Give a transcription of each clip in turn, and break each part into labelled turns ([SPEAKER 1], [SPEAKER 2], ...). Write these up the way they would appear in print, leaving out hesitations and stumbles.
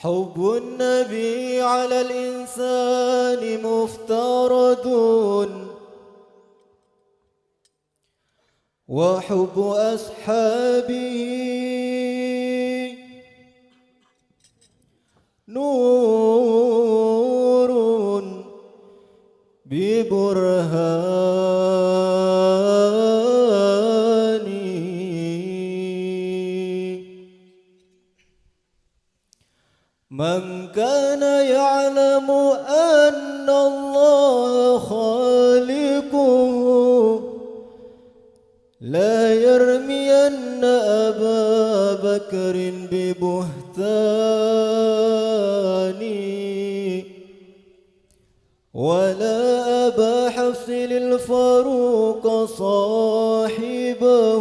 [SPEAKER 1] حب النبي على الإنسان مفترض وحب أصحابه نور ببرهان من كان يعلم أن الله خالقه لا يرمين أبا بكر ببهتان ولا أبا حفص الفاروق صاحبه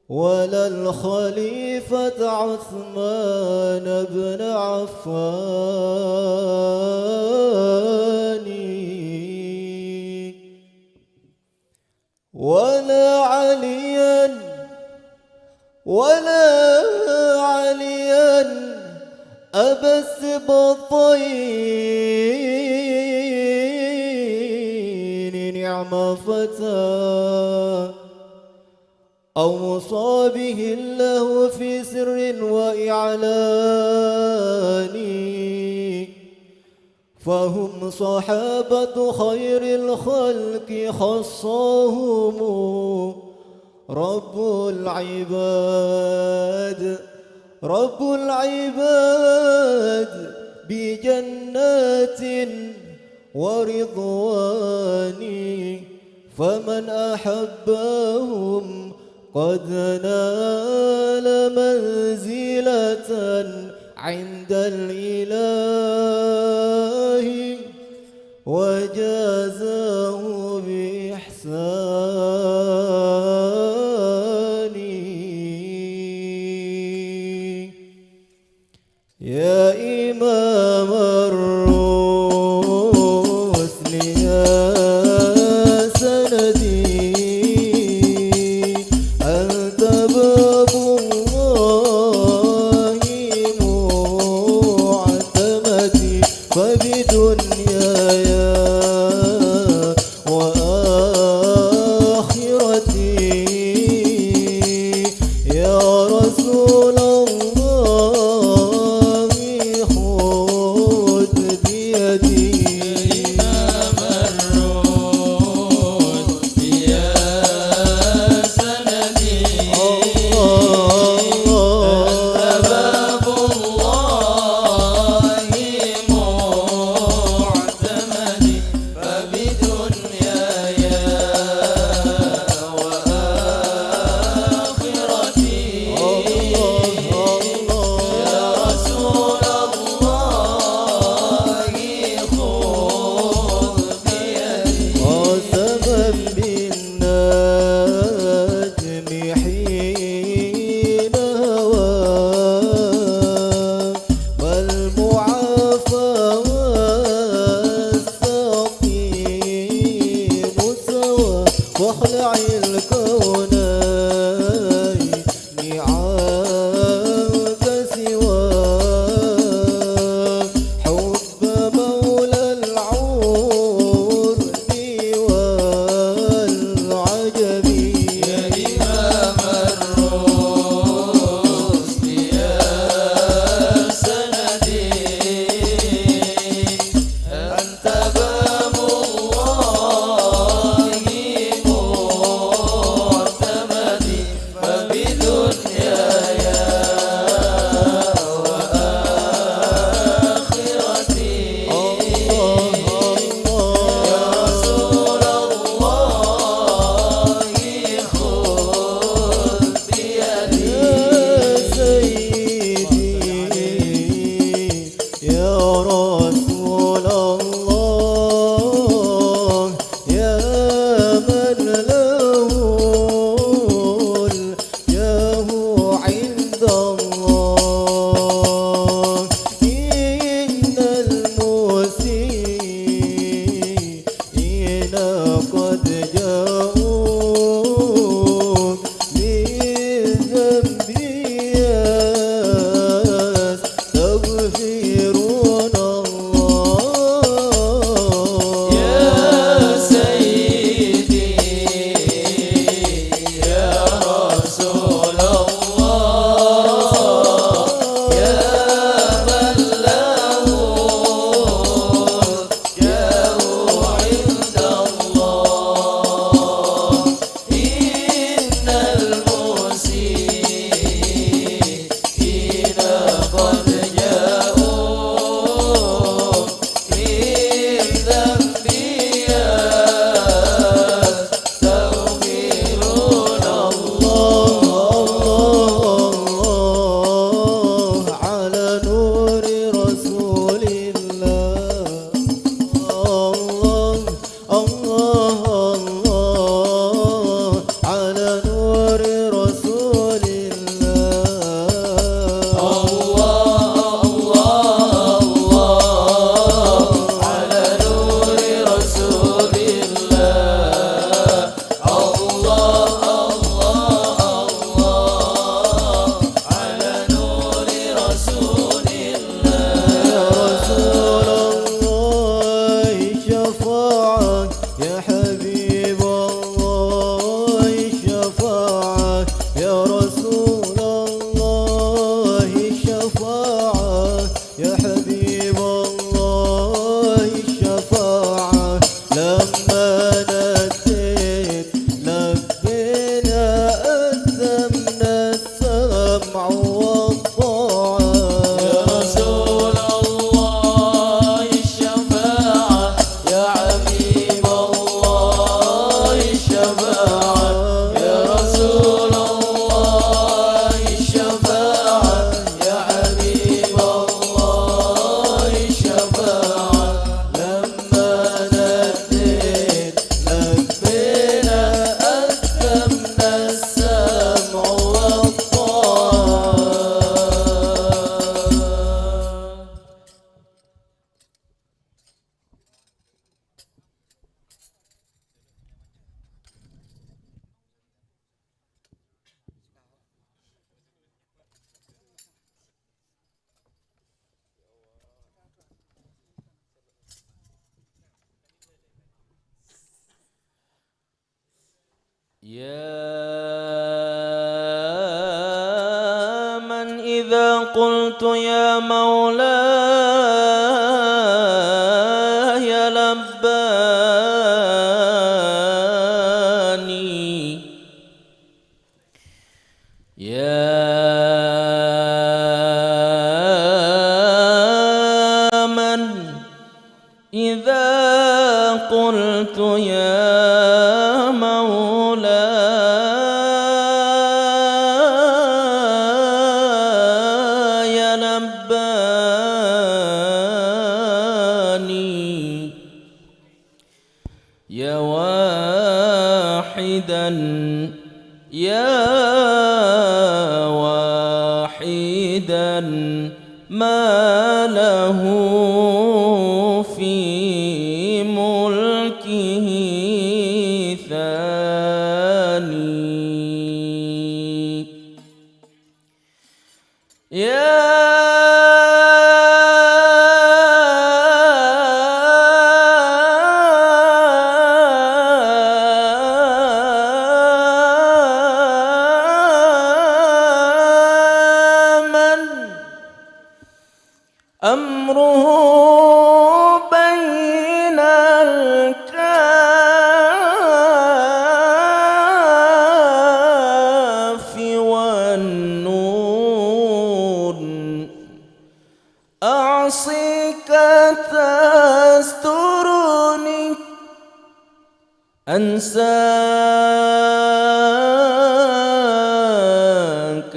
[SPEAKER 1] ولا الخليفة عثمان بن عفان ولا عليا أبا السبطين نعم فتى أوصى به الله في سر وإعلان فهم صحابة خير الخلق خصهم رب العباد بجنات ورضوان فمن أحبهم قد نال منزلة عند الإله وجازاه بإحسان يا إمام الرسل يا سندي أنت باب الله معتمدي فبدنياي وآخرتي يا رسول الله
[SPEAKER 2] قلت يا مولاي لباني يا من إذا قلت يا مولاي لباني يا واحدا ما له في ملكه ثاني يا أمره بين الكاف والنون أعصيك تسترني أنساك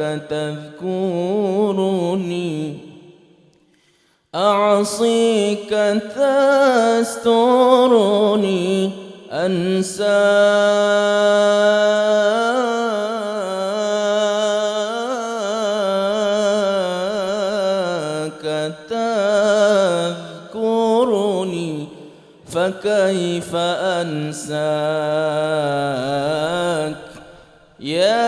[SPEAKER 2] تذكرني أعصيك تسترني أنساك تذكرني فكيف أنساك يا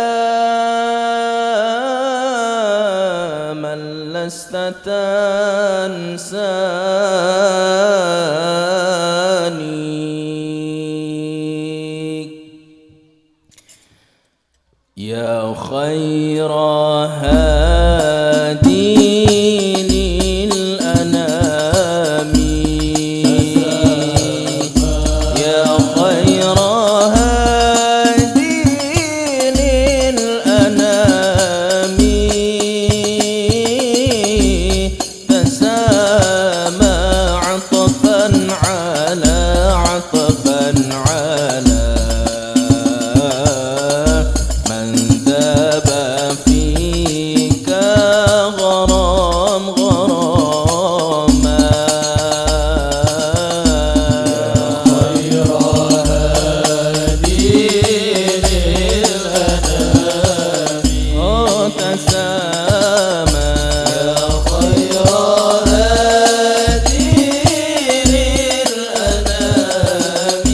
[SPEAKER 2] من لست تنساني يا خير هادي للأنام يا خير هادي للأنام تسامى عطفا على عطفا على من ذاب فيك غرام غراما يا خير هادي للأنام تسامى يا خير هادي للأنام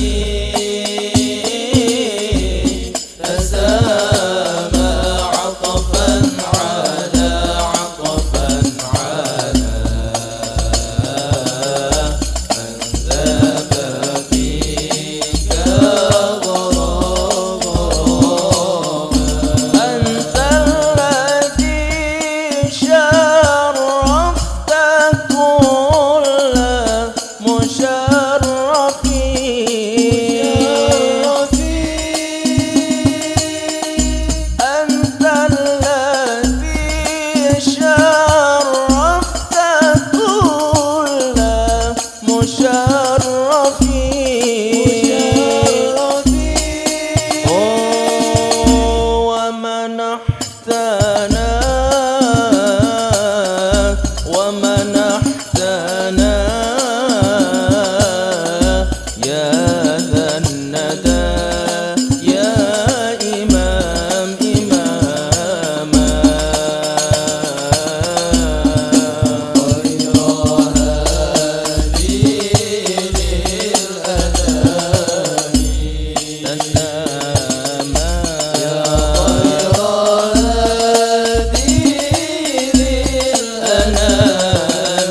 [SPEAKER 2] تسامى عطفا على عطفا على من ذاب فيك غراما أنت الذي شرفت كل مشرفين أنت الذي شرفت كل مشرفين ومنحتنا يا ذا الندى يا إمام إماما خير هادي للأنام تسامى يا خير هادي للأنام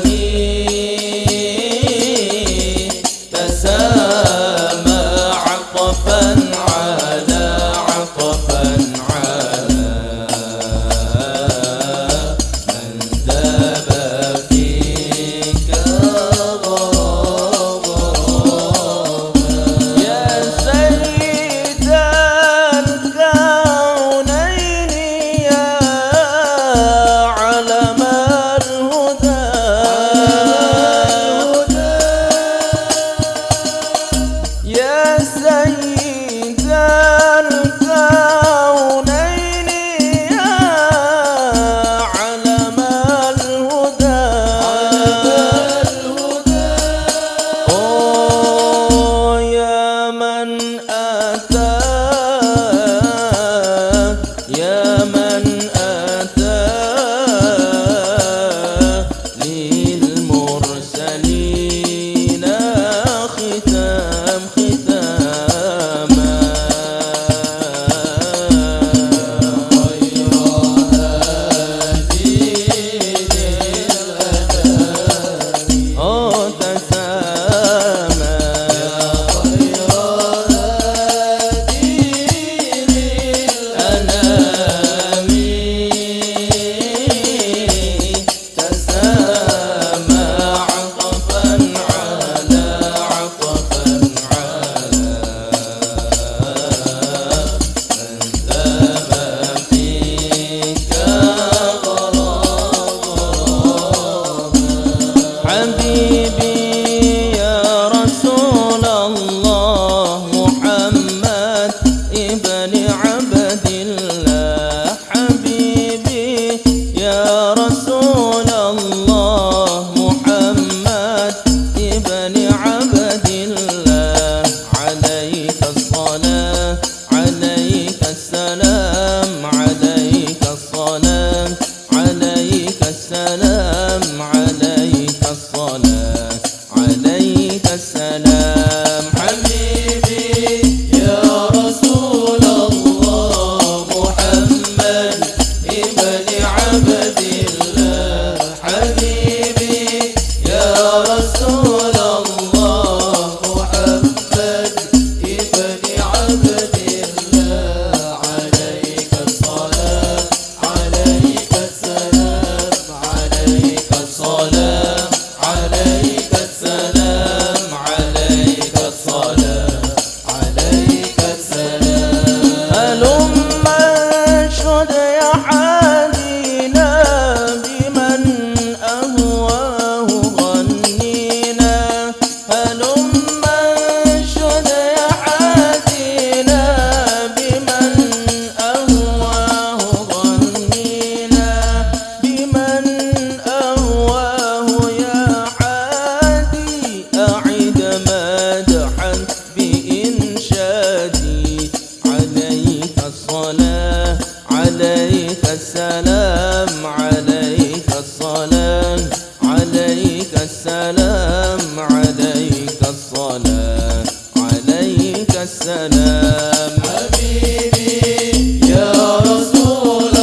[SPEAKER 2] عليك الصلاة عليك السلام حبيبي يا رسول الله محمد ابن عبد الله حبيبي يا رسول الله محمد ابن عبد الله عليك الصلاة عليك السلام عليك الصلاة عليك السلام عليك الصلاة عليك السلام هلم انشد يا حالينا بمن أهواه غنينا هلم انشد يا حالينا بمن أهواه غنينا بمن أهواه يا حادي أعد مدحا بإنشادي عليك الصلاة عليك السلام عليك الصلاة عليك السلام عليك الصلاة عليك السلام حبيبي يا رسول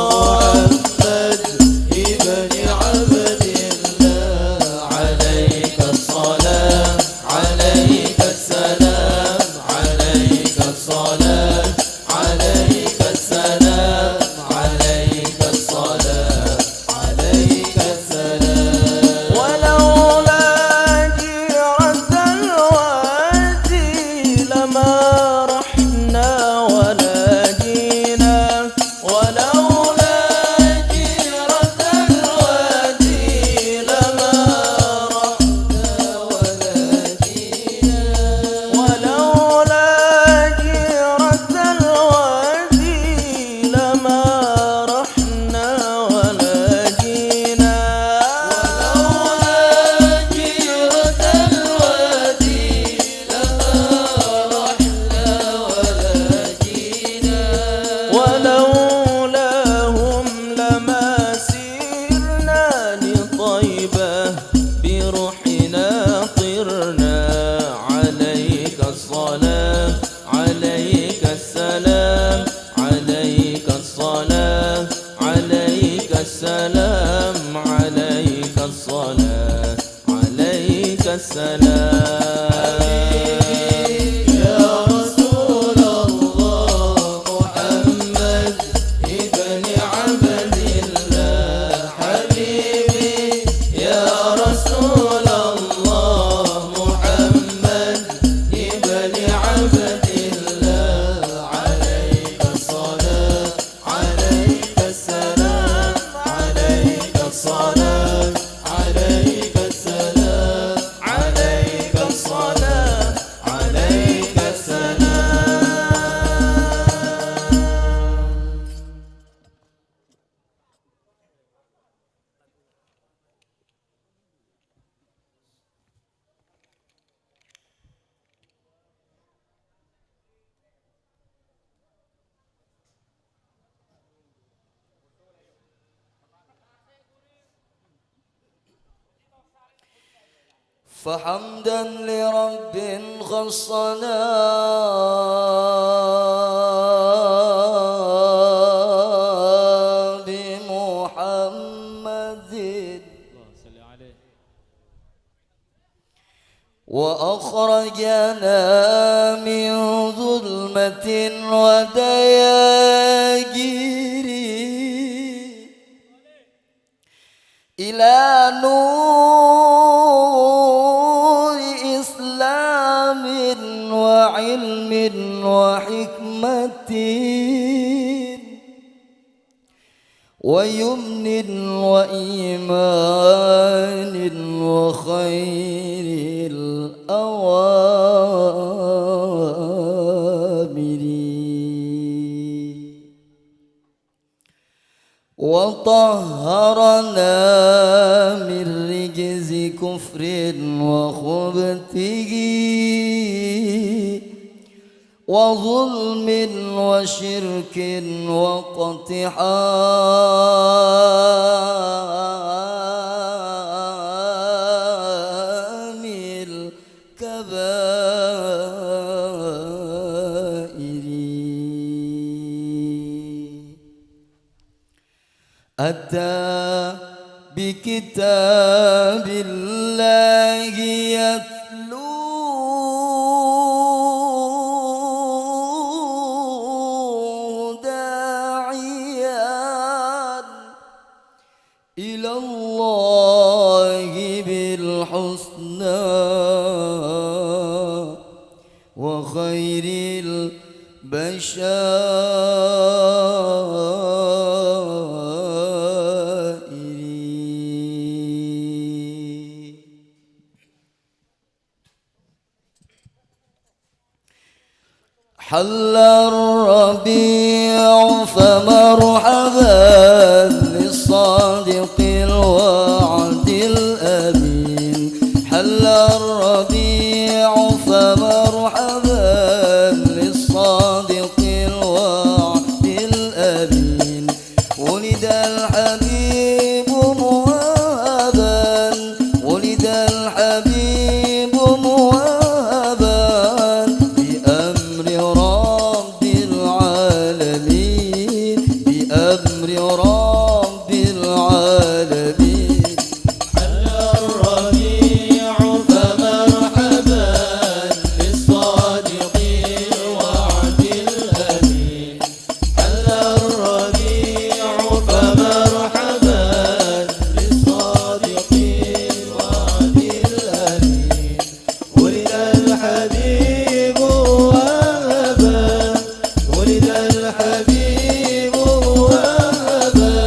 [SPEAKER 2] محمد ابن عبد الله عليك الصلاة عليك السلام عليك الصلاة عليك السلام عليك الصلاة عليك السلام ولولا جيرة الوادي لما رحنا ولا جينا ولولا جيرة الوادي لما رحنا ولا جينا ولولا جيرة الوادي لما رحنا ولا جينا ولولا جيرة الوادي لما رحنا ولا جينا ولولاهم لما سيرنا لطيبة بروحنا طرنا عليك الصلاة عليك السلام عليك الصلاة عليك السلام عليك الصلاة عليك السلام يا رسول الله محمد ابن عبد الله حبيبي يا رسول الله محمد ابن عبد الله عليك الصلاة عليك السلام عليك الصلاة عليك السلام عليك الصلاة عليك السلام
[SPEAKER 1] فحمدا لرب خصنا بمحمد وأخرجنا من ظلمة ودياجير إلى نور إسلام وعلم وحكمة ويمن وإيمان وخير الأوامر وطهرنا من رجز كفر وخبثه وظلم وشرك واقتحام الكبائر أتى بكتاب الله يتلوه داعيا إلى الله بالحسنى وخير البشائر حل الربيع فمرحبا للصادق الوعد الأمين حل الربيع فمرحبا للصادق الوعد الأمين ولد الحبيب موهبا ولد الحبيب موهبا بأمر رب العالمين بأمر رب العالمين
[SPEAKER 2] حل الربيع فمرحبا للصادق الوعد الأمين حل الربيع فمرحبا للصادق الوعد الأمين ولد الحبيب وهبا ولد الحبيب وهبا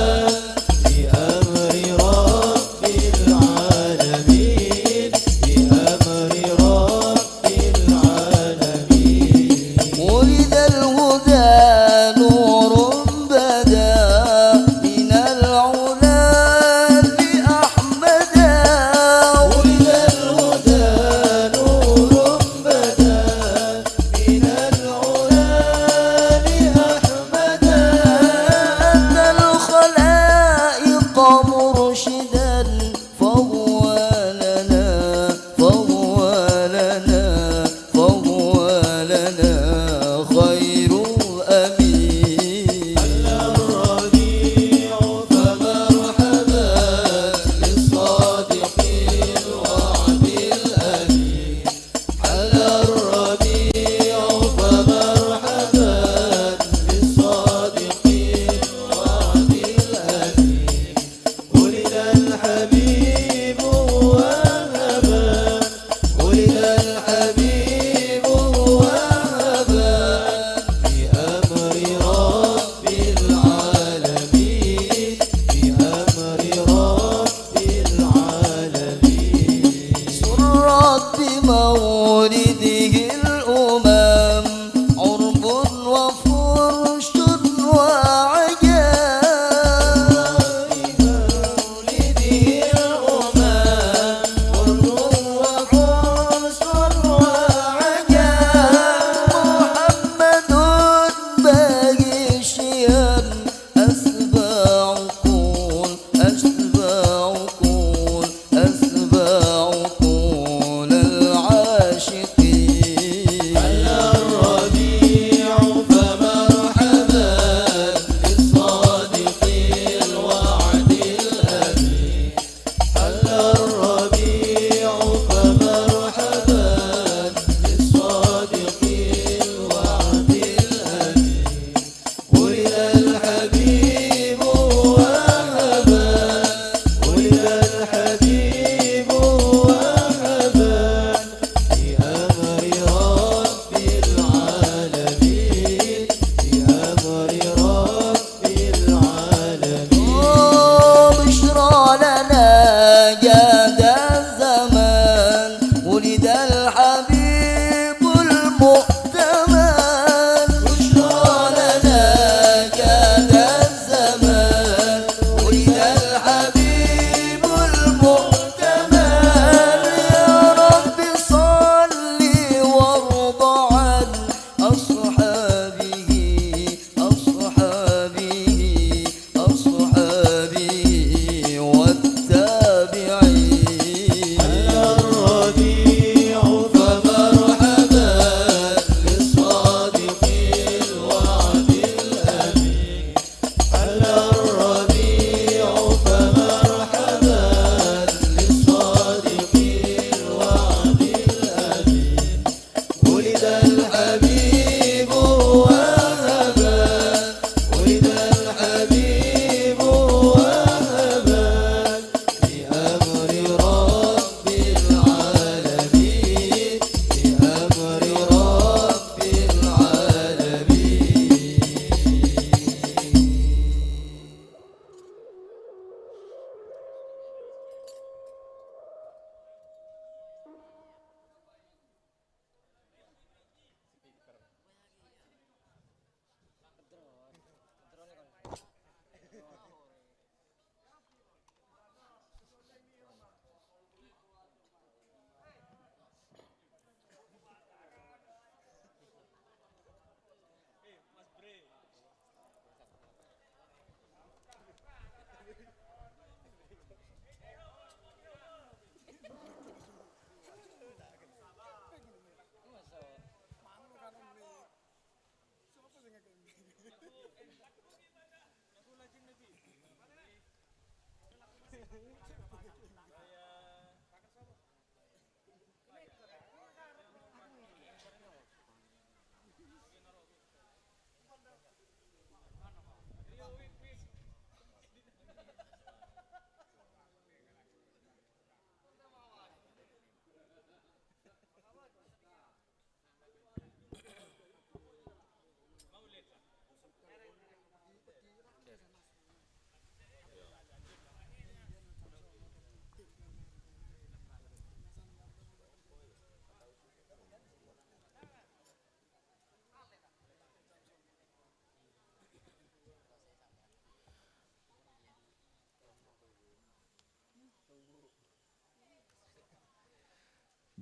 [SPEAKER 2] بأمر رب العالمين بأمر رب العالمين
[SPEAKER 1] ولد الهدى نور بدا من العلا لأحمدا
[SPEAKER 2] ولد الهدى نور بدا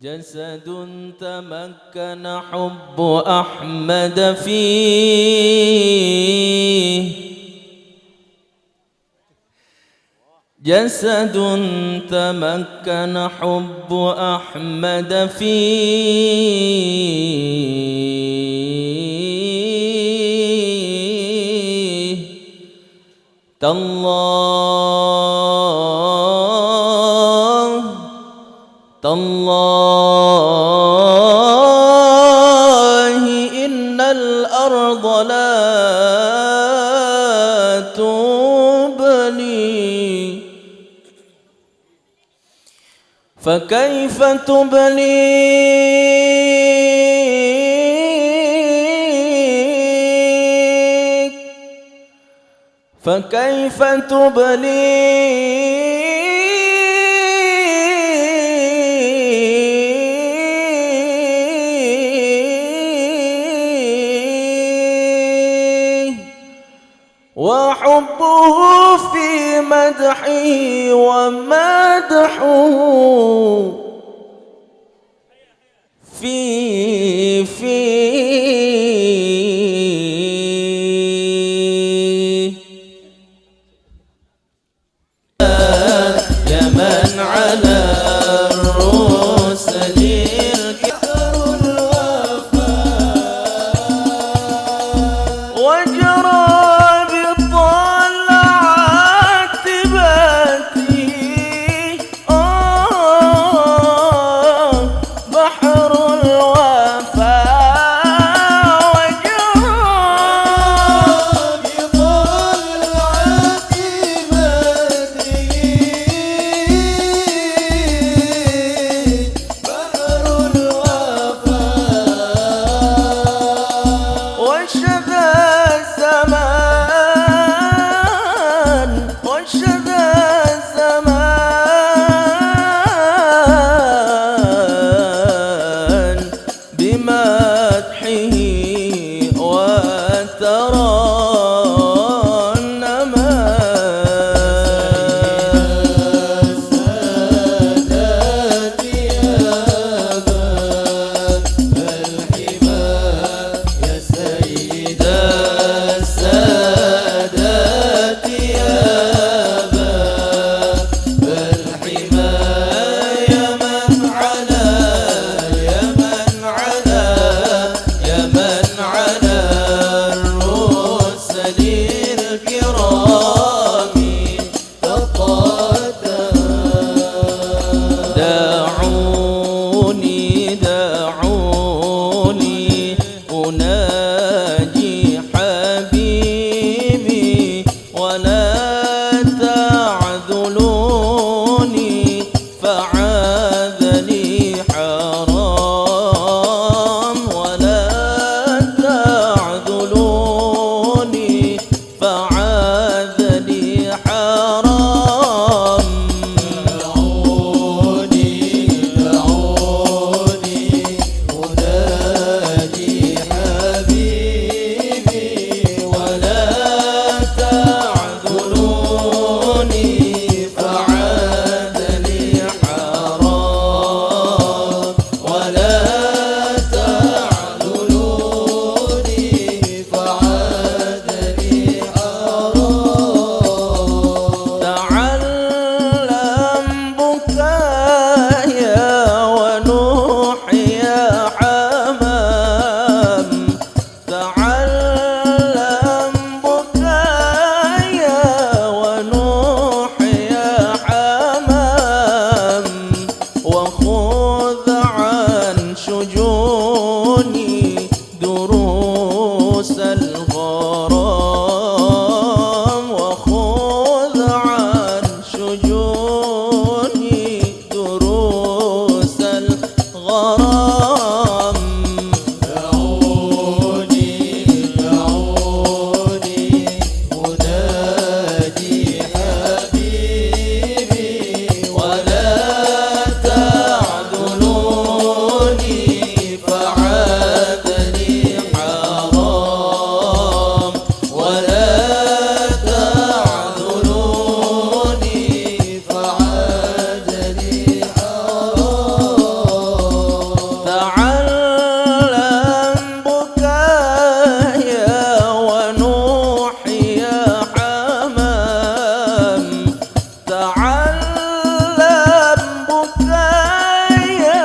[SPEAKER 1] جسد تمكن حب أحمد فيه، جسد تمكن حب أحمد فيه، تالله إن الأرض لا تبلي، فكيف تبليك، فكيف تبليك وحبه في مدحه ومدحه فيه يا من على الرسل الكفر الوفاء وجرى بطلعات باتي بحر الوفاء وجرى
[SPEAKER 2] بطلعات باتي بحر الوفاء
[SPEAKER 1] وشذا الزمان وشذا الزمان بمدحه وترنما
[SPEAKER 2] السادات يا باب الحمى يا سيد
[SPEAKER 1] السادات يا باب الحمى يا من على علموني دروس الغرام وخذ عن شجوني دروس الغرام.
[SPEAKER 2] دعوني منادي حبيبي
[SPEAKER 1] ولا تعذلوني فعادني حرام ولا تعذلوني
[SPEAKER 2] فعادني حرام.
[SPEAKER 1] تعلم بكايا ونوحي يا حمام تعلم بكايا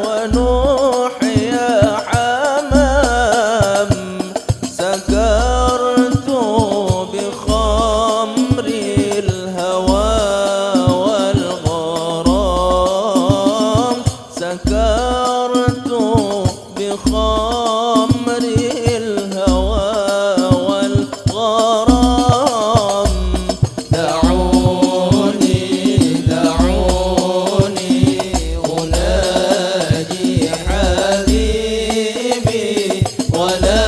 [SPEAKER 1] ونوحي يا حمام سكرت بخمر الهوى والغرام سكرت بخمر الهوى والغرام.
[SPEAKER 2] دعوني أنادي حبيبي ولا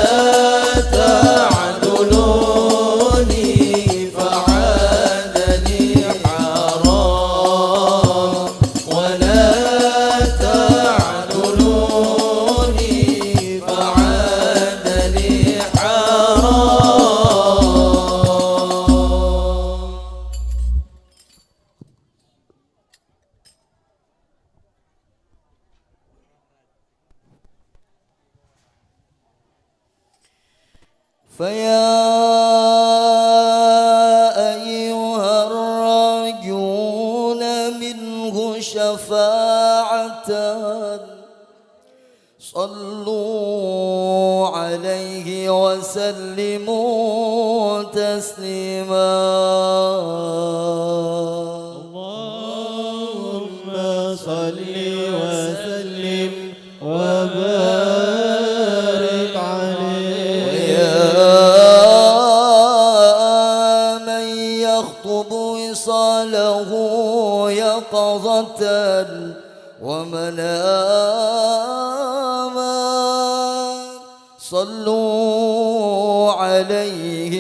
[SPEAKER 2] تعذلوني فعادني حرام ولا تعذلوني فعادني حرام. فيا أيها الراجون منه شفاعة صلوا عليه وسلموا تسليما. اللهم صل وسلم وبارك عليه. ويا من يخطب وصاله يقظة ومناما صلوا عليه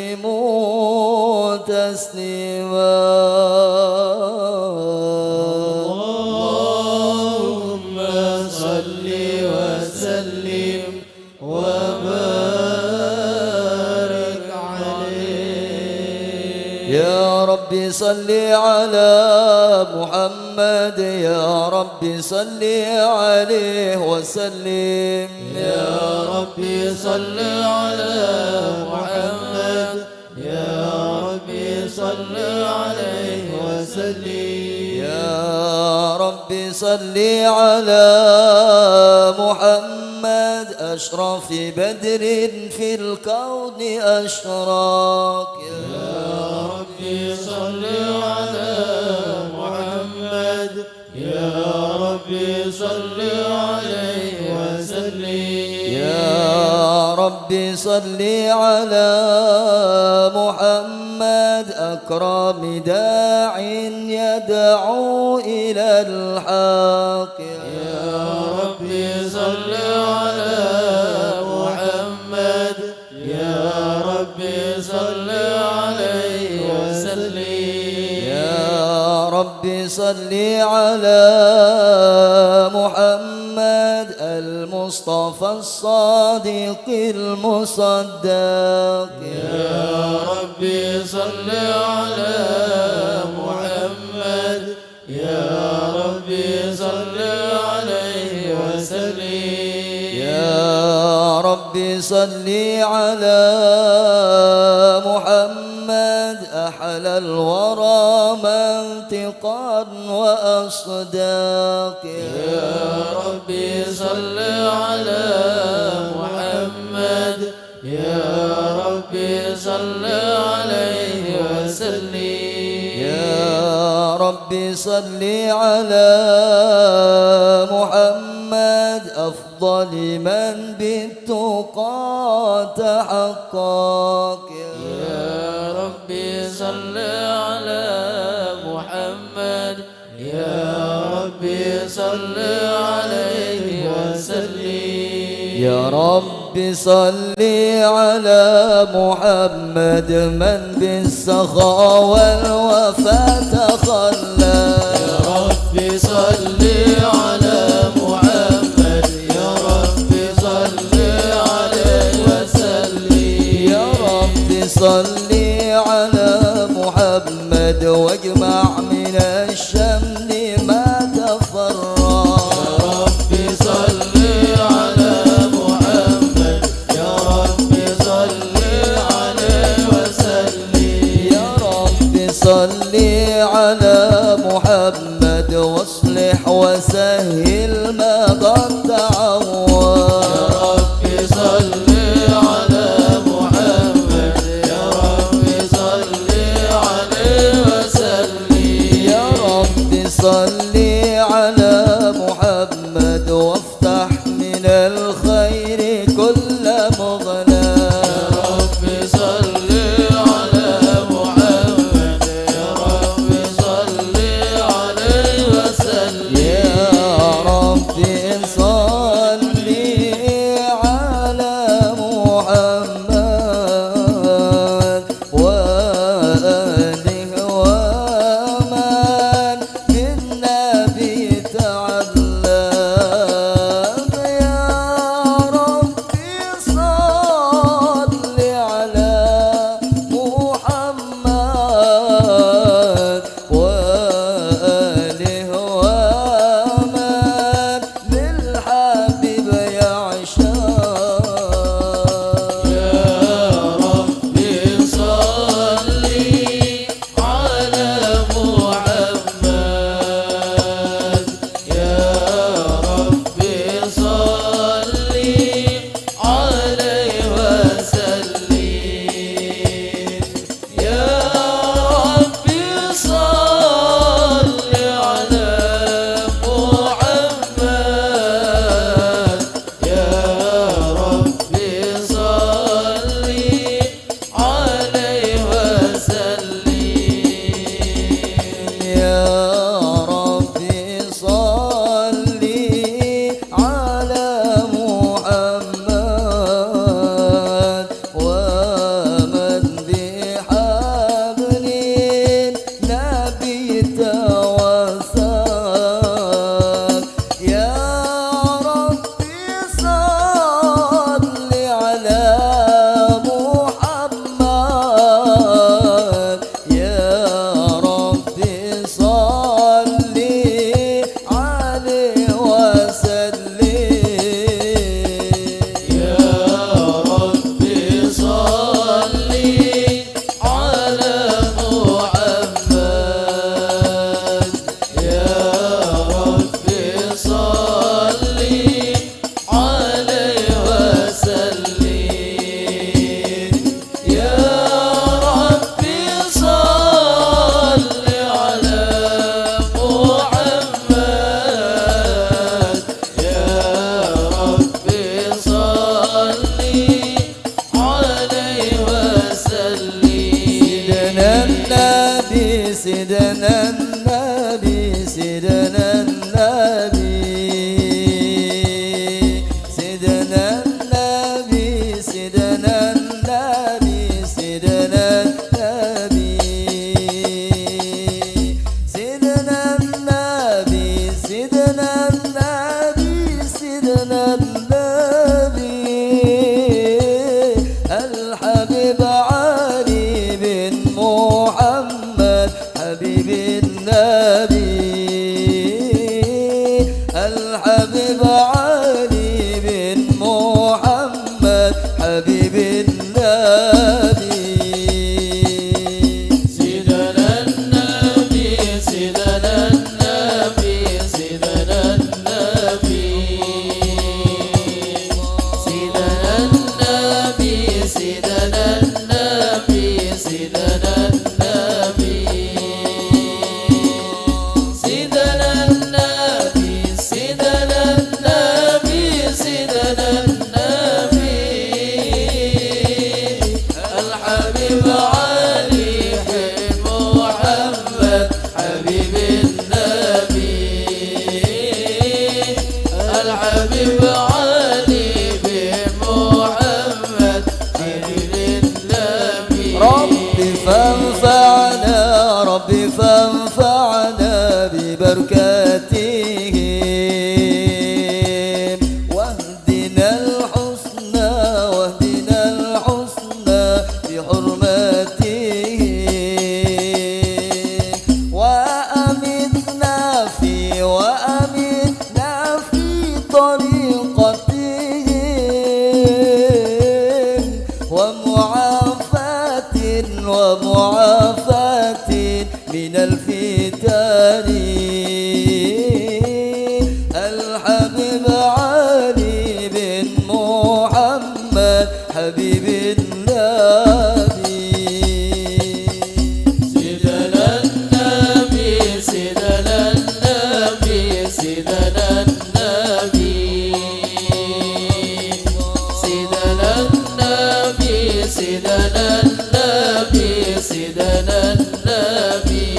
[SPEAKER 2] وسلموا تسليما. اللهم صل وسلم وبارك عليه. يا رب صل على محمد يا رب صل عليه وسلم. يا رب صل على محمد يا رب صل عليه وسلم. يا رب صل على محمد أشرف بدر في الكون أشراق. يا رب صل على محمد يا رب صل عليه وسلم. يا رب صل على محمد أكرم داع يدعو إلى الحق. يا رب صل على محمد يا رب صل عليه وسلم. يا رب صل على محمد المصطفى الصادق المصدق. يا رب صل على محمد يا رب صل عليه وسلم. يا رب صل على محمد أحلى الورى منطقا وأصداق. يا رب صل على محمد يا رب صل عليه وسلم. يا رب صل على محمد محمد أفضل من بالتقى تحقق. يا ربي صل على محمد، يا ربي صل عليه وسلم. يا رب صل على محمد من بالسخاء والوفاء تخلى. يا رب صل على محمد، يا رب صل عليه وسلم. يا رب صل على محمد واجمع من الشمل ما تفرق. يا رب صل على محمد، يا رب صل عليه وسلم. يا رب صل على محمد واصلح وسهل ما قد تعوض. يا رب صل على محمد، يا رب صل عليه وسلم. يا رب صل على محمد وافتح من الخير كل مغنى. يا رب صل على محمد، يا رب صل عليه وسلم. يا رب صل على محمد وآله ومن بالنبي تعلم. يا رب صل على محمد وآله ومن بالحبيب يعشق. يا رب صل على محمد، يا رب صل عليه وسلم. يا رب صل على محمد، يا رب صل عليه وسلم. يا رب صل على محمد ومن بحبل النبي توسل. يا رب صل على محمد، يا رب صل عليه وسلم. يا رب صل على محمد، يا رب صل عليه وسلم. يا رب صل على محمد، يا رب صل عليه وسلم. سيدنا النبي، سيدنا النبي، سيدنا النبي، سيدنا النبي، سيدنا النبي، سيدنا النبي، سيدنا النبي، سيدنا النبي الحبيب علي بن محمد حبيب النبي. الحبيب علي بن محمد حبيب النبي. سيدنا النبي، سيدنا النبي، سيدنا النبي، طريقتهم ومعافاة من الفتن. الحبيب علي بن محمد حبيب النبي.
[SPEAKER 1] سيدنا النبي سيدنا النبي سيدنا النبي سيدنا النبي سيدنا النبي سيدنا النبي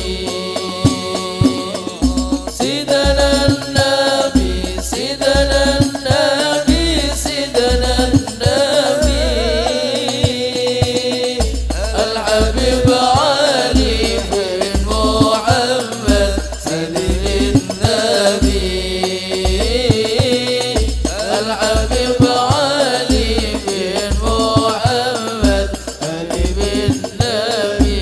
[SPEAKER 1] سيدنا النبي سيدنا النبي سيدنا النبي الحبيب علي بن محمد سيد النبي الحبيب علي بن محمد حبيب النبي.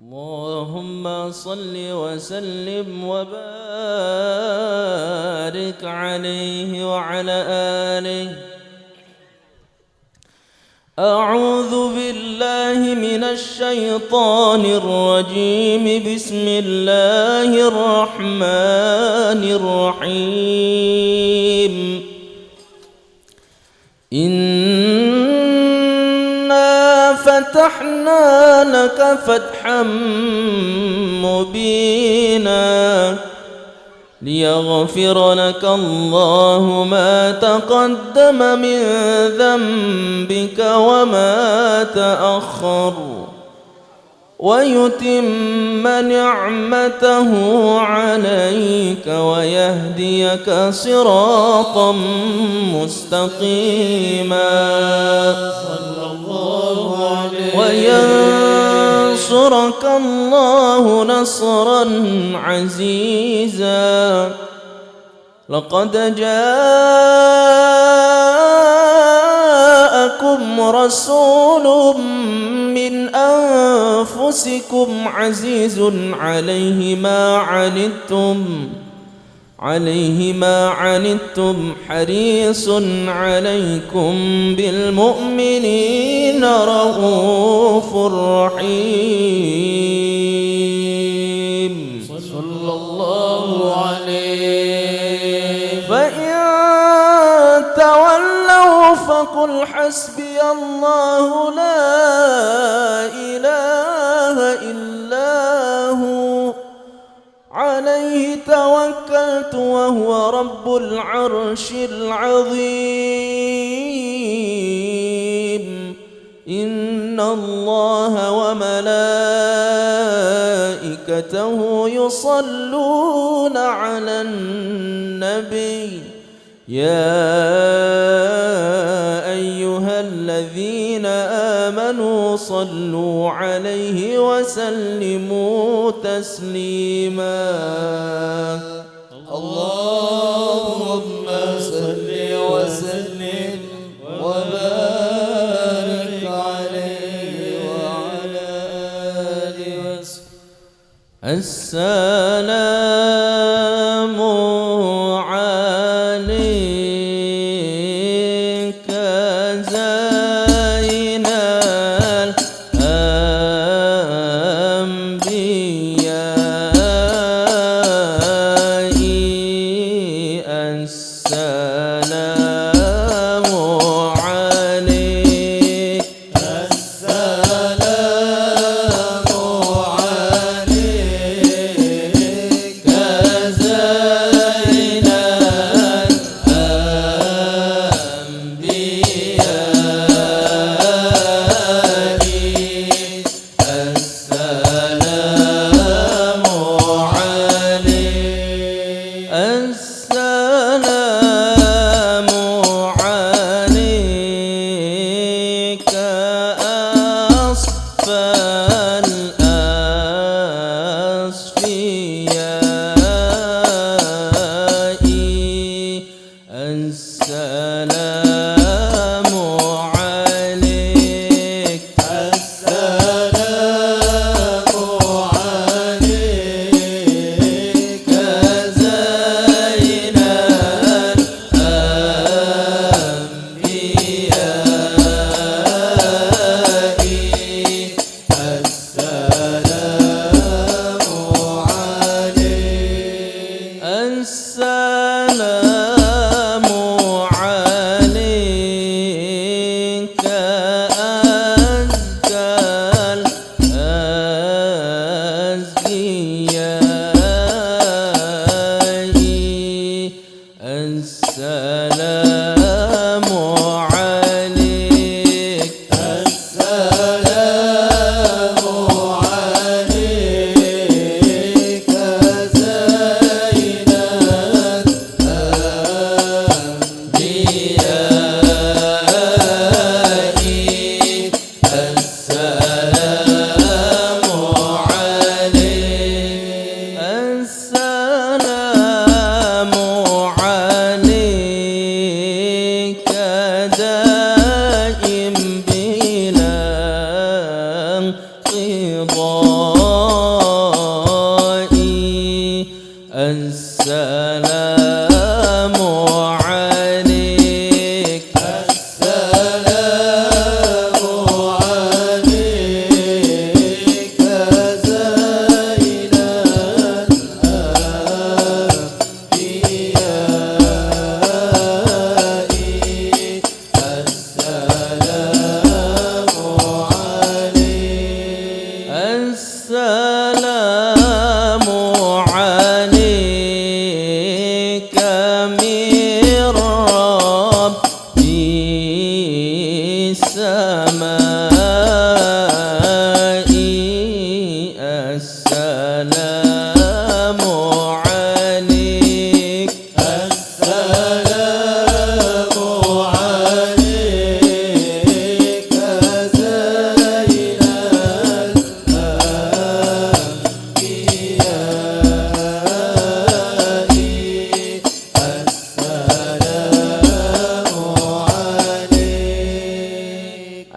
[SPEAKER 1] اللهم صل وسلم وبارك عليه وعلى آله. أعوذ بالله من الشيطان الرجيم. بسم الله الرحمن الرحيم. إنا فتحنا لك فتحا مبينا ليغفر لك الله ما تقدم من ذنبك وما تأخر ويتم نعمته عليك ويهديك صراطا مستقيما وينصرك الله نصرا عزيزا. لقد جاءكم رسول من أنفسكم عزيز عليه ما عنتم حريص عليكم بالمؤمنين رؤوف رحيم. صلى الله عليه. فإن تولوا فقل حسبي الله لا إله إلا هو عليه توكلت وهو رب العرش العظيم. إن الله وملائكته يصلون على النبي يا أيها الذين آمنوا صلوا عليه وسلموا تسليما.
[SPEAKER 2] اللهم صل وسلم وبارك عليه وعلى آله وصحبه. السلام عليك زين الأنبياء. السلام عليك السلام عليك زين الأنبياء.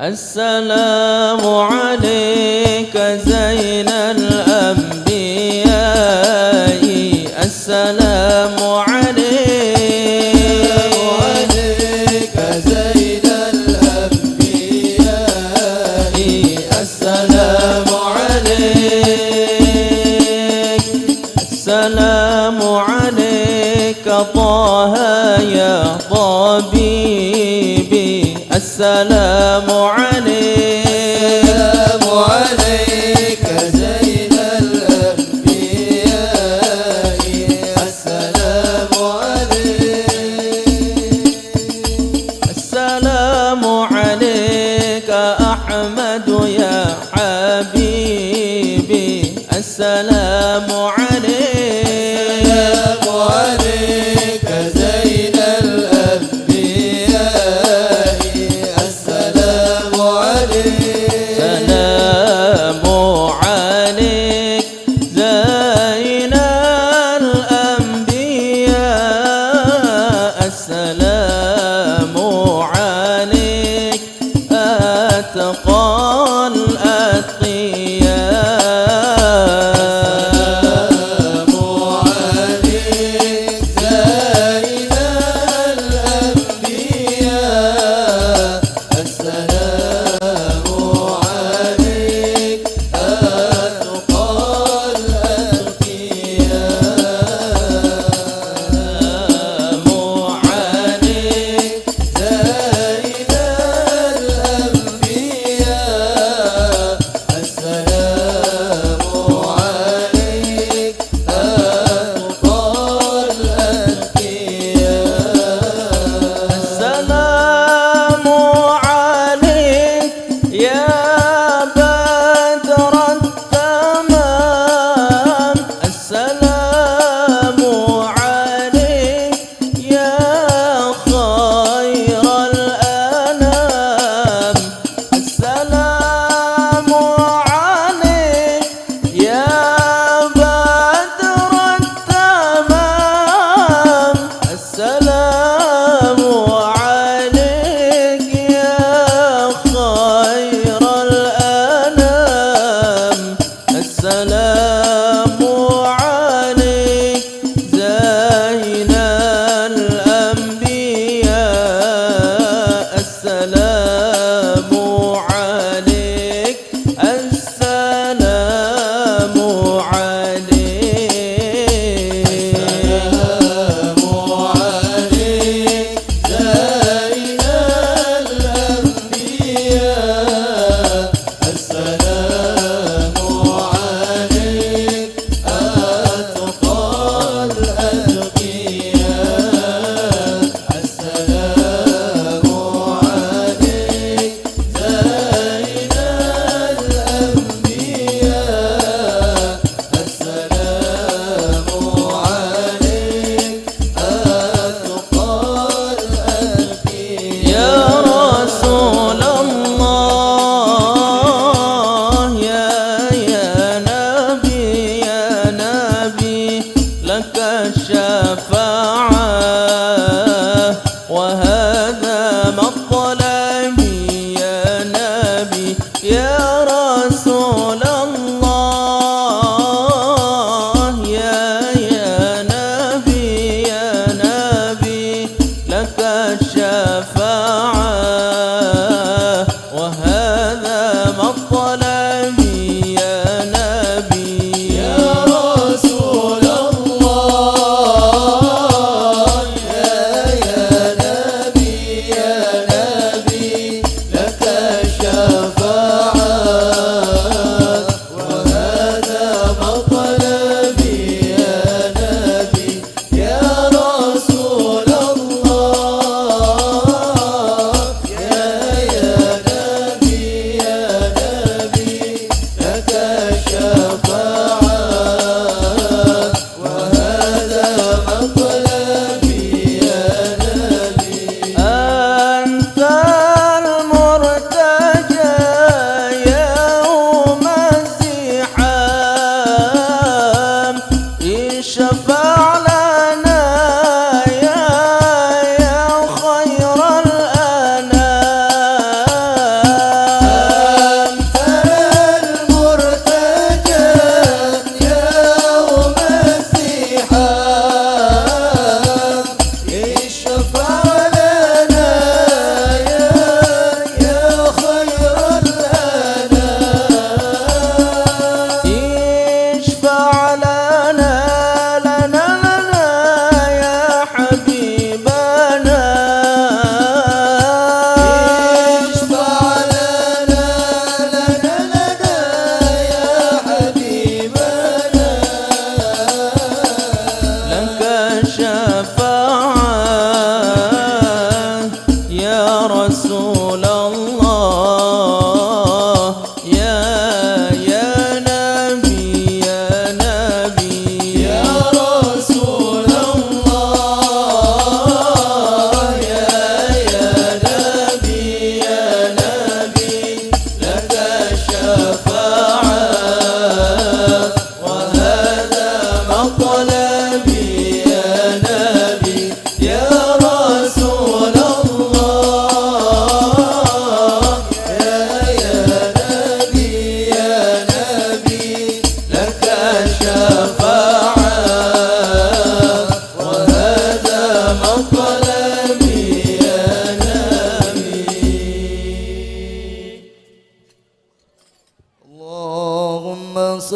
[SPEAKER 1] السلام عليك زين الأنبياء السلام عليك زين الأنبياء السلام عليك السلام عليك طه يا طبيبي السلام عليك زين الأنبياء السلام عليك السلام عليك أحمد يا حبيبي السلام عليك زين الأنبياء السلام عليك سلام عليك زين الأنبياء السلام عليك أتقى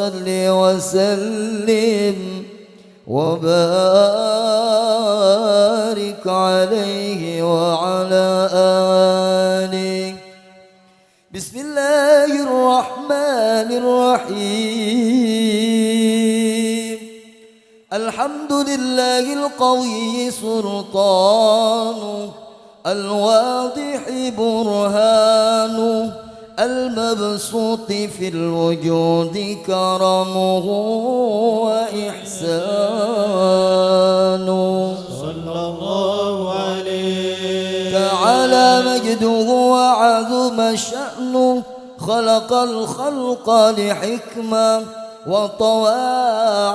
[SPEAKER 2] صل وسلم وبارك عليه وعلى آله. بسم الله الرحمن الرحيم. الحمد لله القوي سلطانه، الواضح برهانه، المبسوط في الوجود كرمه وإحسانه.
[SPEAKER 1] صلى الله عليه.
[SPEAKER 2] تعالى مجده وعظم شأنه، خلق الخلق لحكمة وطوى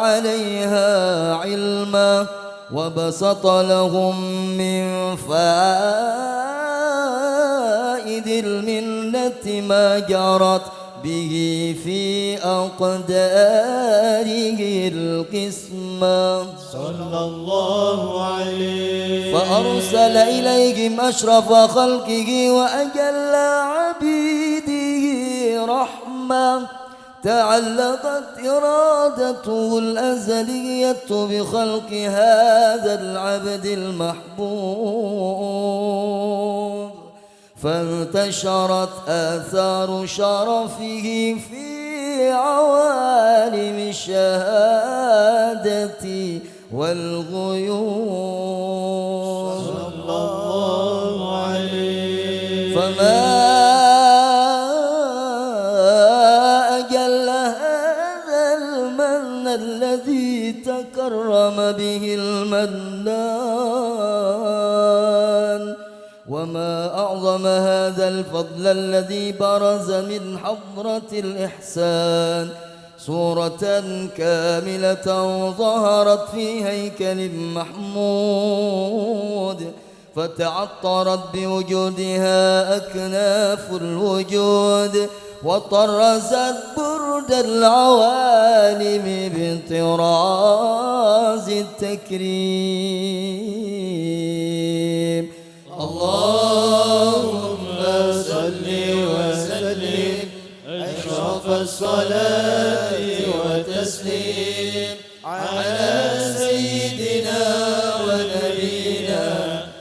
[SPEAKER 2] عليها علما، وبسط لهم من فائد المنة ما جرت به في أقداره القسمة.
[SPEAKER 1] صلى الله عليه.
[SPEAKER 2] فأرسل إليهم أشرف خلقه وأجل عبيده رحمة، تعلقت إرادته الأزلية بخلق هذا العبد المحبوب، فانتشرت آثار شرفه في عوالم الشهادة والغيوب.
[SPEAKER 1] صلى الله عليه.
[SPEAKER 2] فما أجل هذا المن الذي تكرم به المنان، وما أعظم هذا الفضل الذي برز من حضرة الإحسان صورة كاملة ظهرت في هيكل محمود، فتعطرت بوجودها أكناف الوجود، وطرزت برد العوالم بطراز التكريم.
[SPEAKER 1] اللهم صل وسلم أشرف الصلاة والتسليم على سيدنا ونبينا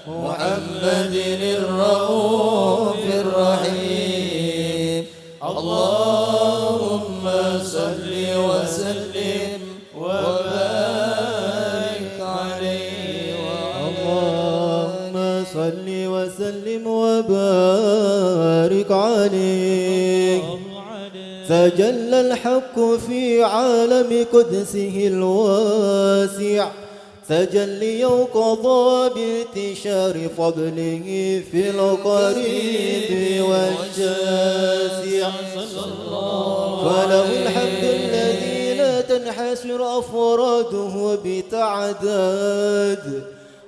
[SPEAKER 1] محمد الرؤوف الرحيم. اللهم صل وسلم وبارك عليه. اللهم صل وسلم وبارك عليه. تجلى الحق في عالم قدسه الواسع، تجليا قضى بانتشار فضله في القريب والشاسع. فله الحمد الذي لا تنحصر أفراده بتعداد،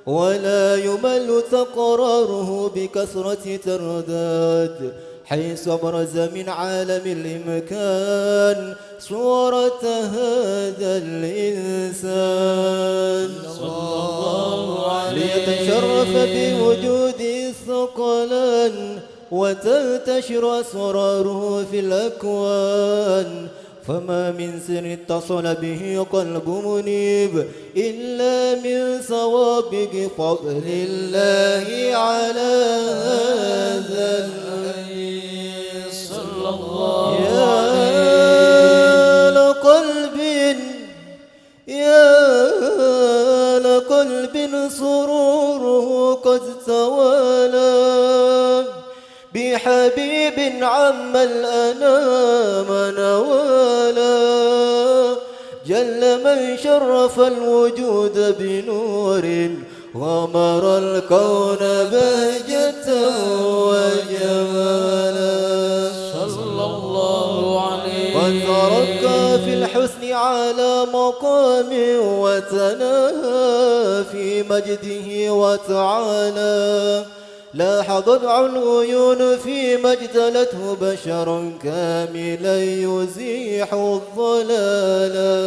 [SPEAKER 1] ولا يمل تقراره بكثرة ترداد، حيث أبرز من عالم الإمكان صورة هذا الإنسان ليتشرف بوجود الثقلان، وتنتشر أسراره في الأكوان. فما من سر اتصل به قلب منيب إلا من سوابق فضل الله على هذا النبي صلى الله عليه. يا لقلب سروره قد توالى بحبيب عم الأنام نوالا، جل من شرف الوجود بنور غمر الكون بهجة وجمالا. صلى الله عليه. قد تركى في الحسن على مقام وتناهى في مجده وتعالى، لاح ضبع العيون فيما اجتلته بشرا كاملا يزيح الضلالا،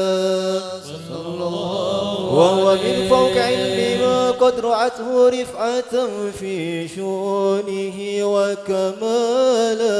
[SPEAKER 1] وهو من فوق علم ما قد رعته رفعة في شؤونه وكمالا،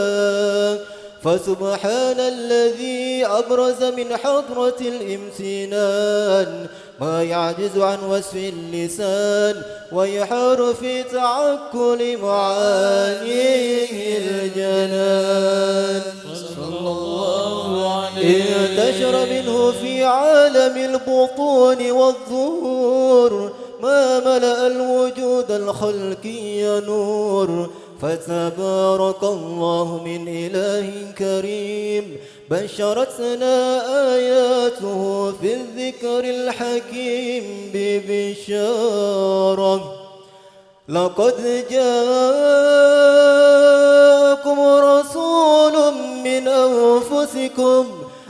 [SPEAKER 1] فسبحان الذي أبرز من حضرة الامتنان ما يعجز عن وصف اللسان ويحار في تعقل معانيه الجنان.
[SPEAKER 2] صلى الله عليه
[SPEAKER 1] انتشر منه في عالم البطون والظهور ما ملأ الوجود الخلقي نور. فتبارك الله من إله كريم بشرتنا آياته في الذكر الحكيم ببشارة. لقد جاءكم رسول من أنفسكم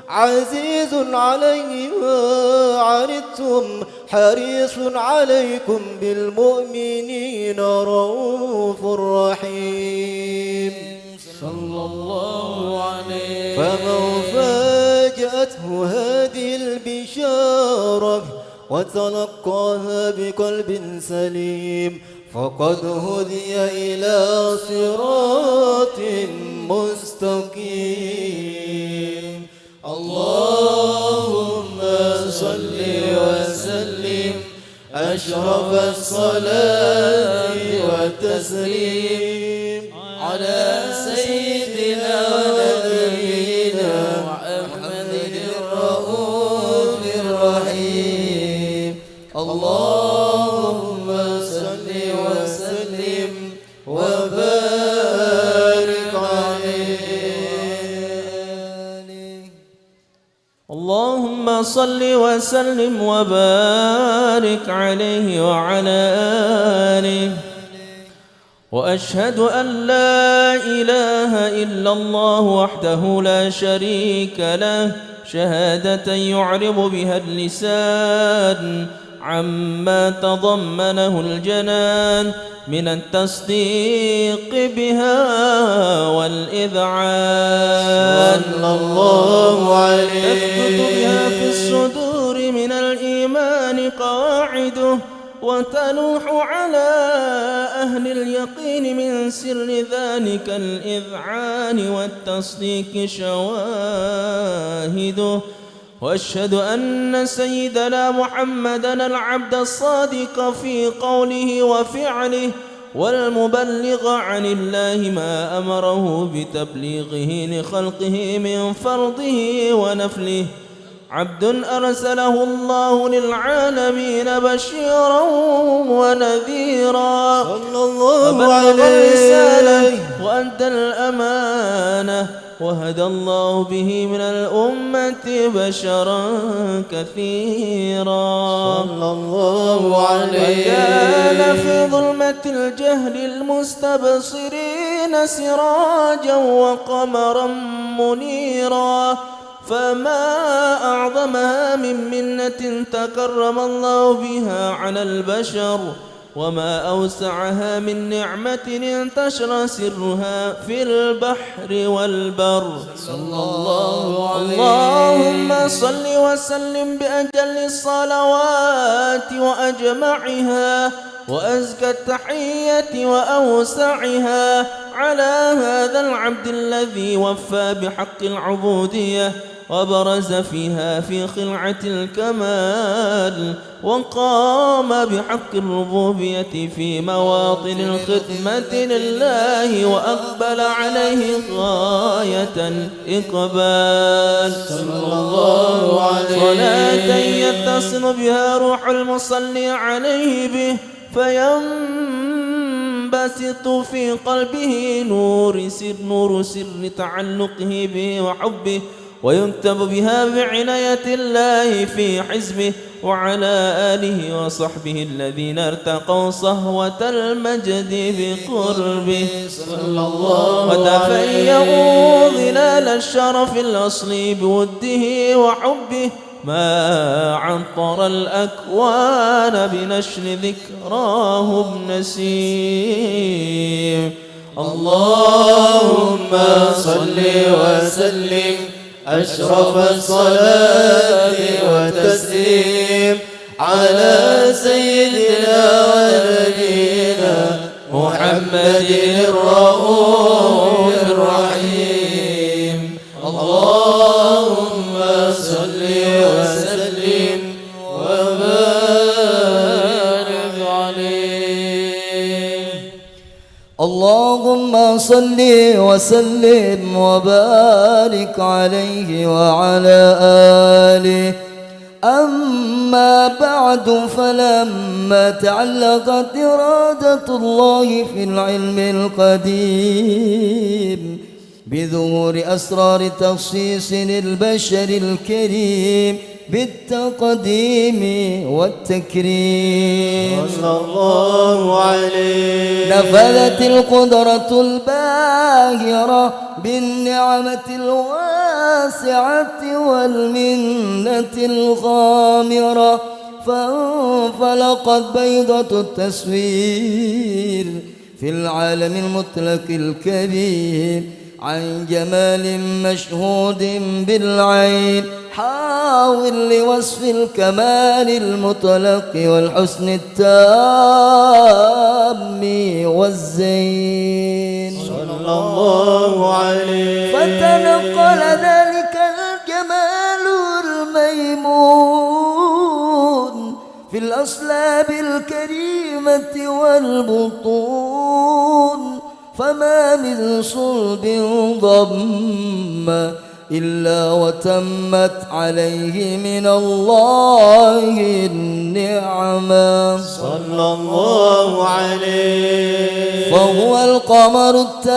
[SPEAKER 1] عزيز عليه ما عنتم حريص عليكم بالمؤمنين رؤوف رحيم.
[SPEAKER 2] صلى الله عليه.
[SPEAKER 1] فمن فاجأته هذه البشارة وتلقاها بقلب سليم فقد هدي إلى صراط مستقيم. اللهم صل وسلم أشرف الصلاة والتسليم على سيدنا ونبينا محمد الرؤوف الرحيم. اللهم صل وسلم وبارك عليه.
[SPEAKER 3] اللهم صل وسلم وبارك عليه وعلى آله. وأشهد أن لا إله إلا الله وحده لا شريك له شهادة يعرب بها اللسان عما تضمنه الجنان من التصديق بها والإذعان.
[SPEAKER 1] صلى الله عليه.
[SPEAKER 3] تثبت بها في الصدور من الإيمان قواعده وتلوح على أهل اليقين من سر ذلك الإذعان والتصديق شواهده. وأشهد أن سيدنا محمدًا العبد الصادق في قوله وفعله والمبلغ عن الله ما أمره بتبليغه لخلقه من فرضه ونفله. عبد أرسله الله للعالمين بشيرا ونذيرا
[SPEAKER 1] صلى الله
[SPEAKER 3] فبلغ
[SPEAKER 1] عليه.
[SPEAKER 3] الرسالة وأدى الأمانة وهدى الله به من الأمة بشرا كثيرا.
[SPEAKER 1] صلى الله عليه.
[SPEAKER 3] وكان في ظلمة الجهل المستبصرين سراجا وقمرا منيرا. فما أعظمها من منة تكرم الله بها على البشر وما أوسعها من نعمة انتشر سرها في البحر والبر.
[SPEAKER 2] صلى الله عليه.
[SPEAKER 3] اللهم صل وسلم بأجل الصلوات وأجمعها وأزكى التحية وأوسعها على هذا العبد الذي وفى بحق العبودية وبرز فيها في خلعة الكمال وقام بحق الربوبية في مواطن الخدمة لله وأقبل عليه غاية الإقبال.
[SPEAKER 1] صلى الله عليه.
[SPEAKER 3] صلاة يتصل بها روح المصلي عليه به فينبسط في قلبه نور سر تعلقه به وحبه ويكتب بها بعناية الله في حزبه وعلى آله وصحبه الذين ارتقوا صهوة المجد بقربه.
[SPEAKER 1] صلى الله عليه.
[SPEAKER 3] وتفيئوا ظلال الشرف الأصلي بوده وحبه ما عطر الأكوان بنشر ذكراهم نسيم.
[SPEAKER 1] اللهم صل وسلم أشرف الصلاة والتسليم على سيدنا ونبينا محمد الرؤوف الرحيم. صل وسلم وبارك عليه وعلى آله. أما بعد، فلما تعلقت إرادة الله في العلم القديم بظهور أسرار تخصيص للبشر الكريم بالتقديم والتكريم
[SPEAKER 2] صلى الله عليه،
[SPEAKER 1] نفذت القدرة الباهرة بالنعمة الواسعة والمنة الغامرة، فانفلقت بيضة التسوير في العالم المطلق الكبير عن جمال مشهود بالعين حاول لوصف الكمال المطلق والحسن التام والزين
[SPEAKER 2] صلى الله عليه.
[SPEAKER 1] فتنقل ذلك الجمال الميمون في الأصلاب الكريمة والبطون، فما من صلب ضم إلا وتمت عليه من الله النعمة
[SPEAKER 2] صلى الله عليه.
[SPEAKER 1] فهو القمر التام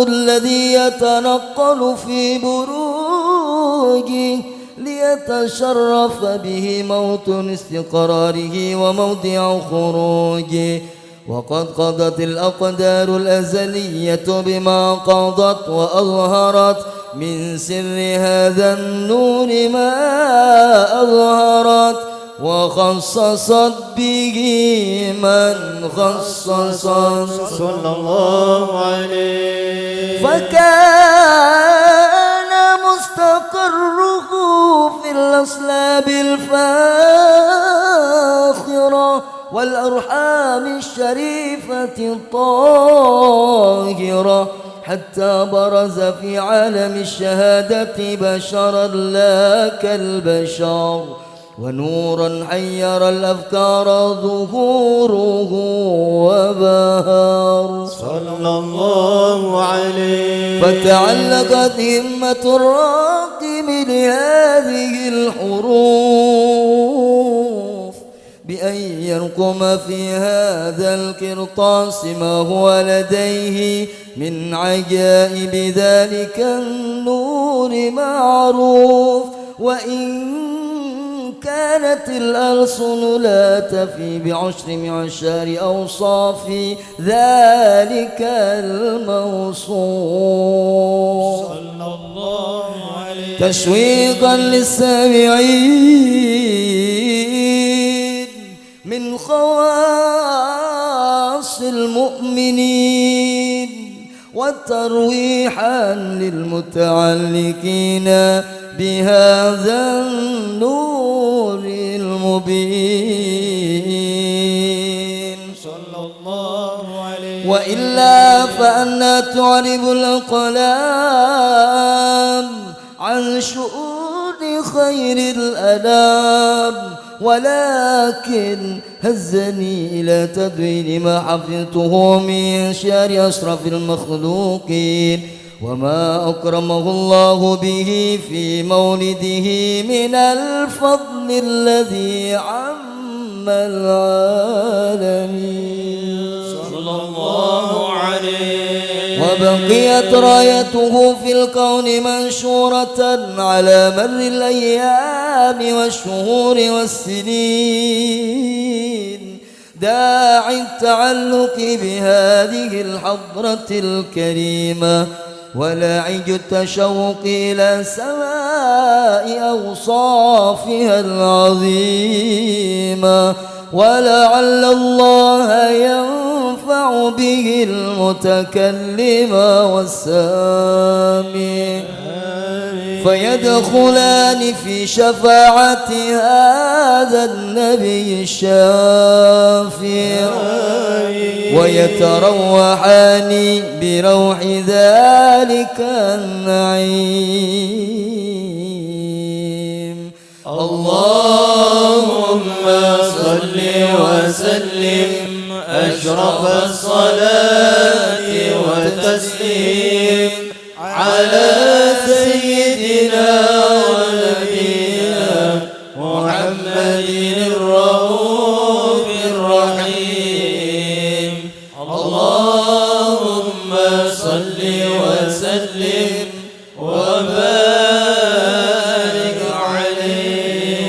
[SPEAKER 1] الذي يتنقل في بروجه ليتشرف به موطن استقراره وموضع خروجه. وقد قضت الأقدار الأزلية بما قضت وأظهرت من سر هذا النور ما أظهرت، وخصصت به من خصصت
[SPEAKER 2] صلى الله عليه.
[SPEAKER 1] فكان مستقره في الأصلاب الفاخرة والأرحام الشريفة الطاهرة، حتى برز في عالم الشهادة بشرا لا كالبشر، ونورا حير الأفكار ظهوره وبهر
[SPEAKER 2] صلى الله عليه.
[SPEAKER 1] فتعلقت همة الراقم لهذه الحروف بأن يرقم في هذا القرطاس ما هو لديه من عجائب ذلك النور معروف. وإن كانت الألسن لا تفي بعشر معشار أوصاف ذلك الموصوف
[SPEAKER 2] صلى الله عليه.
[SPEAKER 1] تشويقا للسامعين من خواص المؤمنين، وترويحا للمتعلقين بهذا النور المبين
[SPEAKER 2] صلى الله عليه.
[SPEAKER 1] وإلا فأنا تعرب الأقلام عن شؤون خير الأنام، ولكن هزني إلى تدوين ما حفظته من شعر أشرف المخلوقين وما أكرمه الله به في مولده من الفضل الذي عم العالمين
[SPEAKER 2] صلى الله عليه.
[SPEAKER 1] وبقيت رايته في الكون منشورة على مر الأيام والشهور والسنين، داعي التعلق بهذه الحضرة الكريمة ولاعج التشوق إلى سماء أوصافها العظيمة، ولعل الله ينفع به المتكلم والسامع فيدخلان في شفاعة هذا النبي الشافع ويتروحان بروح ذلك النعيم. اللهم
[SPEAKER 2] صل وسلم أشرف الصلاة والتسليم على سيدنا ونبينا محمد الرؤوف الرحيم. اللهم صل وسلم وبارك عليه.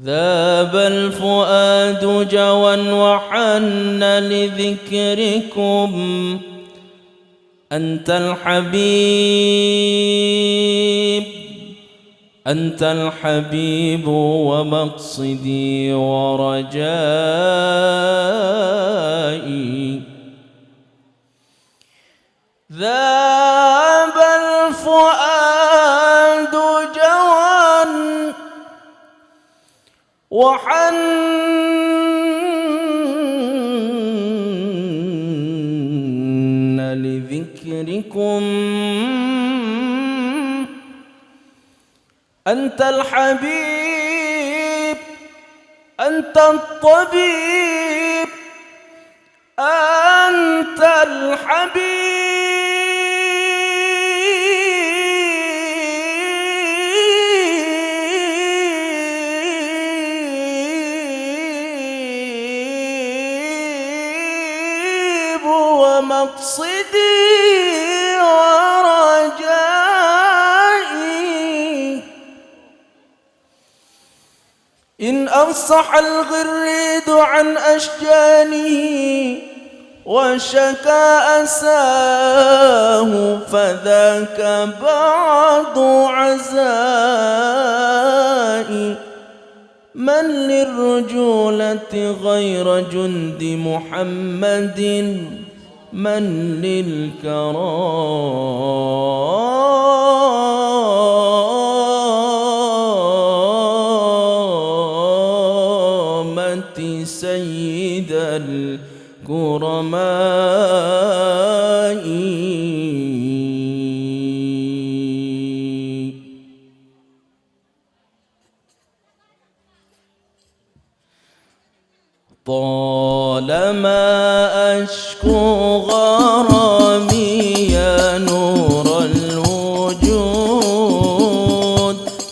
[SPEAKER 3] ذاب الفؤاد جوا وحن لذكركم، أنت الحبيب أنت الحبيب ومقصدي ورجائي. ذاب الفؤاد جوا وحن لذكركم، أنت الحبيب أنت الطبيب أنت الحبيب ومقصدي ورجائي. إن أفصح الغريد عن أشجانه وشكى أساه فذاك بعض عزائي. من للرجولة غير جند محمد، من للكرامة سيد الكرماء. طالما أشكو غرامي يا نور الوجود،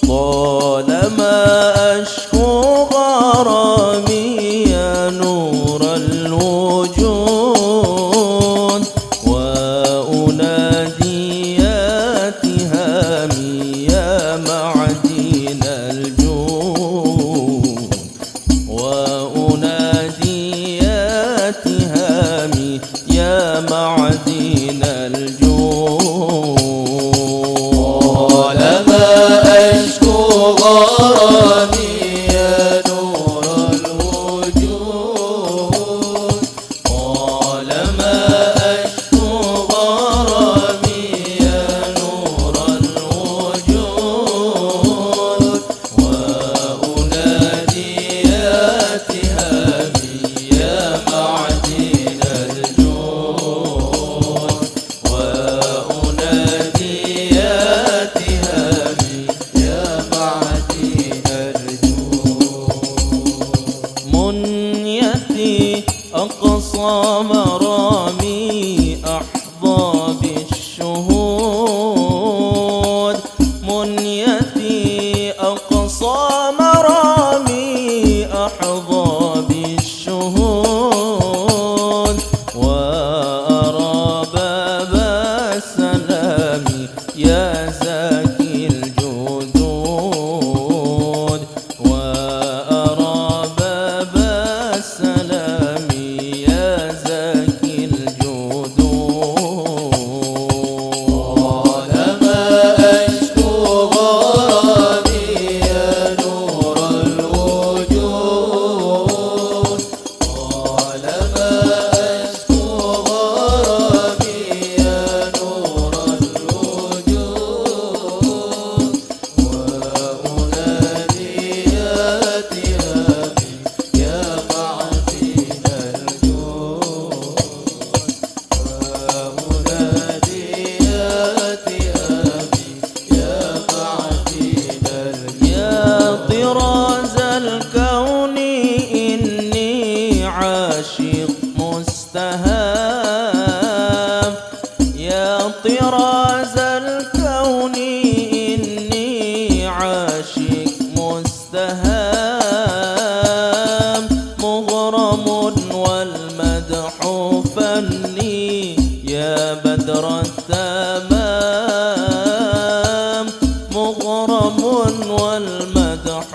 [SPEAKER 3] طالما أشكو غرامي يا نور الوجود، وأنادي يا تهامي يا معدن الجود، وأنادي يا تهامي يا معدن الجود.
[SPEAKER 2] طالما أشكو غرامي يا نور الوجود، طالما أشكو غرامي يا نور الوجود، وأنادي يا تهامي يا معدن الجود، وأنادي يا تهامي يا معدن الجود.
[SPEAKER 3] منيتي أقصى مرامي أحظى بالشهود، منيتي أقصى مرامي أحظى بالشهود، وأرى باب السلام يا زاكي الجدود، وأرى باب السلام يا زاكي عاشق مستهام يا طراز الكون إني عاشق مستهام مغرم والمدح فني يا بدر التمام مغرم والمدح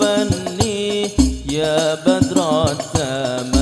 [SPEAKER 3] فني يا بدر التمام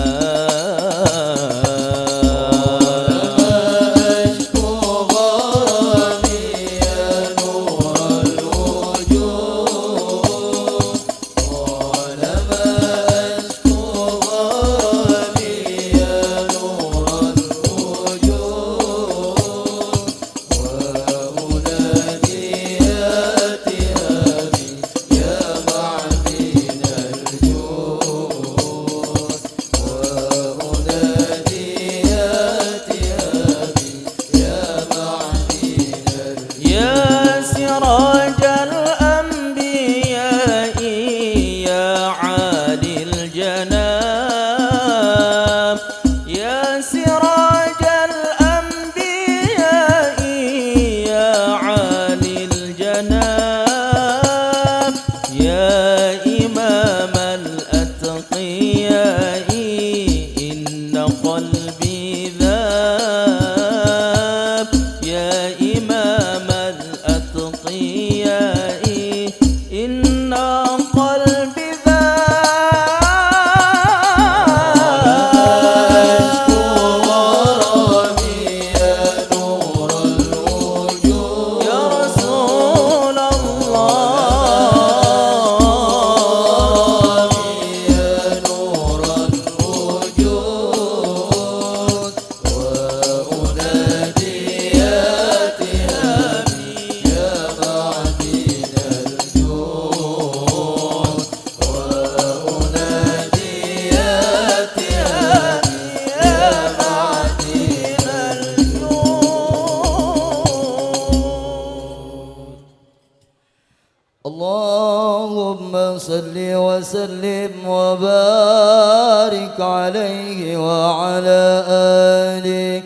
[SPEAKER 1] اللهم صل وسلم وبارك عليه وعلى آله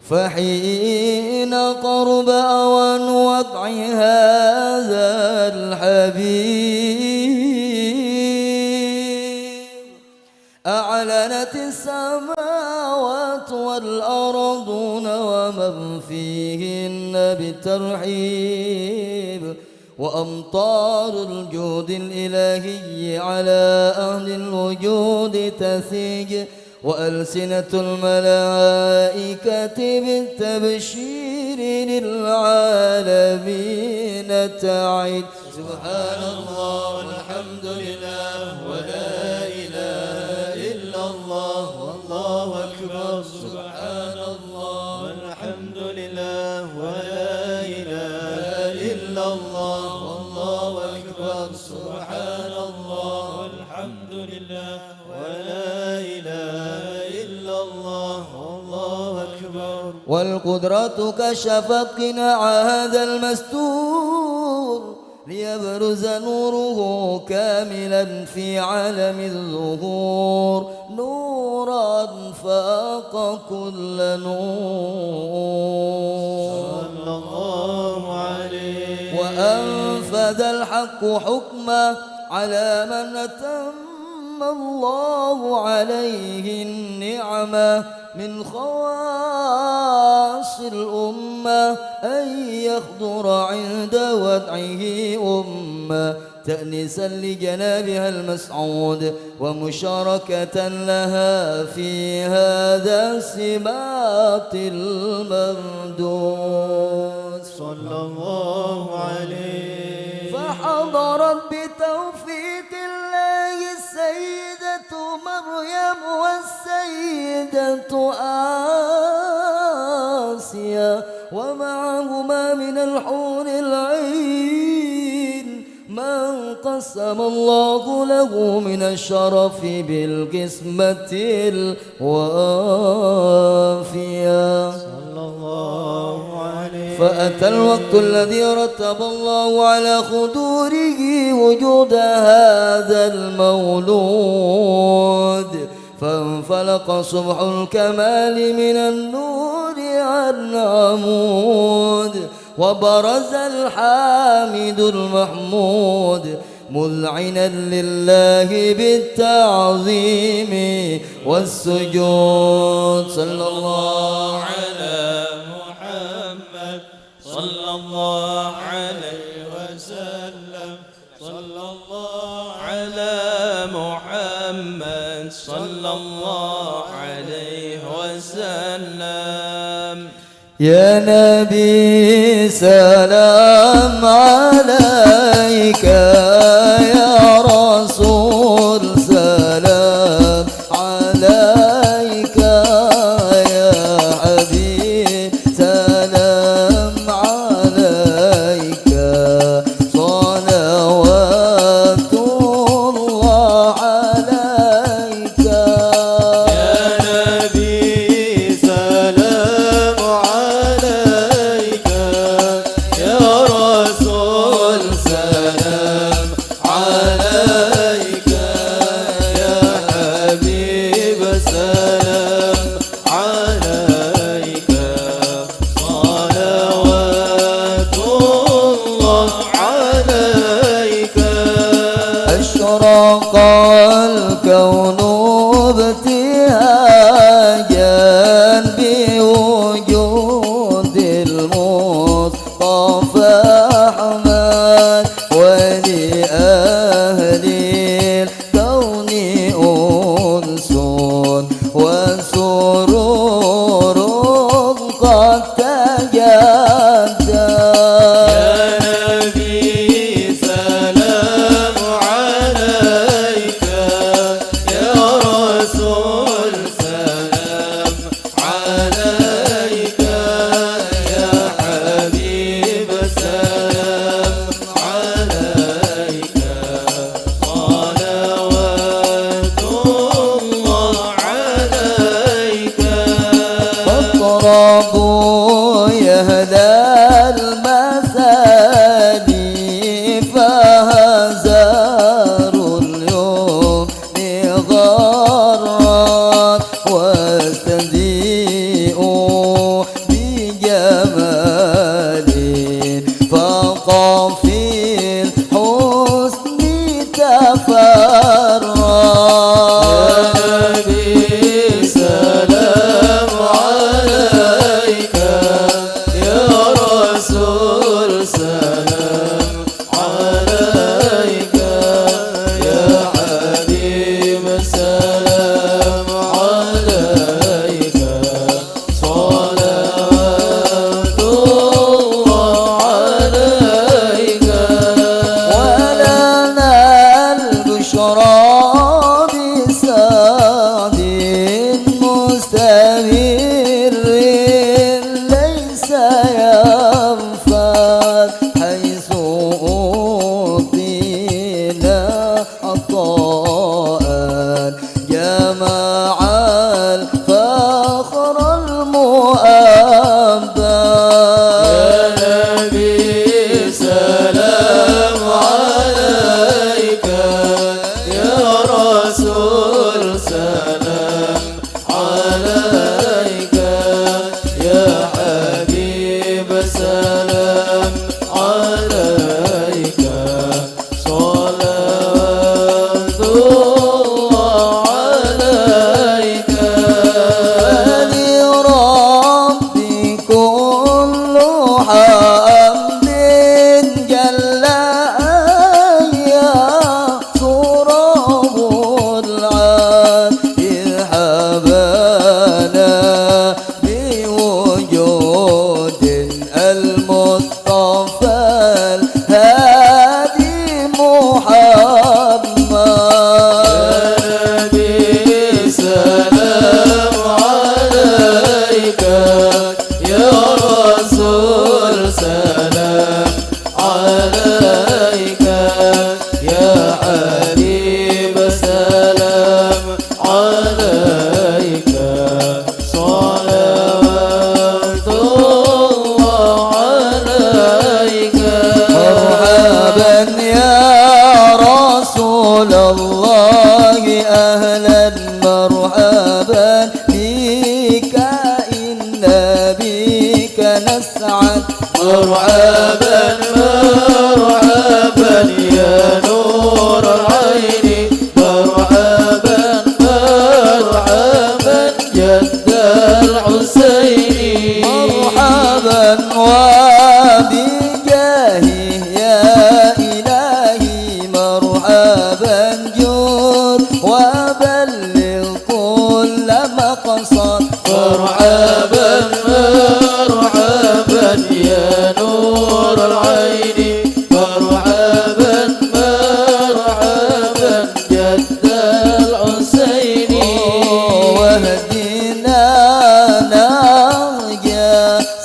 [SPEAKER 1] فحين قرب أوان وضع هذا الحبيب أعلنت السماوات والأرضون ومن فيهن بالترحيب وأمطار الجود الإلهي على أهل الوجود تثيج وألسنة الملائكة بالتبشير للعالمين تعد
[SPEAKER 2] سبحان الله والحمد لله ولا إله إلا الله والله أكبر سبحان الله والحمد لله ولا إله إلا الله والله أكبر سبحان الله والحمد لله ولا إله إلا الله والله أكبر
[SPEAKER 1] والقدرة كشفت قناع هذا المستور ليبرز نوره كاملا في عالم الظهور نورا فاق كل نور
[SPEAKER 2] صلى الله عليه
[SPEAKER 1] وأنفذ الحق حكمه على من أتم الله عليه النعمة من خواص الأمة أن يخضر عند ودعه أمة تأنسا لجنابها المسعود ومشاركة لها في هذا السباط الممدود
[SPEAKER 2] صلى الله عليه
[SPEAKER 1] فحضرت بتوفيق الله السيدة مريم والسيدة آسيا ومعهما من الحور العين من قسم الله له من الشرف بالقسمة الوافية
[SPEAKER 2] صلى الله عليه
[SPEAKER 1] فأتى الوقت الذي رتب الله على خدوره وجود هذا المولود فانفلق صبح الكمال من النور عن عمود وبرز الحامد المحمود مذعنا لله بالتعظيم والسجود. صلى الله
[SPEAKER 3] على محمد صلى الله عليه وسلم صلى الله على محمد صلى الله عليه وسلم.
[SPEAKER 1] يا نبي سلام عليك يا رسول سلام عليك يا حبيب سلام عليك صلوات الله عليك.
[SPEAKER 2] يا نبي سلام عليك يا رسول سلام عليك يا حبيب سلام عليك صلوات الله عليك.
[SPEAKER 1] أشرق الكون ابتهاجا بوجود المصطفى أحمد ولأهل الكون أنس وسرور قد تجدد.
[SPEAKER 2] يا نبي سلام عليك يا رسول سلام عليك يا حبيب سلام عليك صلوات الله عليك.
[SPEAKER 1] فاقربوا يهدى المثاني فهزاروا اليوم غرات واستضيئوا بجمال فقام في الحسن تفرد.
[SPEAKER 2] يا نبي سلام عليك يا رسول سلام عليك يا حبيب سلام عليك صلوات الله عليك.
[SPEAKER 1] ولنا البشرى بسعد مستمر ليس ينفد حيث أعطينا عطاء جمع الفخر المؤبد.
[SPEAKER 2] يا نبي سلام عليك يا رسول سلام عليك يا حبيب سلام عليك صلوات الله عليك.
[SPEAKER 1] فلربي كل حمد جل أن يحصره العاد إذ حبانا بوجود المصطفى الهادي محمد.
[SPEAKER 2] يا نبي سلام عليك يا رسول سلام عليك يا حبيب سلام عليك صلوات الله عليك.
[SPEAKER 1] مرحبا يا رسول الله أهلا مرحبا مرحبا بك إنا بك نسعد
[SPEAKER 2] مرحبا مرحبا يا نور العين مرحبا مرحبا جد الحسين
[SPEAKER 1] مرحبا وبجاهه يا إلهي مرحبا جود وبلغ كل مقصد
[SPEAKER 2] مرحبا مرحبا يا نور العين مرحبا مرحبا جد الحسين
[SPEAKER 1] واهدنا نهج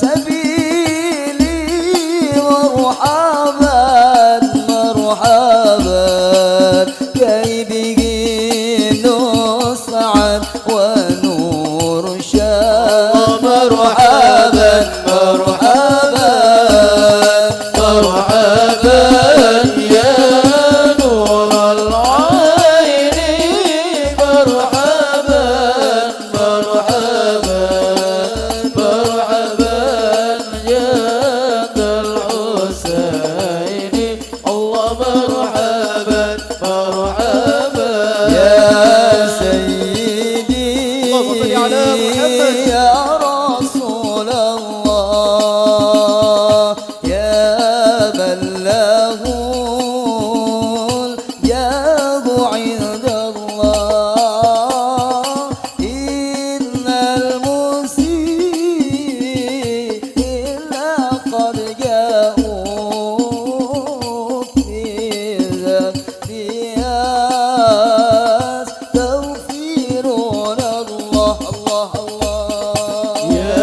[SPEAKER 1] سبيلي مرحبا مرحبا كي به نسعد ونور شاد مرحبا مرحبا
[SPEAKER 2] مرحبا يا نور العين مرحبا مرحبا مرحبا جد الحسين الله مرحبا مرحبا
[SPEAKER 1] يا سيدي
[SPEAKER 3] اللهم صل على محمد.
[SPEAKER 1] يا رسول الله يا من له الجاه عند الله إن المسيء قد جاءوك في تغفرون الله الله الله
[SPEAKER 2] يا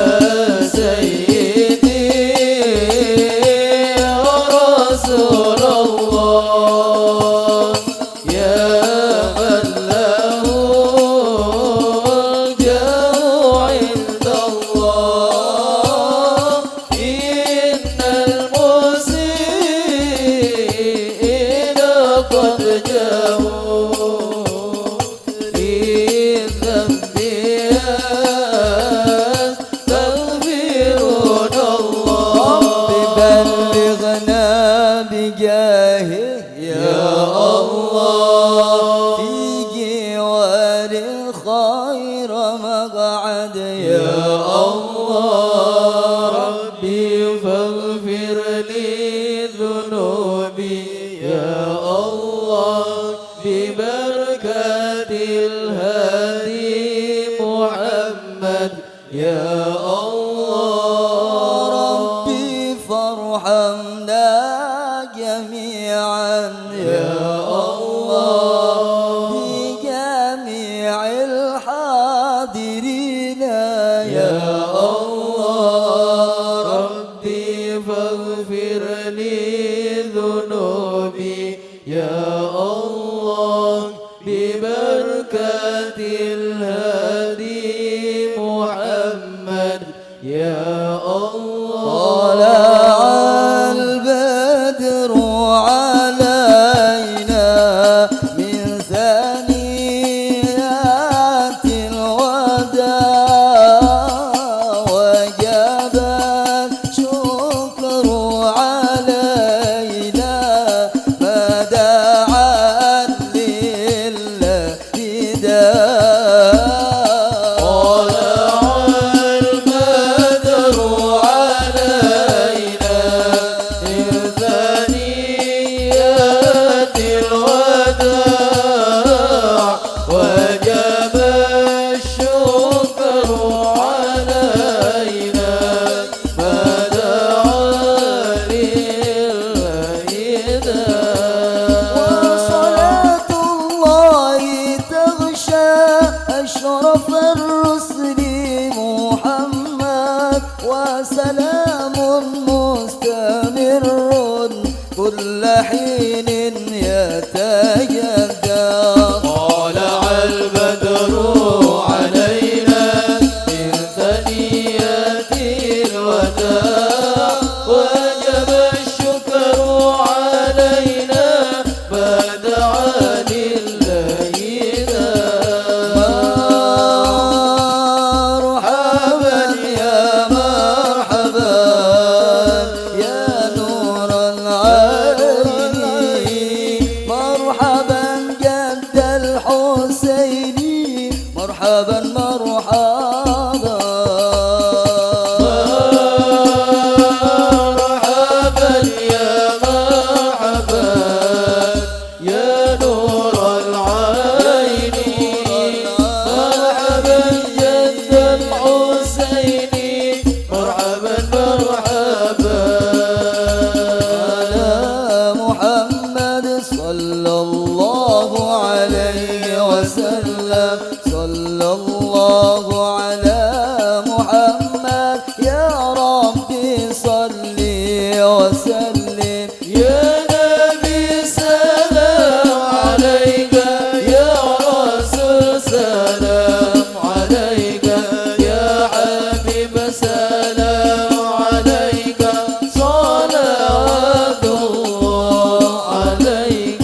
[SPEAKER 2] سيدي يا رسول الله يا من له الجاه عند الله إن المسيئين قد جاءوا للذنب يستغفرون الله
[SPEAKER 1] بلغنا بجاهه
[SPEAKER 2] يا الله
[SPEAKER 1] في جوار خير مقعد
[SPEAKER 2] يا الله ربي فاغفر لي ذنوبي يا الله ببركة الهادي محمد يا الله
[SPEAKER 1] ربي فارحمنا جميعا
[SPEAKER 2] يا الله
[SPEAKER 1] بجميع الحاضرين
[SPEAKER 2] يا الله ربي فاغفر لي ذنوبي يا الله ببركة الهادي محمد يا الله
[SPEAKER 1] طلع البدر علينا من ثنيات الوداع وجب الشكر علينا ما دعا لله داع
[SPEAKER 2] طلع البدر علينا من ثنيات الوداع وجب الشكر علينا ما دعا لله داع
[SPEAKER 1] وصلاة الله تغشى أشرف الرسل محمد وسلام مستمر كل حين يتجدد
[SPEAKER 2] طلع البدر علينا من ثنيات الوداع وجب الشكر علينا ما دعا لله داع
[SPEAKER 1] مرحبا
[SPEAKER 2] مرحبا يا مرحبا يا نور العين مرحبا جد الحسين مرحبا مرحبا
[SPEAKER 1] على محمد صلى الله عليه وسلم صلى الله على محمد يا ربي صل وسلم
[SPEAKER 2] يا نبي سلام عليك يا رسول سلام عليك يا حبيب سلام عليك صلوات الله عليك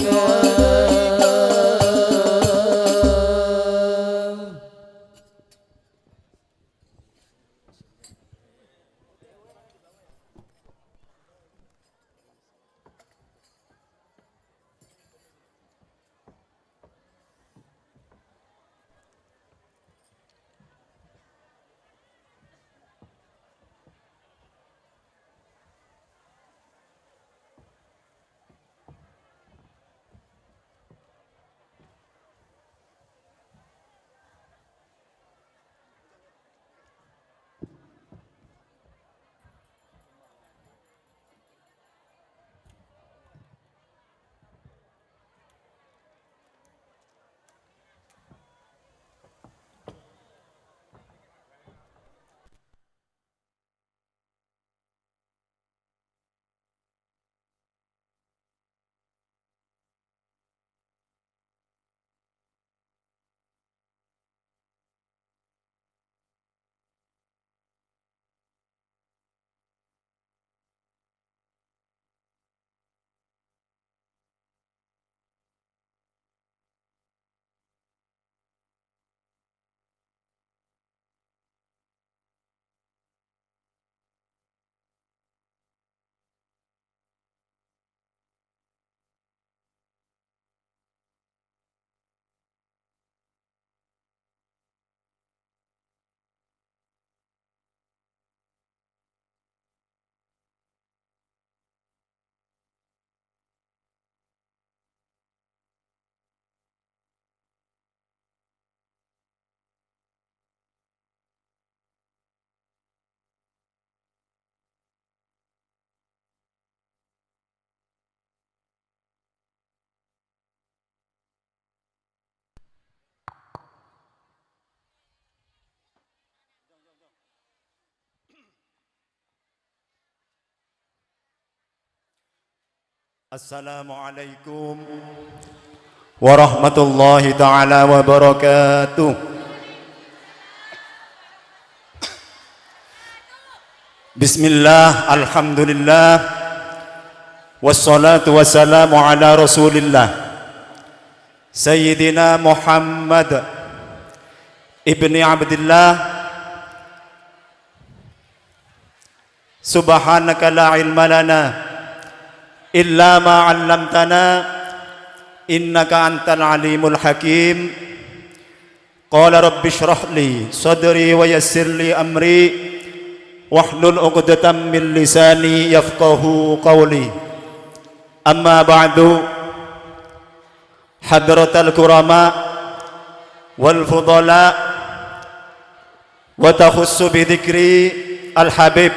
[SPEAKER 4] Assalamualaikum warahmatullahi ta'ala wabarakatuh. Bismillah, alhamdulillah, wassalatu wassalamu ala rasulillah Sayyidina Muhammad ibni Abdillah. Subhanaka la ilma lana illa ma 'allamtana innaka antal alimul hakim. Qala rabbi shrah li sadri wa yassir li amri wahlul 'uqdatam min lisani yafqahu qawli. Amma ba'du, hadratal kurama wal fudala, wa takhussu bi dzikri al habib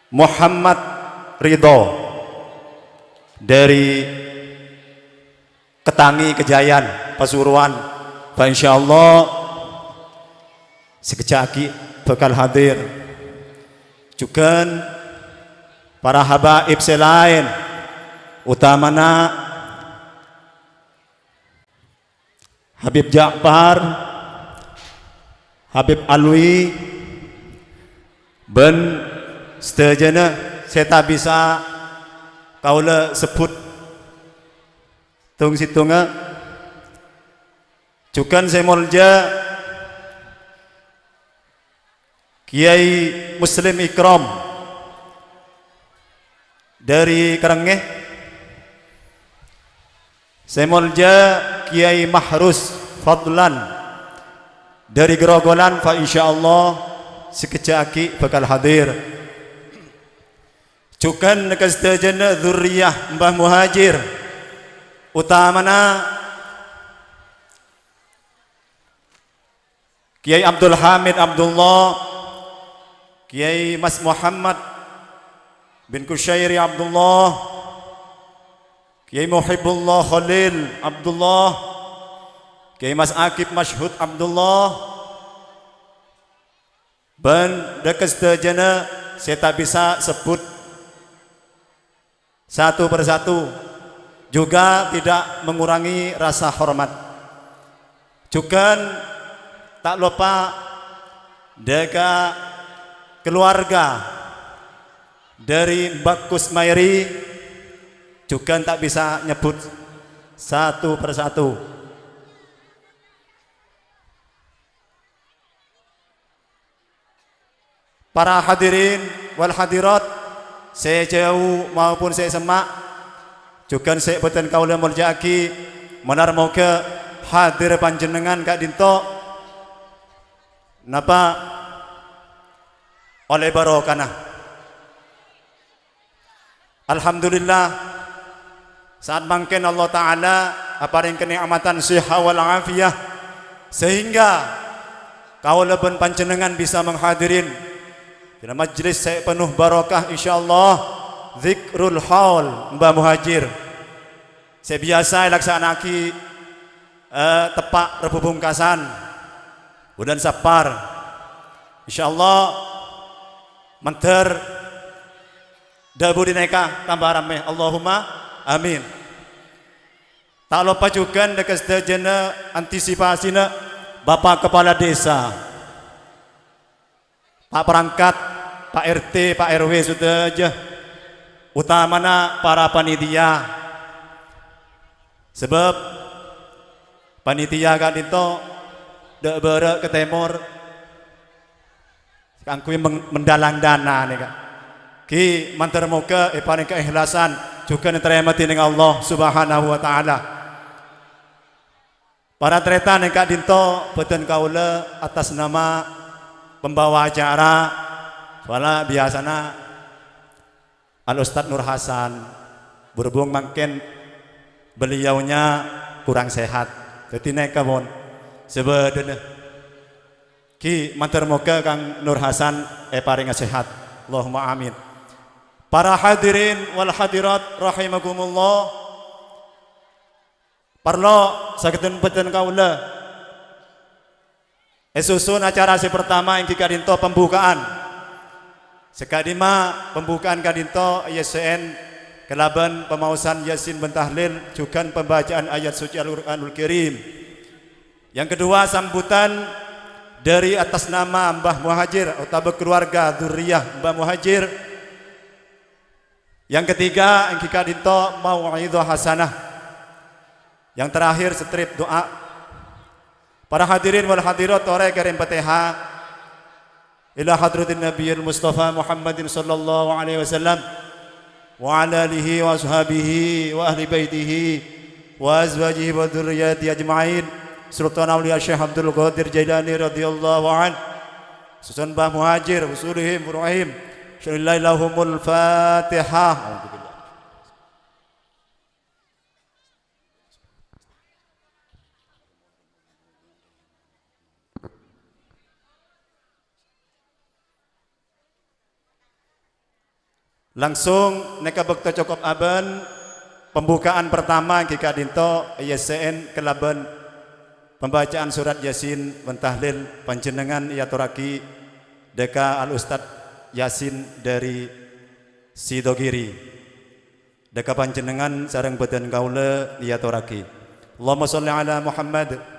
[SPEAKER 4] Muhammad Ridho dari Ketangi Kejayan Pasuruan. Insyaallah sekejap lagi bakal hadir juga para habaib selain utamana Habib Ja'far, Habib Alwi, ben sedajana saya tak bisa kaula sebut tung situnga. Juga saya mulja Kiai Muslim Ikram dari Karangeh. Saya mulja Kiai Mahrus Fadlan dari Gerogolan fa insyaallah sekejap lagi bakal hadir. Cukan kestajana dzurriyyah Mbah Muhajir utamana Kiai Abdul Hamid Abdullah, Kiai Mas Muhammad bin Kusyairi Abdullah, Kiai Muhibbullah Khalil Abdullah, Kiai Mas Akib Masyhud Abdullah, dan dekestajana saya tak bisa sebut satu persatu, juga tidak mengurangi rasa hormat. Juga tak lupa deka keluarga dari Mbak Kusmairi, juga tak bisa nyebut satu persatu. Para hadirin wal hadirat, saya jauh maupun saya semak, juga saya beten kaula muljaki menar moga hadir panjenengan Kak Dinto napa oleh barokana. Alhamdulillah saat mangken Allah Ta'ala aparing kenikmatan siha wal afiyah sehingga kaula ben panjenengan bisa menghadirin di majlis saya penuh barokah insyaallah zikrul haul Mbah Muhajir. Saya biasa laksanaki tepak rebu bungkasan budan sapar insyaallah menter dabu dineka tambah rame Allahumma amin. Tak lupa juga dekestajana antisipasina Bapak Kepala Desa, Pak Perangkat, Pak RT, Pak RW sudah aja, utamana para panitia, sebab panitia Kak Dinto dek bere ke timur kangkui mendalang dana nih Kak ki mantar moga paling keikhlasan juga diterima ning Allah Subhanahu wa taala. Para tretan ning Kak Dinto beten kaula atas nama pembawa acara wala biasana Al Ustadz Nur Hasan, berhubung makin beliaunya kurang sehat jadi nek kabon sebedene ki mantar moga Kang Nur Hasan paring sehat Allahumma amin. Para hadirin wal hadirat rahimakumullah, parlo sageden peten kaula esusun acara si pertama yang Kak Dinto pembukaan sekadima pembukaan Kak Dinto YSN kelaban pemausan Yasin bentahlil juga pembacaan ayat suci Al-Qur'anul Karim. Yang kedua sambutan dari atas nama Mbah Muhajir atau keluarga dzurriyyah Mbah Muhajir. Yang ketiga Engki Kak Dinto mau'idhah hasanah. Yang terakhir strip doa. Para hadirin wal hadirat ora karim Fatihah ila hadratin Nabiyil Mustafa Muhammadin sallallahu alaihi wasallam wa ala alihi wa ashabihi wa ahli baitihi wa azwajihi wa dzurriyyati ajma'in. Sultan Aulia Syekh Abdul Qadir Jailani radhiyallahu an, Sunan Mbah Muhajir usulihim Ibrahim syarillahi lahumul Fatihah. Langsung neka bekta cukup aben pembukaan pertama Kak Dinto YSN kelaban pembacaan surat Yasin mentahlil panjenengan yaturaki deka Al Ustad Yasin dari Sidogiri deka panjenengan sareng badan kaula yaturaki. Allahumma sholli ala Muhammad.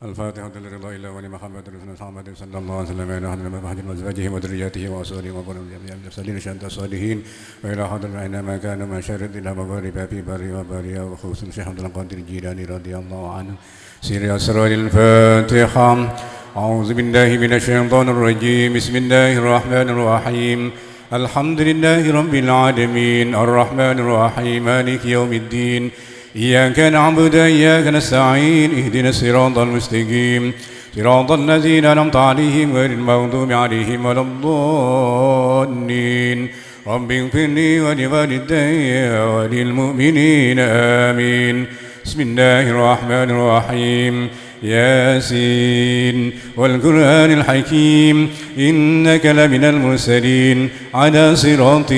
[SPEAKER 5] الفاتحة لرضا الله ولمحمد رسول محمد صلى الله عليه وسلم إلى حضرة محمد وأزواجه وذريته وأصحابه وقرب المرسلين شهادة الصالحين وإلى حضرة أينما كانوا من شر إلى مغارب في بر وبر وخصوصا الشيخ عبد القادر الجيلاني رضي الله عنه. سير أسرار الفاتحة. أعوذ بالله من الشيطان الرجيم. بسم الله الرحمن الرحيم. الحمد لله رب العالمين الرحمن الرحيم مالك يوم الدين. إياك نعبد وإياك نستعين. اهدنا الصراط المستقيم صراط الذين أنعمت عليهم غير المغضوب عليهم ولا الضالين. رب اغفر لي ولوالدي وللمؤمنين آمين. بسم الله الرحمن الرحيم. ياسين والقرآن الحكيم إنك لمن المرسلين على صراط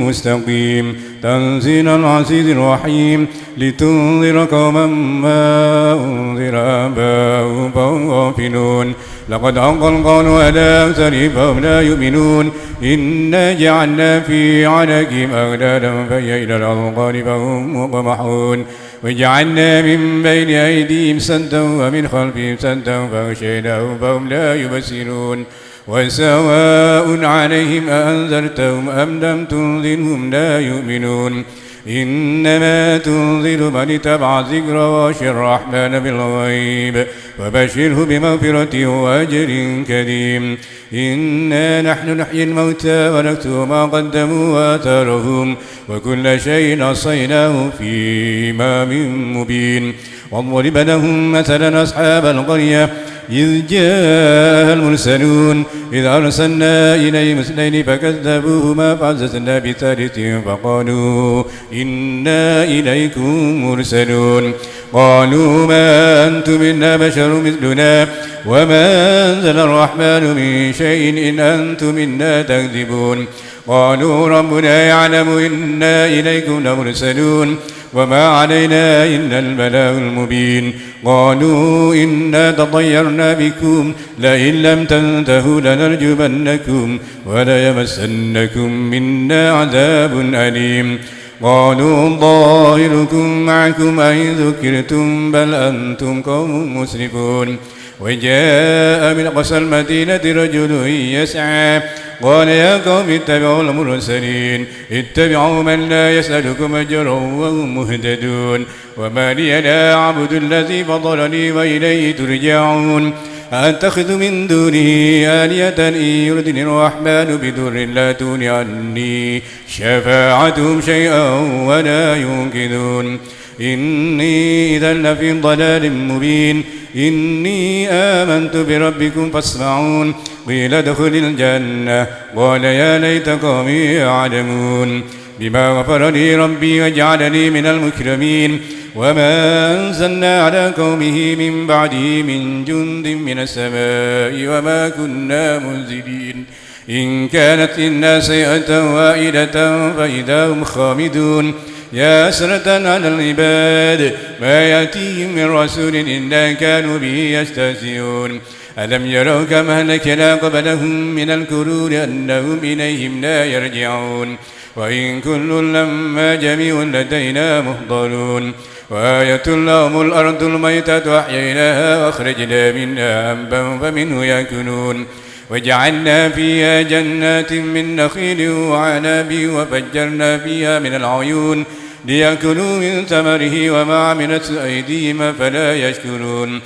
[SPEAKER 5] مستقيم تنزيل العزيز الرحيم لتنذر قوما ما أنذر آباؤهم فهم غافلون. لقد حق القول على أكثرهم فهم لا يؤمنون. إنا جعلنا في عناقهم أغلالا فهي إلى الأذقان فهم مقمحون. وجعلنا من بين أيديهم سدا ومن خلفهم سدا فغشيناهم فهم لا يبصرون. وسواء عليهم أأنذرتهم أم لم تنذرهم لا يؤمنون. إنما تنذر من اتبع الذكر وخشي الرحمن بالغيب وبشره بمغفرة وأجر كريم. إنا نحن نحيي الموتى ونكتب ما قدموا وآثارهم وكل شيء أحصيناه في إمام مبين. واضرب لهم مثلا أصحاب القرية إذ جاء المرسلون إذ أرسلنا إليهم اثنين فكذبوهما فعززنا بثالث فقالوا إنا إليكم مرسلون. قالوا ما أنتم إلا بشر مثلنا وما أنزل الرحمن من شيء إن أنتم إلا تكذبون. قالوا ربنا يعلم إنا إليكم لمرسلون وما علينا إلا البلاغ المبين. قالوا إنا تطيرنا بكم لئن لم تنتهوا لنرجمنكم وليمسنكم منا عذاب أليم. قالوا ضائركم معكم أئن ذكرتم بل أنتم قوم مسرفون. وجاء من أقصى المدينة رجل يسعى قال يا قوم اتبعوا المرسلين اتبعوا من لا يسألكم أجرا وهم مهتدون. وما لي لا أعبد الذي فضلني وإليه ترجعون. أتخذ من دونه آلهة إن يردني الرحمن بضر لا تغن عني شفاعتهم شيئا ولا ينقذون. إني إذا لفي ضلال مبين. إني آمنت بربكم فاسمعون. قيل ادخل الجنة قال يا ليت قومي يعلمون. بما غفر لي ربي وجعلني من المكرمين. وما أنزلنا على قومه من بعده من جند من السماء وما كنا منزلين. إن كانت إلا سيئة واحدة فإذا هم خامدون. يا حسرة على العباد ما يأتيهم من رسول إلا كانوا به يستهزئون. ألم يروا كما أهلكنا قبلهم من القرون أنهم إليهم لا يرجعون. وإن كل لما جميع لدينا محضرون. وآية لهم الأرض الميتة أحييناها وأخرجنا منها حبا فمنه يأكلون. وجعلنا فيها جنات من نخيل وعناب وفجرنا فيها من العيون ليأكلوا من ثمره وما عملت أيديهم فلا يشكرون.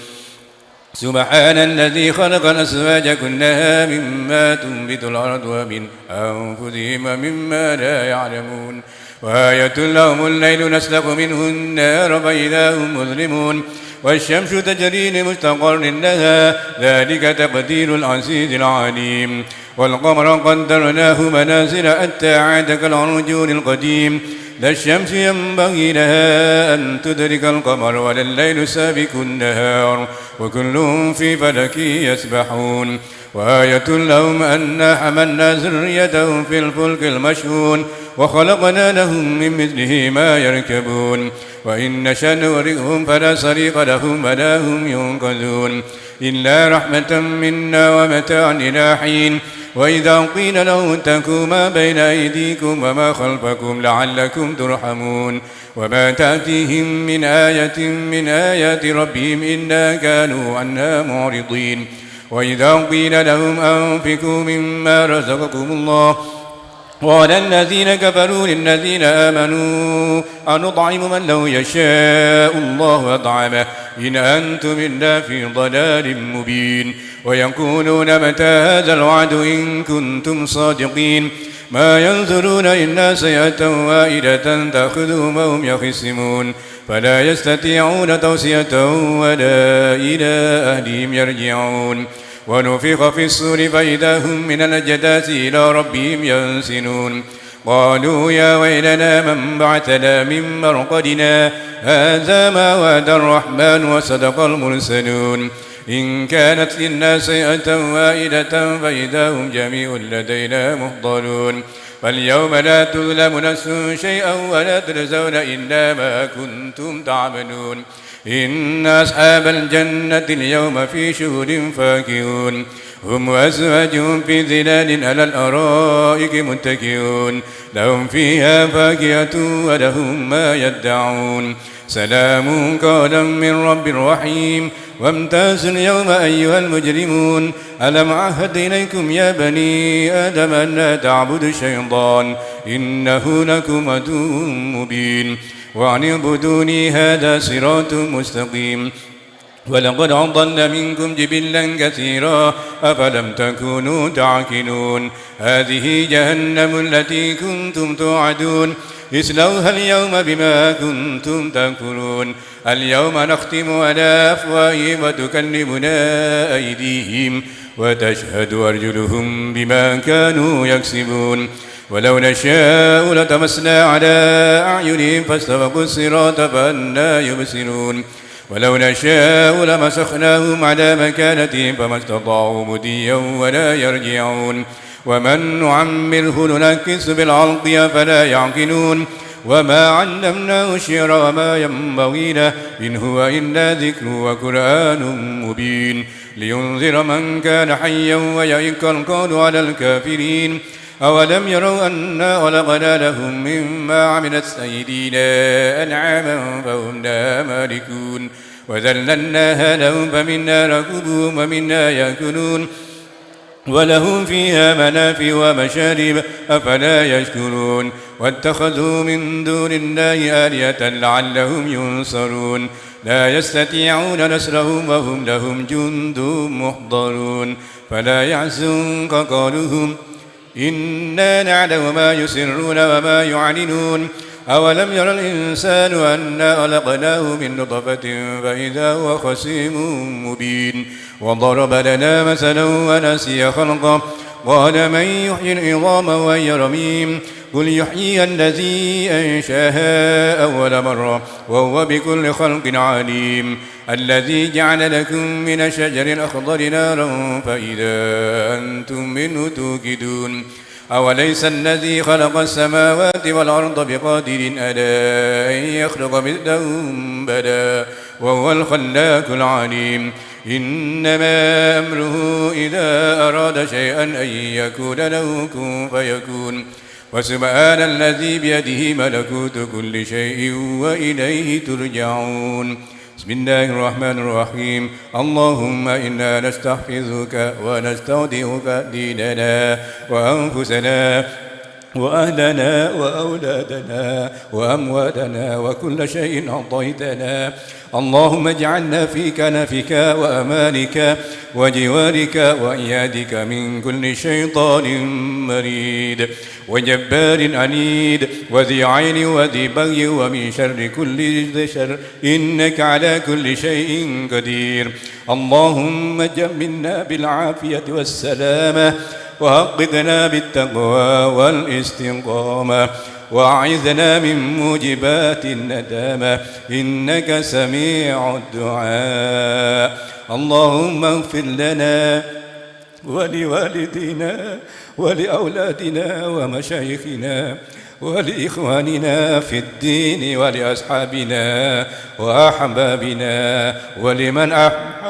[SPEAKER 5] سبحان الذي خلق الأزواج كلها مما تنبت الأرض ومن أنفسهم ومما لا يعلمون. وآية لهم الليل نسلخ منه النار فإذا هم مظلمون. والشمس تجري لمستقر لها ذلك تقدير العزيز العليم. والقمر قدرناه منازل حتى عاد كالعرجون القديم. لا الشمس ينبغي لها أن تدرك القمر ولا الليل سابق النهار وكل في فلك يسبحون. وآية لهم أنا حملنا ذريتهم في الفلك المشحون وخلقنا لهم من مثله ما يركبون. وإن نشأ نغرقهم فلا صريخ لهم ولا هم ينقذون إلا رحمة منا ومتاعا إلى حين. وإذا قيل لهم اتقوا ما بين أيديكم وما خلفكم لعلكم ترحمون وما تأتيهم من آية من آيات ربهم إلا كانوا عنها معرضين وإذا قيل لهم أنفقوا مما رزقكم الله قال الذين كفروا للذين آمنوا أنطعم من لو يشاء الله أطعمه إن أنتم إلا في ضلال مبين ويقولون متى هذا الوعد إن كنتم صادقين ما ينظرون إلا سيئة واحدة تأخذهم وهم يخصمون فلا يستطيعون توصية ولا إلى أهلهم يرجعون ونفخ في الصور فإذا هم من الأجداث إلى ربهم ينسلون قالوا يا ويلنا من بعثنا من مرقدنا هذا ما وعد الرحمن وصدق المرسلون إن كانت إلا سيئة واحدة فإذا هم جميع لدينا محضرون فاليوم لا تظلم نفس شيئا ولا تجزون إلا ما كنتم تعملون إن أصحاب الجنة اليوم في شغل فاكهون هم وأزواجهم في ظلال على الأرائك متكئون لهم فيها فاكهة ولهم ما يدعون سلام قولا من رب رحيم وامتازوا اليوم أيها المجرمون ألم عهد إليكم يا بني آدم أن لا تعبدوا الشيطان إنه لكم عدو مبين وأن اعبدوني هذا صراط مستقيم ولقد أضل منكم جبلا كثيرا أفلم تكونوا تعقلون هذه جهنم التي كنتم توعدون اصلوها اليوم بما كنتم تكفرون اليوم نختم على أفواههم وتكلمنا أيديهم وتشهد أرجلهم بما كانوا يكسبون ولو نشاء لتمسنا على أعينهم فاستبقوا الصراط فأنى يبصرون ولو نشاء لمسخناهم على مكانتهم فما استطاعوا مديا ولا يرجعون ومن نعمره ننكس بالعلق أفلا يعقلون وما علمناه الشعر وما ينبغي له إن هو إلا ذكر وقرآن مبين لينذر من كان حيا ويحق القول على الكافرين أولم يروا أنا خلقنا لهم مما عملت أيدينا أنعاما فهم لها مالكون وذللناها لهم فمنا ركوبهم ومنا يأكلون ولهم فيها منافع ومشارب أفلا يشكرون واتخذوا من دون الله آلهة لعلهم ينصرون لا يستطيعون نصرهم وهم لهم جند محضرون فلا يحزنك قولهم إنا نعلم ما يسرون وما يعلنون أولم ير الإنسان أنا خلقناه من نطفة فإذا هو خصيم مبين وضرب لنا مثلا ونسي خلقه قال من يحيي العظام وهي رميم قل يحيي الذي أنشاها أول مرة وهو بكل خلق عليم الذي جعل لكم من الشجر الأخضر نارا فإذا أنتم منه توقدون أوليس الذي خلق السماوات والأرض بقادر على أن يخلق مثلهم بلى وهو الخلاق العليم إنما أمره إذا أراد شيئا أن يكون له كن فيكون وسبحان الذي بيده ملكوت كل شيء وإليه ترجعون بسم الله الرحمن الرحيم اللهم إنا نستحفظك ونستودعك ديننا وأنفسنا وأهلنا وأولادنا وأموالنا وكل شيء أعطيتنا اللهم اجعلنا في كنفك وأمانك وجوارك وإيادك من كل شيطان مريد وجبار عنيد وذي عين وذي بغي ومن شر كل ذي شر إنك على كل شيء قدير اللهم جملنا بالعافية والسلامة وحققنا بالتقوى والاستقامة وأعذنا من موجبات الندامة إنك سميع الدعاء اللهم اغفر لنا ولوالدينا ولأولادنا ومشايخنا ولإخواننا في الدين ولأصحابنا وأحبابنا ولمن أحب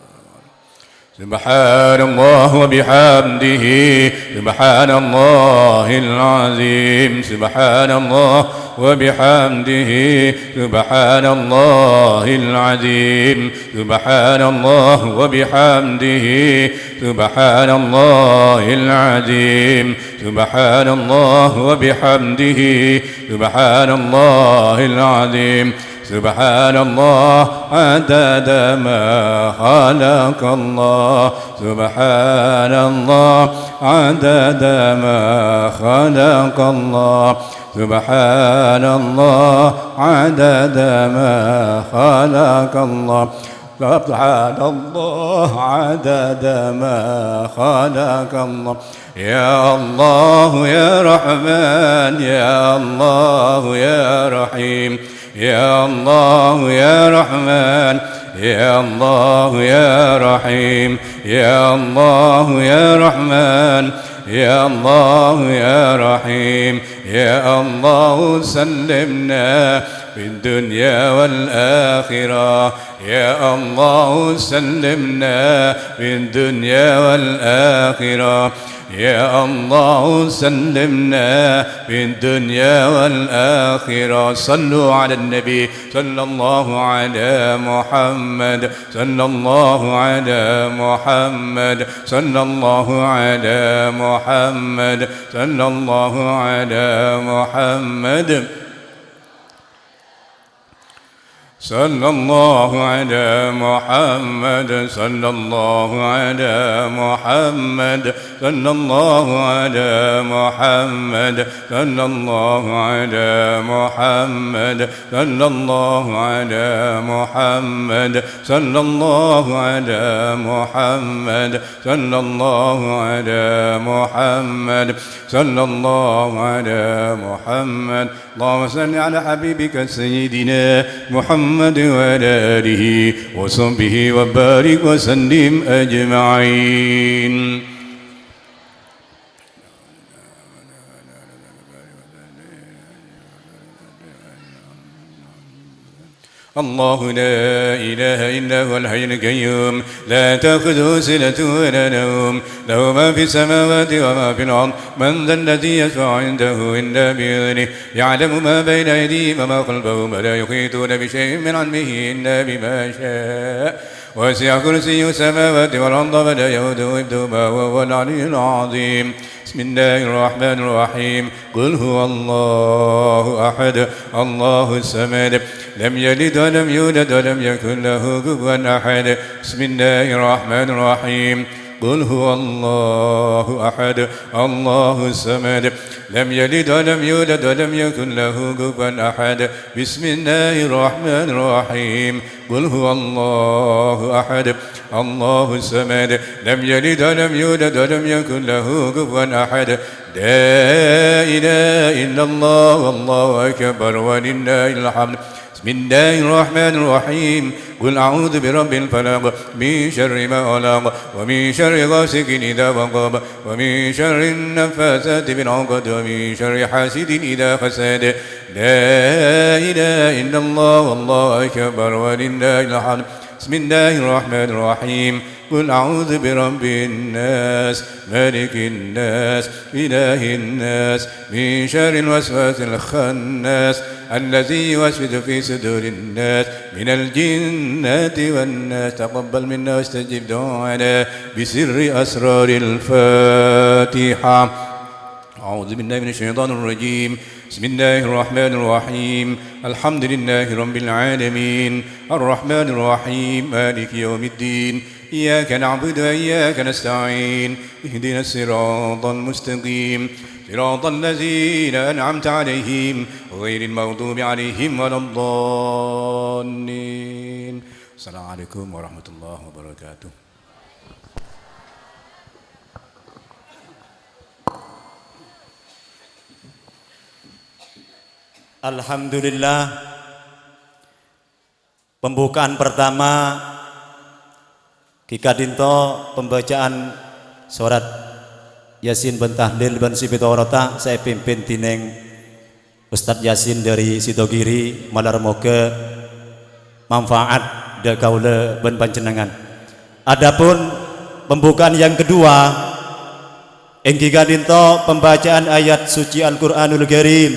[SPEAKER 5] سبحان الله وبحمده سبحان الله العظيم سبحان الله وبحمده سبحان الله العظيم سبحان الله وبحمده سبحان الله العظيم سبحان الله وبحمده سبحان الله العظيم سبحان الله عدد ما خلق الله سبحان الله عدد ما خلق الله سبحان الله عدد ما خلق الله سبحان الله عدد ما خلق الله يا الله يا رحمن يا الله يا رحيم يا الله يا رحمن يا الله يا رحيم يا الله يا رحمن يا الله يا رحيم يا الله سلمنا في الدنيا والآخرة يا الله سلمنا في الدنيا والآخرة يا الله سلمنا في الدنيا والآخرة صلوا على النبي صلى الله على محمد صلى الله على محمد صلى الله على محمد صلى الله على محمد صلى الله على محمد صلى الله على محمد صلى الله على محمد صلى الله على محمد صلى الله على محمد صلى الله على محمد صلى الله على محمد صلى الله على محمد اللهم صل على حبيبك سيدنا محمد وعلى آله وصحبه وبارك وسلم أجمعين الله لا إله إلا هو الحي القيوم لا تأخذه سنة ولا نوم له ما في السماوات وما في الأرض من ذا الذي يشفع عنده إلا بإذنه يعلم ما بين أيديهم وما خلفهم ولا يحيطون بشيء من علمه إلا بما شاء وسع كرسيه السماوات والأرض ولا يؤوده حفظهما وهو العلي العظيم بسم الله الرحمن الرحيم قل هو الله أحد الله الصمد لم يلد ولم يولد ولم يكن له كفوا أحد بسم الله الرحمن الرحيم قل هو الله أحد الله الصمد لم يلد ولم يولد ولم يكن له كفوا أحد بسم الله الرحمن الرحيم قل هو الله أحد الله الصمد لم يلد ولم يولد ولم يكن له كفوا أحد لا إله إلا الله والله أكبر ولله الحمد بسم الله الرحمن الرحيم قل أعوذ برب الفلق من شر ما خلق ومن شر غاسق إذا وقب ومن شر النفاثات بالعقد ومن شر حاسد إذا حسد لا إله إلا الله والله أكبر ولله الحمد بسم الله الرحمن الرحيم قل أعوذ برب الناس ملك الناس إله الناس من شر الوسواس الخناس الذي يوسوس في صدور الناس من الجنة والناس تقبل منا واستجب دعانا بسر أسرار الفاتحة أعوذ بالله من الشيطان الرجيم بسم الله الرحمن الرحيم الحمد لله رب العالمين الرحمن الرحيم مالك يوم الدين إياك نعبد وإياك نستعين اهدنا الصراط المستقيم صراط الذين أنعمت عليهم غير المغضوب عليهم ولا الضالين السلام عليكم ورحمة الله وبركاته.
[SPEAKER 4] Alhamdulillah, pembukaan pertama Kika Dinto pembacaan surat Yasin ben Tahlil ben Sibitowarata saya pimpin tineng Ustadz Yasin dari Sidogiri malar moga manfaat da kaula ben panjenengan. Adapun pembukaan yang kedua inggih kadinto pembacaan ayat suci Al-Qur'anul Karim.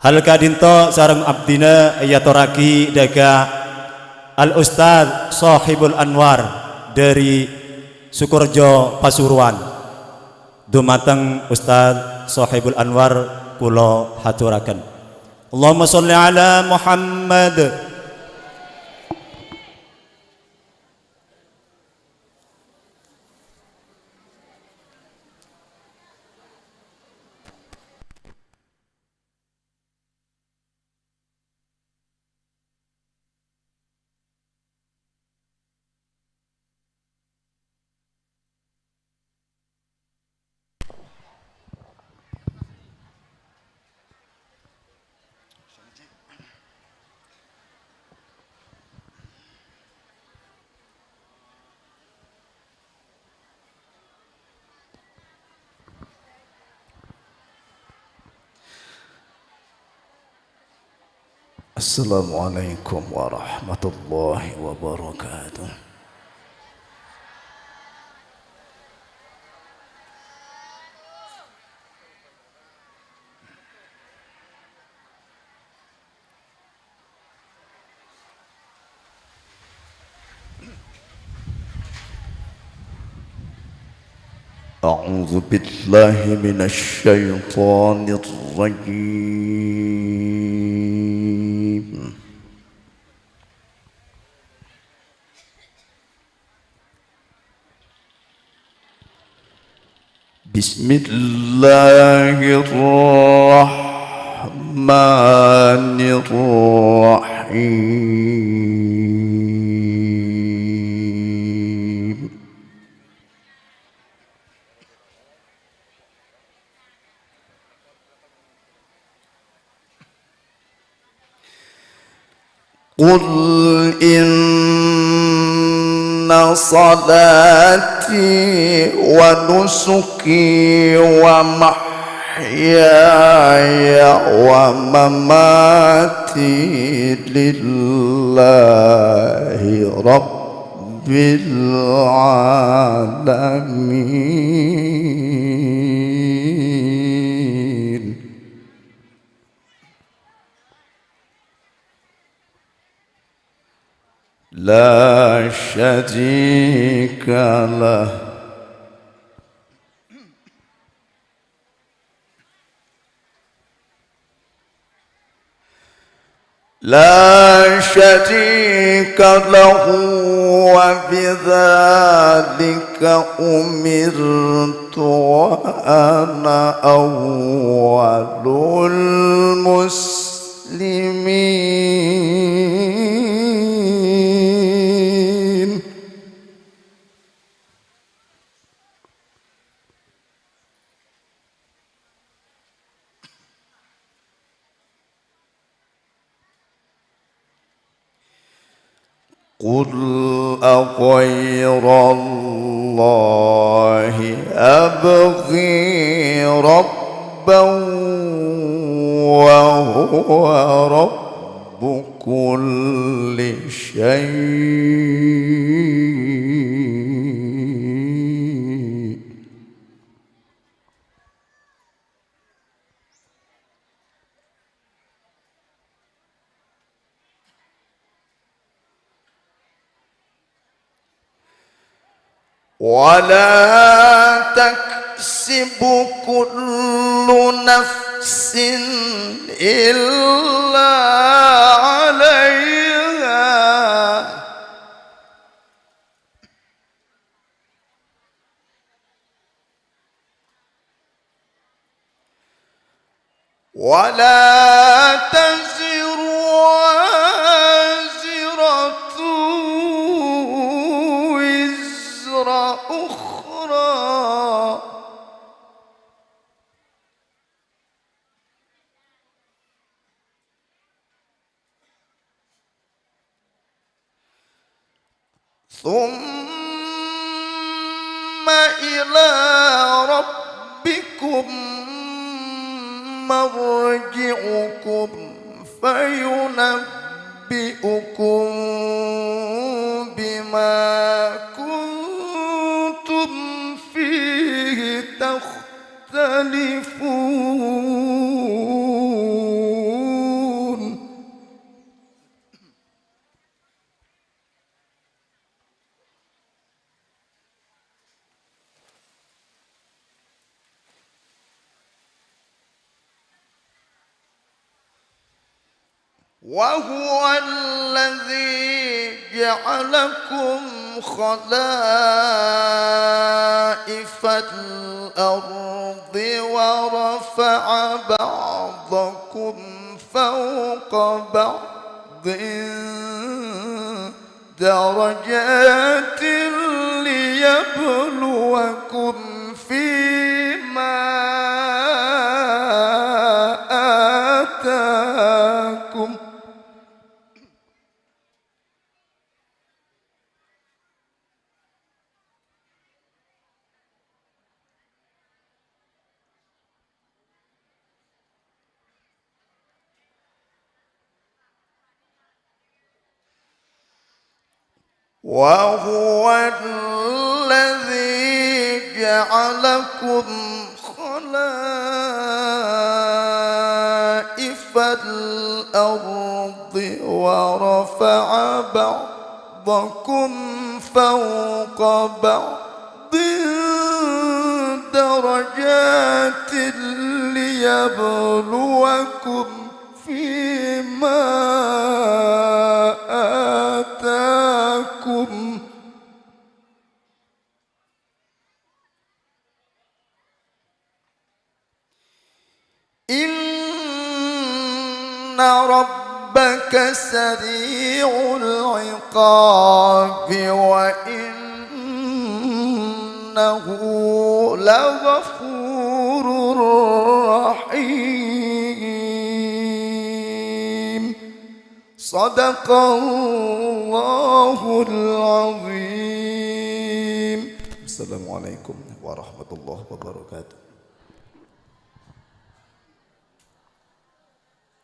[SPEAKER 4] Hal kadinto sareng abdina ayatoraki daga Al Ustaz Shahibul Anwar dari Sukorejo Pasuruan. Dumateng Ustaz Shahibul Anwar kula haturaken. Allahumma sholli ala Muhammad.
[SPEAKER 6] Assalamualaikum warahmatullahi wabarakatuh. A'udzu billahi minasy syaithanir rajim. Bismillahirrahmanirrahim. Qul inna salati wa nusuki wa mahyaya wa mamati lillahi rabbil alamin. La syarika lah. La syarika lahu wa bidzalika umirtu wa ana awwalul muslimin. Qul aghayrallahi abghi rabban wa huwa rabbu kulli syai'. ولا تكسب كل نفس إلا عليها ولا تزر وازرة وزر أخرى ثم إلى ربكم مرجعكم فينبئكم بما كنتم تختلفون وهو الذي جعلكم خلائف الأرض ورفع بعضكم فوق بعض درجات ليبلوكم فيما آتاكم وهو الذي جعلكم خلائف الأرض ورفع بعضكم فوق بعض درجات ليبلوكم فيما آتاكم إن ربك سريع العقاب وإنه لغفور رحيم صدق الله العظيم. السلام عليكم ورحمة الله وبركاته.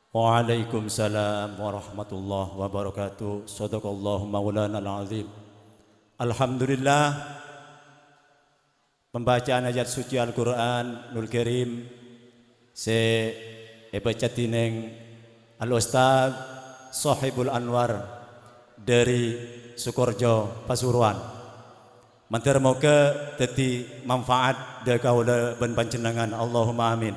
[SPEAKER 4] Waalaikumsalam warahmatullahi wabarakatuh. Shadaqallahu maulana al-azim. Alhamdulillah, pembacaan ayat suci Al-Quran Nul Karim se ebacatineng Al-Ustaz Sahibul Anwar dari Sukorjo Pasuruan. Mantermoga teti manfaat de kaula ben panjenengan, Allahumma amin.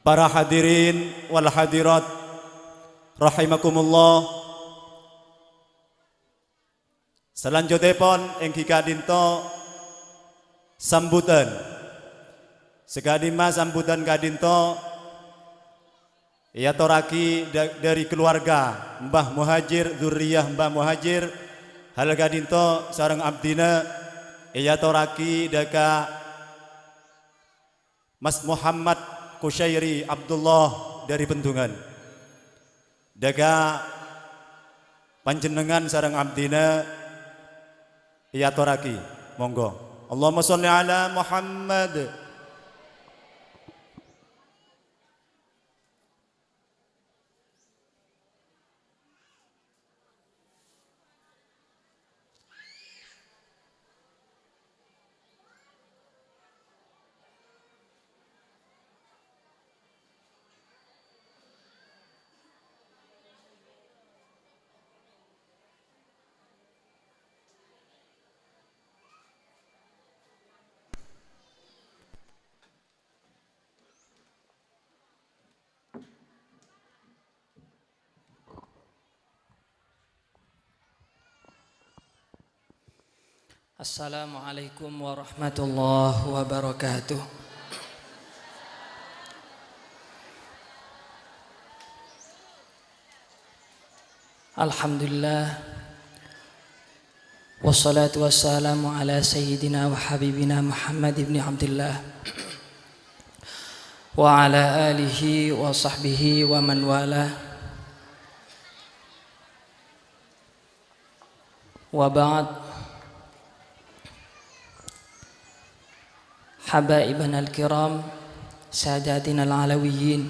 [SPEAKER 4] Para hadirin wal hadirat rahimakumullah. Selanjutipun ing kadinto sambutan. Sekadima sambutan kadinto yatoraki dari keluarga Mbah Muhajir, dzurriyyah Mbah Muhajir. Hal kadinto sareng abdina yatoraki daka Mas Muhammad Kusyairi Abdullah dari Bendungan. Daga panjenengan sareng abdina yatoraki, monggo. Allahumma sholli ala Muhammad.
[SPEAKER 2] Assalamualaikum warahmatullahi wabarakatuh. Alhamdulillah, wassalatu wassalamu ala sayyidina wa habibina Muhammad ibn Abdullah wa ala alihi wa sahbihi wa man wala. Wa ba'd. Habaibana al-kiram, sadatina al-alawiyin,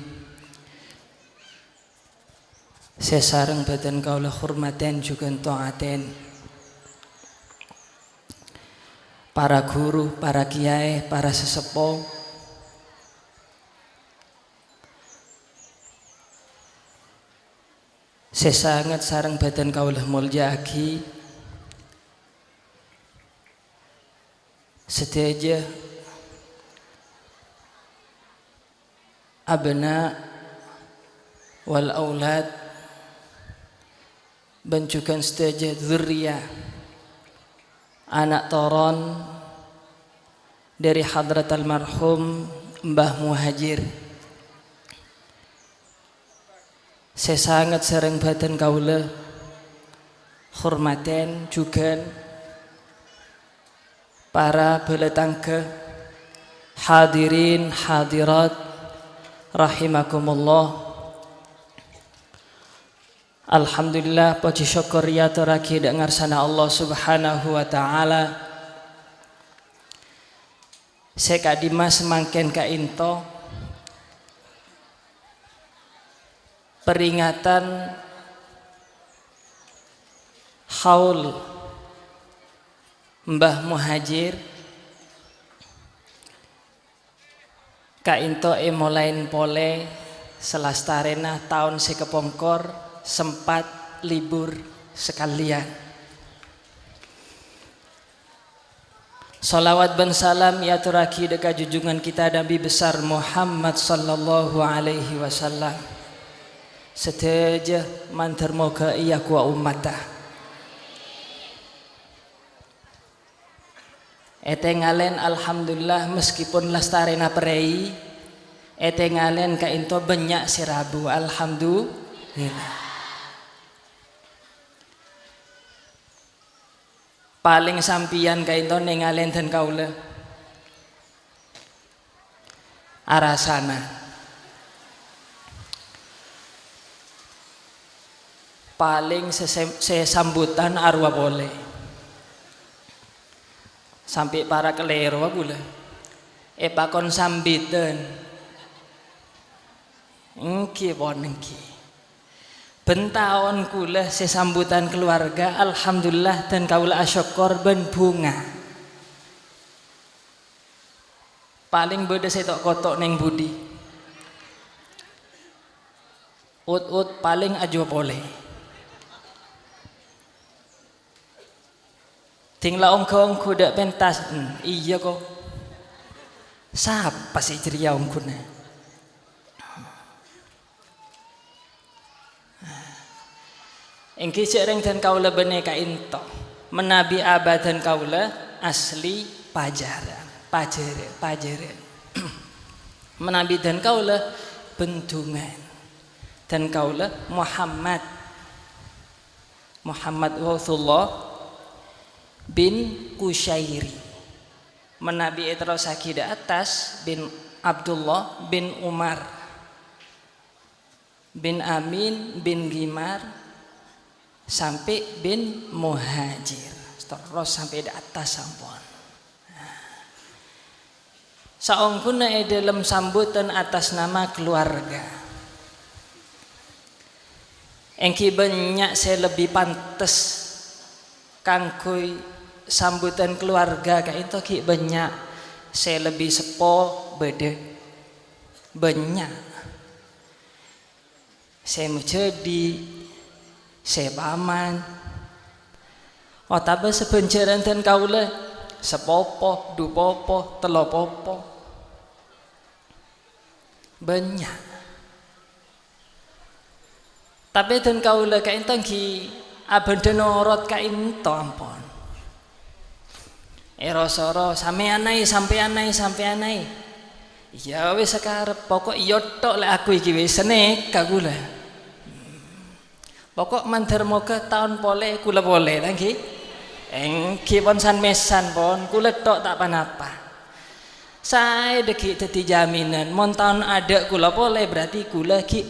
[SPEAKER 2] sesareng badan kaula hormaten juga taaten, para guru, para kiai, para sesepuh, Sesangat sareng badan kaulah mulyaki seteja abna wal aulad bencukan seteja dzurriyyah anak toron dari hadrat almarhum Mbah Muhajir. Saya sangat sering badan kaula hormaten juga para beletangke hadirin hadirat rahimakumullah. Alhamdulillah puji syukur ya teraki dengar sana Allah Subhanahu wa taala. Saya kadima semangken ka into peringatan haul Mbah Muhajir ka into molain pole selastarena tahun sekepongkor sempat libur sekalian. Salawat dan salam ya turaki dekat junjungan kita Nabi besar Muhammad sallallahu alaihi wasallam. Seteja mantar moga iya kuwa umatah. Etengalen alhamdulillah meskipun lastarena perei etengalen ka into banyak sirabu alhamdulillah. Paling sampian ka into nengalen dan kaula arasana. Paling saya sambutan arwah boleh sampai para kelero gula pakon sambitan engki pon engki bentahun kula saya sambutan keluarga alhamdulillah dan kaula asyukur ben bunga paling beda saya tok kotok neng budi ut paling ajo boleh tinggal ongkong kuda pentas iya kok siapa sih ceria ongkuna engki cereng dan kaula beneka into menabi abad dan kaula asli pajaran menabi dan kaula bentungan dan kaula Muhammad Rasulullah bin Kusyairi menabi terus sakida atas bin Abdullah bin Umar bin Amin bin Gimar sampai bin Muhajir terus sampai di atas sampun. Saongkuna dalam sambutan atas nama keluarga engki banyak saya lebih pantas kangkui sambutan keluarga kayak itu ki banyak saya lebih sepo beda banyak saya menjadi saya paman tapi sebencaran dan kaula sepopo dupopo telopopo banyak tapi dan kaula kayak itu ki abang denorot kayak itu ampun erosoro sampai anai ya wis sekarep pokok yotok lek aku iki wis senek kagula pokok mantar moga tahun pole kula boleh lagi engki pon san mesan pon kula tok tak panapa saya deki teti jaminan mon tahun ada kula boleh berarti kula ki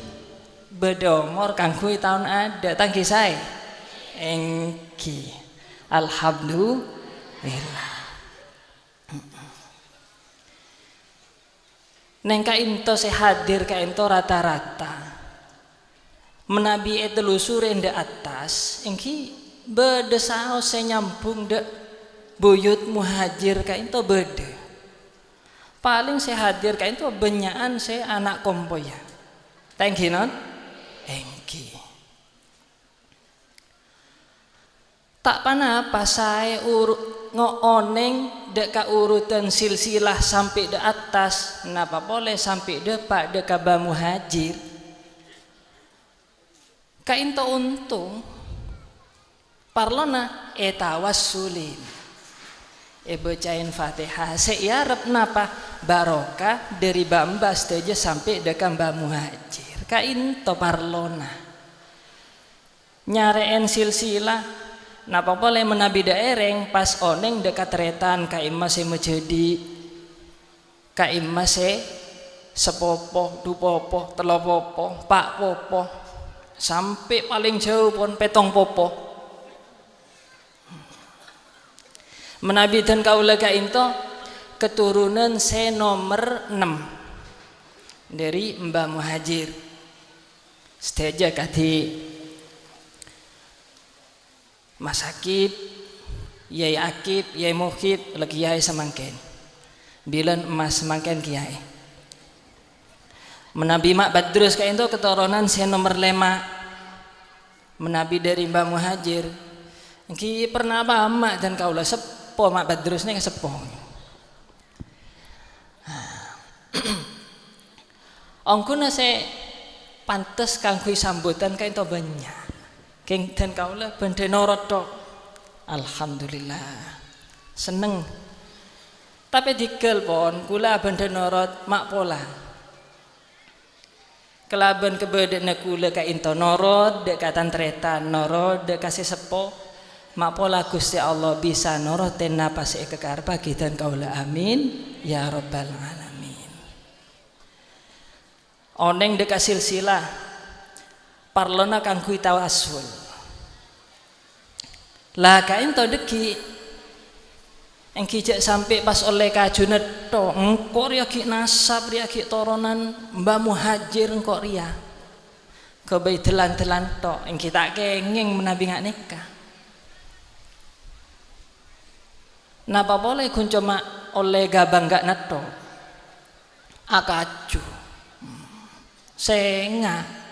[SPEAKER 2] bedomor kangkui tahun ada tangki saya engki alhamdulillah. Neng ka into saya hadir ka into rata-rata menabi telusure ndak atas engki beda saos saya nyambung dek buyut Muhajir ka into beda paling saya hadir ka into benyaan saya anak kompoya thank you non engki tak panapa saya ngooneng dek ka urutan silsilah sampai de atas, napa boleh sampai de pak de ka Ba Muhajir. Ka into untung parlona tawassulin bacain Fatihah seiarep napa barokah dari bambas teja sampai de ka Ba Muhajir. Ka into parlona nyareen silsilah napa boleh menabi daereng pas oneng dekat retan ka imma se menjadi ka imma se sepopo dupopo telopopo pak popo sampai paling jauh pun petong popo menabi dan kaula ka into keturunan se nomor 6 dari Mbah Muhajir seteja kati Mas Akib, Yai Akib, Yai Muhib, lagi Yai semangken. Bilan emas semangken kiai. Menabi Mak Badrus kayak itu keturunan saya nomor 5. Menabi dari Mbah Muhajir. Ki pernah apa mak dan kaulah sepo Mak Badrus nih sepo. Ongkuna saya pantes kangkui sambutan kayak itu banyak. Keng dan kaulah bende norot tok. Alhamdulillah seneng. Tapi digel pon kula bende norot mak pola. Kelaban kebedena kula ka into norot dek katan tretan norot dek kasih sepo mak pola Gusti Allah bisa noroten napa se kekarpa kita dan kaulah amin ya rabbal alamin. Oneng dek silsilah parlona kangkui tawasul lah kain to deki engki jak sampai pas oleh kajunat to engko ria ki nasab ria ki toronan Mbah Muhajir engko ria kebay telan-telan to engki tak kenging menabi ngak nikah napa boleh kun cuma oleh gabang gak nato akacu senga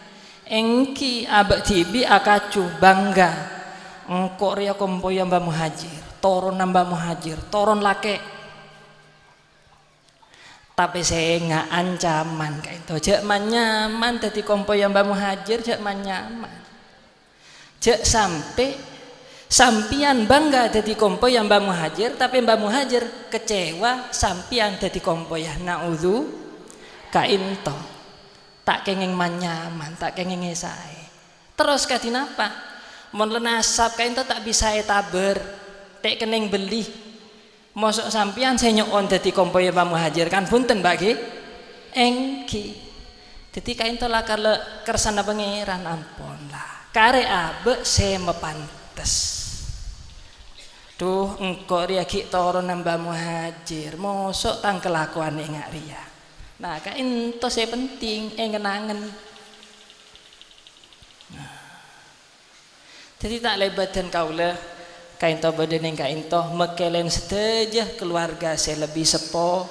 [SPEAKER 2] engki abak tibi akacu bangga engkau ria kompoya Mbah Muhajir toron Mbah Muhajir toron lake tapi saya nggak ancaman kayak itu jak nyaman tadi kompoya Mbah Muhajir jak nyaman jak sampai sampian bangga tadi kompoya Mbah Muhajir tapi Mbah Muhajir kecewa sampian tadi kompoya naudzu kainto tak kenging manyaman, tak kenging esai. Terus kati napa? Mon lenasab kain to tak bisa etaber, tek kening beli. Mosok sampian saya nyon dadi kompoya Mbah Muhajir kan punten bagi engki. Dadi kain to lakar kersana pangeran ampun lah. Kare abe se mepantes. Duh engko ria ki toron Mbah Muhajir, mosok tang kelakuane ngak ria. Nah, kain to saya penting, kenangan. Nah. Jadi tak lebat dan kaulah kain to badan yang kain to mekelen seteja keluarga saya lebih sepo,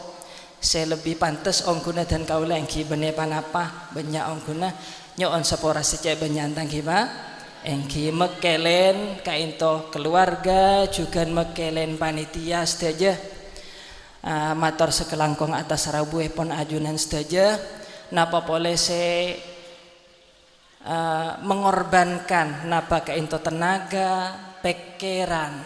[SPEAKER 2] saya lebih pantas ongkuna dan kaulah yang kibane panapa banyak ongkuna nyon sepora sejak benyantang kiba, engki mekelen kain to keluarga juga mekelen panitia seteja. Mator sekelangkong atas rabu pon ajunan saja napa boleh se mengorbankan napa keinto tenaga pikiran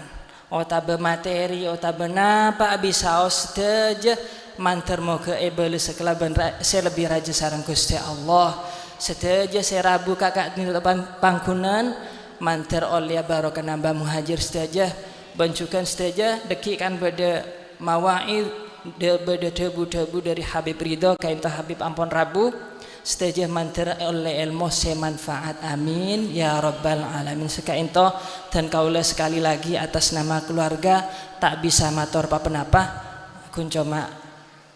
[SPEAKER 2] otabe materi otabe napa abisaos saja manter moga ebele sekelaban se lebih raja sareng Gusti Allah seteja se rabu kakak di depan pangkunan manter oleh barokah Mbah Muhajir saja bancukan saja dekikan pada mawaid beda debu dari Habib Ridho kain to Habib ampun rabu seteja manter oleh ilmu se manfaat amin ya rabbal alamin sekain to dan kaula sekali lagi atas nama keluarga tak bisa matur papenapa kun cuma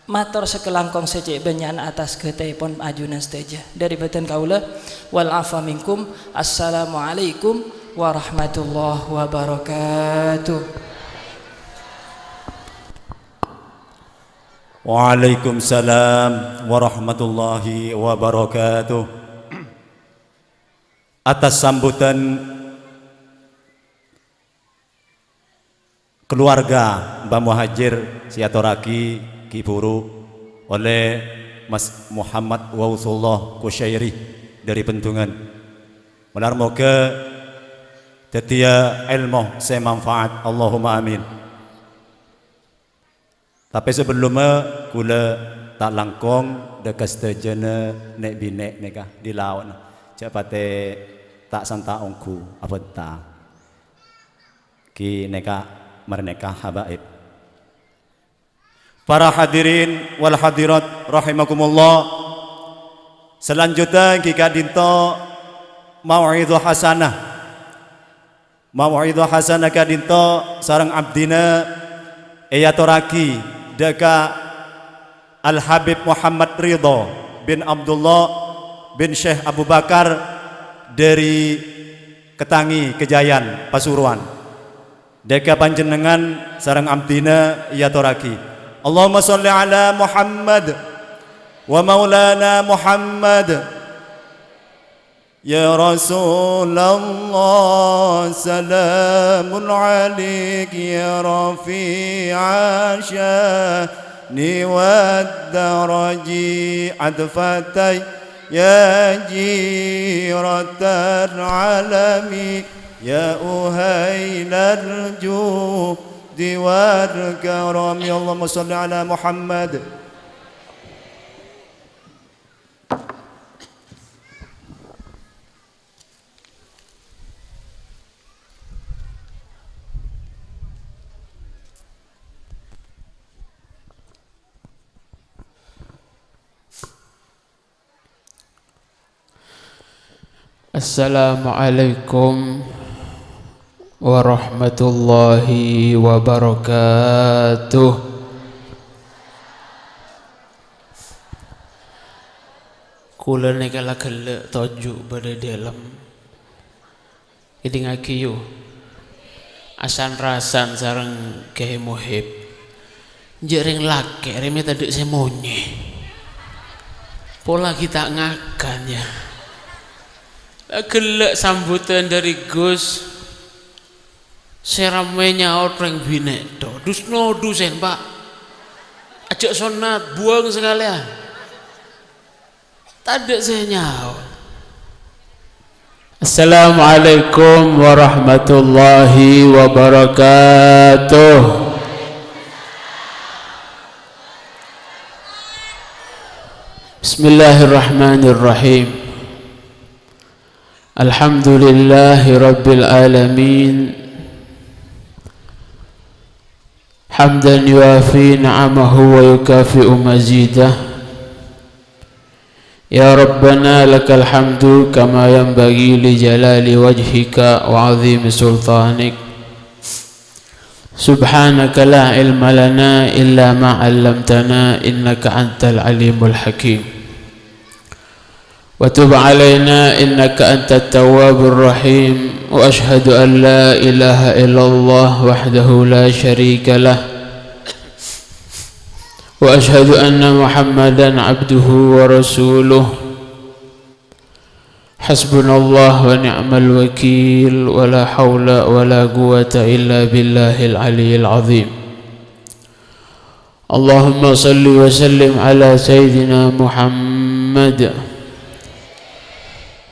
[SPEAKER 2] matur sekelangkong saja benyan atas ketepon ajunan seteja dari badan kaula wal afa minkum assalamualaikum warahmatullahi wabarakatuh.
[SPEAKER 4] Waalaikumsalam warahmatullahi wabarakatuh. Atas sambutan keluarga Mbah Muhajir Siatoraki Kiburu oleh Mas Muhammad Wausullah Kusyairi dari Pentungan. Benar moga tetia ilmu semanfaat, Allahumma amin. Tapi sebelumnya kula tak langkong dekat stejana nek binek neka di laut cepate tak santa ongku apa tak ki neka merneka habaib. Para hadirin wal hadirat rahimakumullah, selanjutnya kita dinto mau'idhah hasanah. Mau'idhah hasanah kadinto sarang abdina eyatoraki deka Al-Habib Muhammad Ridho bin Abdullah bin Syekh Abu Bakar dari Ketangi Kejayan Pasuruan. Deka panjenengan sarang abdina eyatoraki. Allahumma sholli ala Muhammad wa maulana Muhammad. Ya Rasulullah salamun alaik ya rafi'a sya'ni wad daraji adfatay ya jiratal alami ya uhailal judi wal karami. Allahumma sholli ala Muhammad.
[SPEAKER 7] Assalamualaikum warahmatullahi wabarakatuh. Kula ni kala gelek tajuk pada dalam ini ngakiyu asan rasan sareng Kiai Muhib jering laki reme tadi semonye pola kita ngakan ya. Gelek sambutan dari Gus seramenya orang binek do dus no dusen pak ajak sonat buang sekalian tadi saya nyawa. Assalamualaikum warahmatullahi wabarakatuh. Bismillahirrahmanirrahim. Alhamdulillahi Rabbil Alamin. Hamdan yuafi na'amahu wa yukafi'u mazidah. Ya Rabbana lakal hamdu kama yanbaghi li jalali wajhika wa azimi sultanik. Subhanaka la ilma lana illa ma 'allamtana innaka antal alimul hakim. وتب علينا إنك أنت التواب الرحيم وأشهد أن لا إله إلا الله وحده لا شريك له وأشهد أن محمدا عبده ورسوله حسبنا الله ونعم الوكيل ولا حول ولا قوة إلا بالله العلي العظيم. اللهم صل وسلم على سيدنا محمد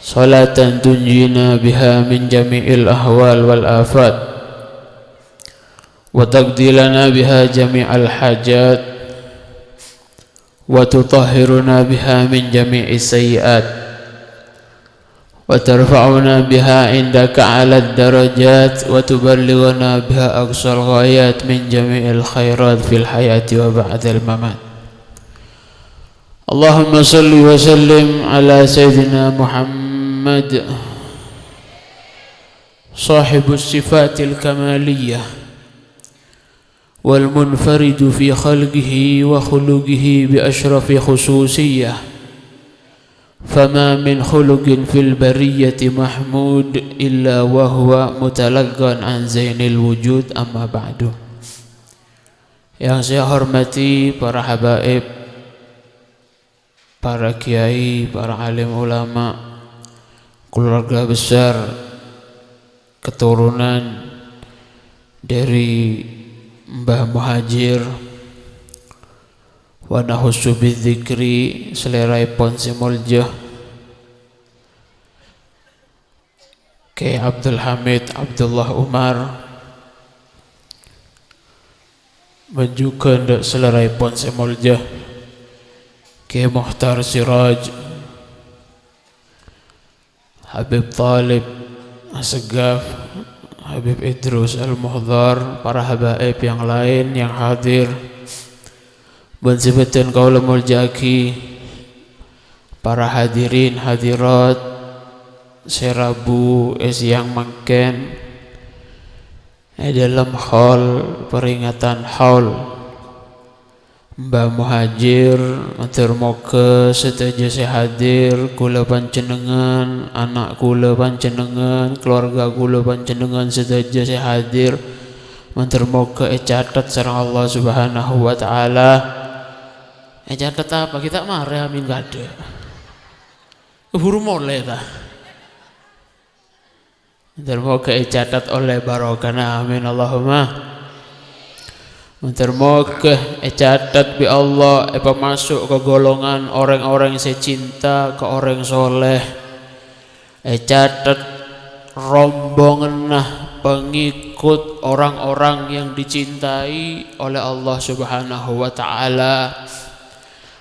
[SPEAKER 7] صلاة تنجينا بها من جميع الأهوال والآفات وتقضي لنا بها جميع الحاجات وتطهرنا بها من جميع السيئات وترفعنا بها عندك على الدرجات وتبلغنا بها أقصى الغايات من جميع الخيرات في الحياة وبعد الممات. اللهم صل وسلم على سيدنا محمد صاحب الصفات الكمالية والمنفرد في خلقه وخلقه بأشرف خصوصية فما من خلق في البرية محمود إلا وهو متلقى عن زين الوجود. أما بعد. Yang saya hormati para habaib, para kiai, para alim ulama, keluarga besar, keturunan dari Mbah Muhajir wa nahussu bidzikri seleraipun simulja Ki Abdul Hamid Abdullah Umar menjuga ndak seleraipun simulja Ki Muhtar Siraj Habib Talib Asegaf Habib Idrus Al-Muhdhar, para habaib yang lain yang hadir, bensibetan kaula muljaki, para hadirin hadirat serabu yang mangken dalam hall peringatan haul Mbah Muhajir matur moga sedaya hadir kula panjenengan, anak kula panjenengan, keluarga kula panjenengan sedaya hadir matur moga catat sareng Allah Subhanahu wa taala. Catat apa kita marah amin gak ada. Keburu mulai ta. Matur moga catat oleh barokana amin Allahumma. Termoga catat bi Allah masuk ke golongan orang-orang yang saya cinta, ke orang soleh. Catat rombongan pengikut orang-orang yang dicintai oleh Allah Subhanahu wa taala.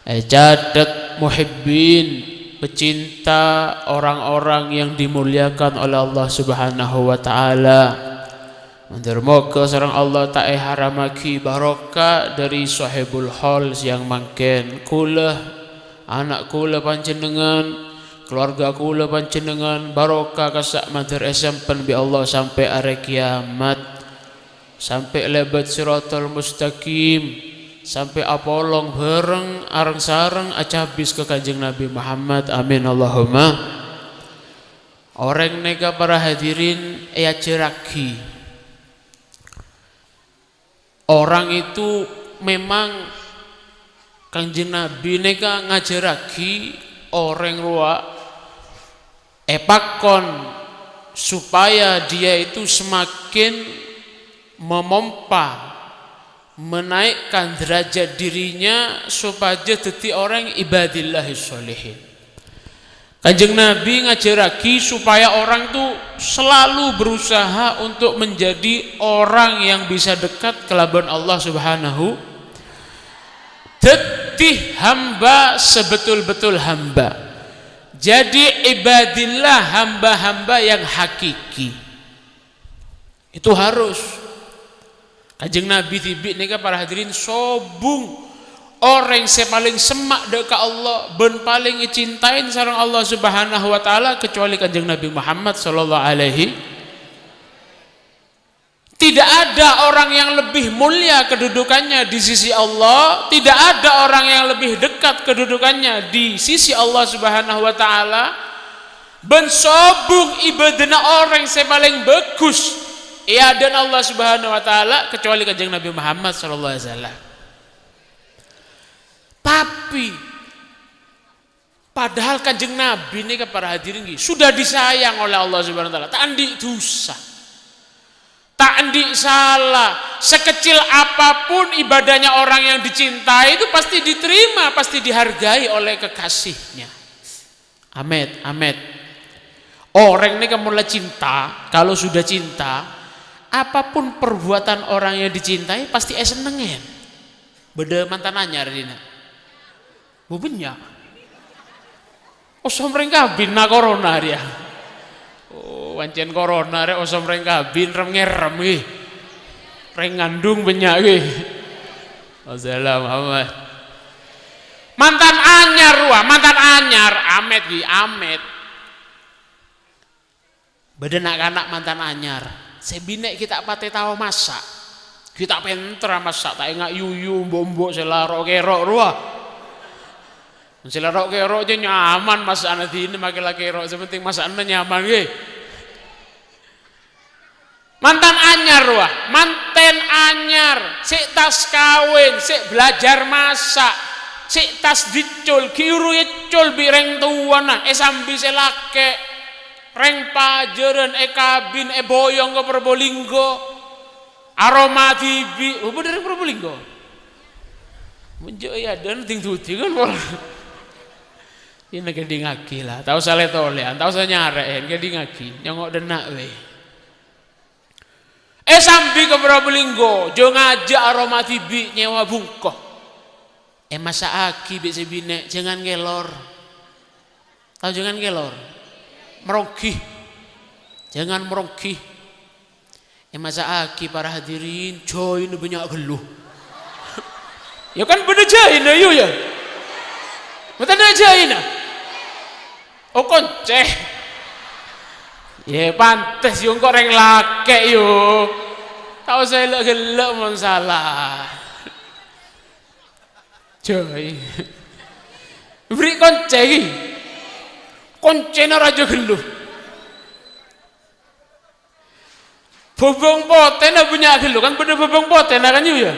[SPEAKER 7] Catat muhibbin, pecinta orang-orang yang dimuliakan oleh Allah Subhanahu wa taala. Moga sareng Allah tak haramaki barokah dari sahibul hal yang mangken kula, anak kula panjenengan, keluarga kula panjenengan barokah kasak mater esampen bi Allah sampai are kiamat, sampai lebat siratal mustaqim, sampai apolong bareng areng sareng acabis ke Kanjeng Nabi Muhammad amin Allahumma. Orang nega para hadirin ceraki. Orang itu memang Kanjeng Nabi neka ngajaraki orang luar epakon supaya dia itu semakin memompa menaikkan derajat dirinya supaya jadi orang ibadillahis sholihin. Kanjeng Nabi ngajaraki supaya orang itu selalu berusaha untuk menjadi orang yang bisa dekat kelaban Allah Subhanahu. Jadi hamba sebetul-betul hamba. Jadi ibadillah hamba-hamba yang hakiki. Itu harus. Kanjeng Nabi tibik nika para hadirin sobung orang yang paling semak dekat Allah ben paling dicintain sareng Allah Subhanahu wa taala kecuali Kanjeng Nabi Muhammad sallallahu alaihi. Tidak ada orang yang lebih mulia kedudukannya di sisi Allah, tidak ada orang yang lebih dekat kedudukannya di sisi Allah Subhanahu wa taala ben sobung ibadahna orang yang paling bagus ya dan Allah Subhanahu wa taala kecuali Kanjeng Nabi Muhammad sallallahu alaihi wasallam. Tapi padahal Kanjeng Nabi ini para hadirin sudah disayang oleh Allah Subhanahu wa taala. Tak andik dosa. Tak andik salah. Sekecil apapun ibadahnya orang yang dicintai itu pasti diterima, pasti dihargai oleh kekasihnya. Amet, amet. Orang ini mulai cinta, kalau sudah cinta, apapun perbuatan orang yang dicintai pasti senengin. Beda mantan anyar dina. Bubenya. Osom rengkabin na corona dia. Oh, wancen corona re osom rengkabin rem ngerem ge. Reng ngandung banyak ge. Wassalamualaikum. Mantan anyar amet gi amet. Beda anak mantan anyar. Sebinek kita pate tahu masak. Kita pinter masak tak ingat yuyu bombo selaro kerok ruah. Selarok kerok aja nyaman masak anak ini makin lagi kerok sepenting masak anak nyaman ge. Mantan anyar wah, manten anyar, sik tas kawin, sik belajar masak, sik tas dicul, kiru yecul bi reng tuana, sambi selake, reng pajeran, kabin, boyong ke Probolinggo, Aroma TV, dari Probolinggo. Menjuk ya dan ting tuti kan pola. Ini gede ngaki lah, tahu sale tolean, tahu saya nyarek, gede ngaki, nyongok denak we. Sampai ke Probolinggo, jo ngajak Aroma TV nyewa bungkoh. Masa aki bik sebine, jangan ngelor. Tahu jangan ngelor, merongki, jangan merongki. Masa aki para hadirin, join banyak geluh. Ya kan bener jain ayo ya. Betul ada jain. Oh konceh. Ya pantes yung koreng lake yo. Tahu saya gelak masalah. Joy. Beri konceh. Koncena raja geluh. Bobong poten punya geluh kan bener bobong poten kan ya.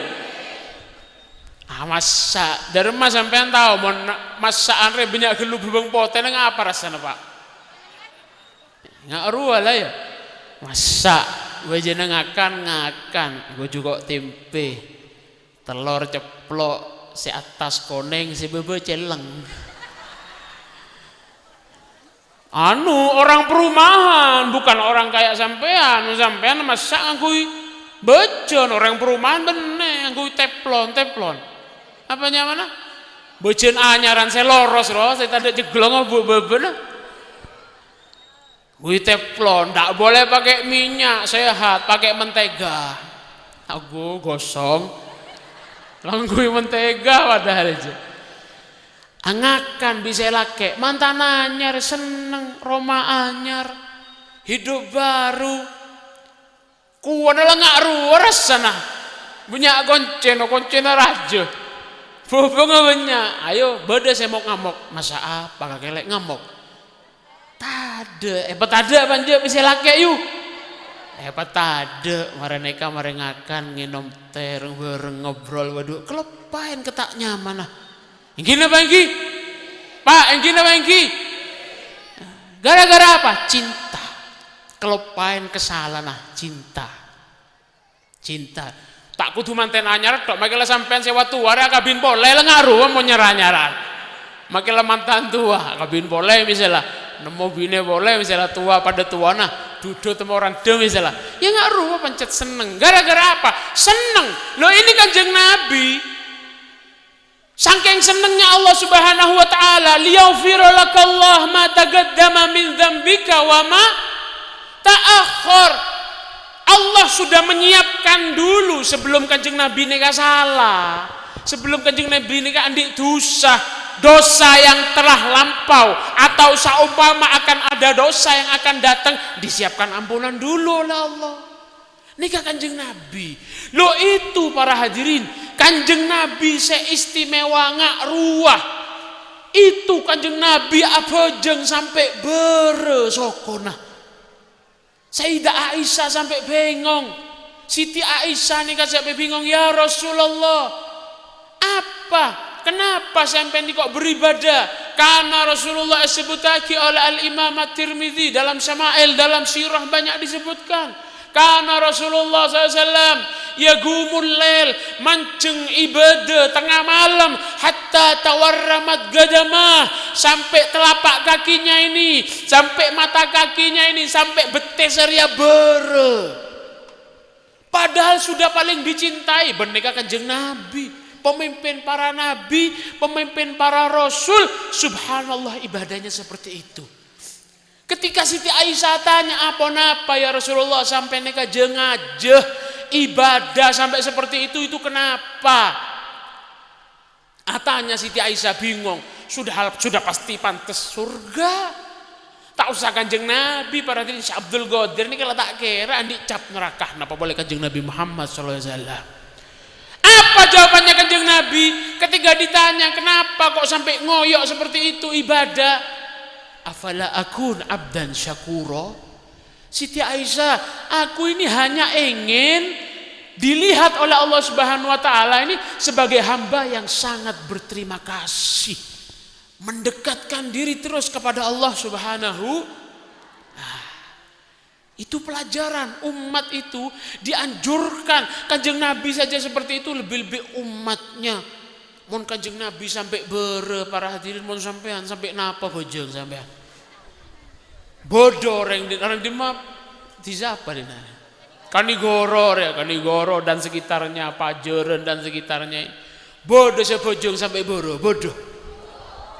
[SPEAKER 7] Masa dari mas sampean tahu mau masaan re banyak geluh bobong poten ngapa rasanya Pak? Nggak ruah lah ya. Masa gue jeneng ngakan gue juga tempe telur ceplok si atas koneng si bebe celeng. Orang perumahan bukan orang kayak sampean masa ngakui bejon orang perumahan bener ngakui teflon apanya mana bejon anyaran saya loros saya tadi jeglong bebe gue teflon tak boleh pakai minyak sehat pakai mentega aku gosong langgui mentega padahal aja angakan bisa laki mantan anyar seneng Roma anyar hidup baru kuwana lah ngak ruas sana banyak koncena raja bobong banyak ayo beda saya mau ngamuk masa apa kakek ngamuk tade tade banja bisa laki yuk tade mereka ngakan nginom teh bareng ngobrol waduh kelepain ketak nyaman lah Engkina bangki, Pak, engkina bangki. Gara-gara apa? Cinta. Kelupain kesalahan cinta. Tak kudu manten anyar tok, makilah sampean sewa tua ada kabin boleh lah ngaruh mau nyerah-nyaran. Makilah mantan tua, kabin boleh misalnya. Nemu bine boleh misalnya tua pada tua nah duduk temu orang dem misalnya. Ya ngaruh pencet seneng. Gara-gara apa? Seneng. Loh ini Kanjeng Nabi. Saking senengnya Allah Subhanahu wa taala, liyaghfira lakallah ma taqaddama min dzambika wa ma ta'akhkhar. Allah sudah menyiapkan dulu sebelum Kanjeng Nabi nikah salah. Sebelum Kanjeng Nabi nikah andik dosa yang telah lampau atau saumpama akan ada dosa yang akan datang disiapkan ampunan dulu oleh Allah. Nikah Kanjeng Nabi. Lo itu para hadirin, Kanjeng Nabi seistimewa ngak ruah. Itu Kanjeng Nabi abojeng sampai beresokona. Sayyidah Aisyah sampai bengong. Siti Aisyah nih sampai bingung, ya Rasulullah. Apa? Kenapa sampai ini kok beribadah? Karena Rasulullah disebutake oleh Al-Imam At-Tirmidzi dalam Syama'il, dalam sirah banyak disebutkan. Karena Rasulullah SAW yagumul lail mancing ibadah tengah malam hatta tawarramat gadamah sampai telapak kakinya ini sampai mata kakinya ini sampai beteseria bere. Padahal sudah paling dicintai berneka Kanjeng Nabi, pemimpin para nabi, pemimpin para rasul. Subhanallah ibadahnya seperti itu. Ketika Siti Aisyah tanya apa ya Rasulullah sampai neka jengajeh ibadah sampai seperti itu kenapa? Tanya Siti Aisyah bingung, sudah pasti pantas surga. Tak usah Kanjeng Nabi para diri Abdul Qadir ini kalau tak kira andi cap neraka. Kenapa boleh Kanjeng Nabi Muhammad SAW? Apa jawabannya Kanjeng Nabi ketika ditanya kenapa kok sampai ngoyok seperti itu ibadah? Afala akun abdan syakuro. Siti Aisyah, aku ini hanya ingin dilihat oleh Allah Subhanahu wa taala ini sebagai hamba yang sangat berterima kasih, mendekatkan diri terus kepada Allah Subhanahu. Itu pelajaran. Umat itu dianjurkan. Kanjeng Nabi saja seperti itu, lebih-lebih umatnya. Mon kanjeng Nabi sampai bere para hadirin, mon sampean sampai napa bojong sampean. Bodoh orang di map di siapa di sana? Kanigoro dan sekitarnya, Pajeren dan sekitarnya. Bodoh sebojong sampai bodoh.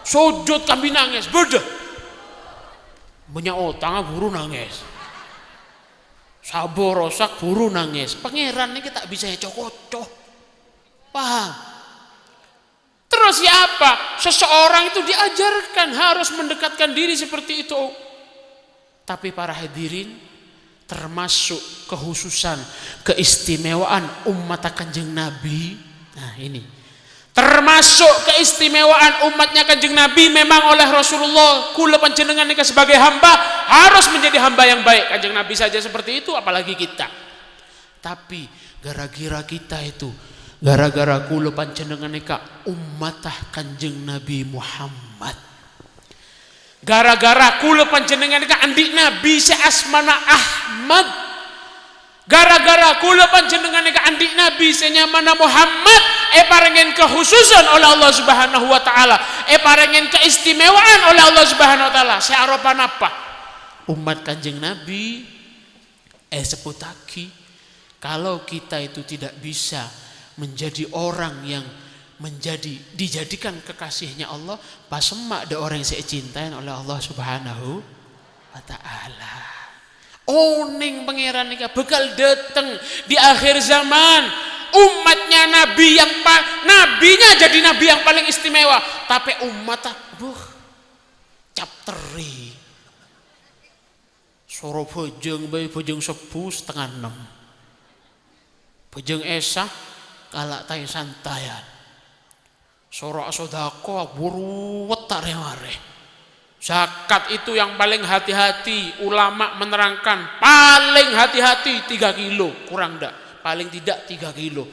[SPEAKER 7] Sujud kami nangis, bodoh. Banyak utang buru nangis. Sabo rosak buru nangis. Pangeran ini kita bisa cokocoh. Paham? Terus siapa? Seseorang itu diajarkan harus mendekatkan diri seperti itu. Tapi para hadirin, termasuk kekhususan, keistimewaan umat Kanjeng Nabi. Nah ini. Termasuk keistimewaan umatnya Kanjeng Nabi memang oleh Rasulullah, kula panjenengan nikah sebagai hamba harus menjadi hamba yang baik. Kanjeng Nabi saja seperti itu, apalagi kita. Tapi gara-gara kita itu, gara-gara kula panjenengan nikah umatah Kanjeng Nabi Muhammad, gara-gara kula panjenengan nikah andik Nabi seasmana Ahmad, gara-gara kula panjenengan nikah andik Nabi senyamana Muhammad, parengen kekhususan oleh Allah Subhanahu wa taala, parengen keistimewaan oleh Allah Subhanahu wa taala. Searopan apa? Umat Kanjeng Nabi seputaki kalau kita itu tidak bisa menjadi orang yang dijadikan kekasihnya Allah, pas semak ada orang yang saya cintain oleh Allah Subhanahu wa taala. Oning pangeran nika bakal datang di akhir zaman. Umatnya Nabi nabinya jadi Nabi yang paling istimewa, tapi umatnya capteri. Soro bojong bayi bojong 7:30. Bojong esah kalak tay santayan. Soro asodako buru wetar mare. Zakat itu yang paling hati-hati, ulama menerangkan paling hati-hati 3 kilo, kurang ndak. Paling tidak 3 kilo.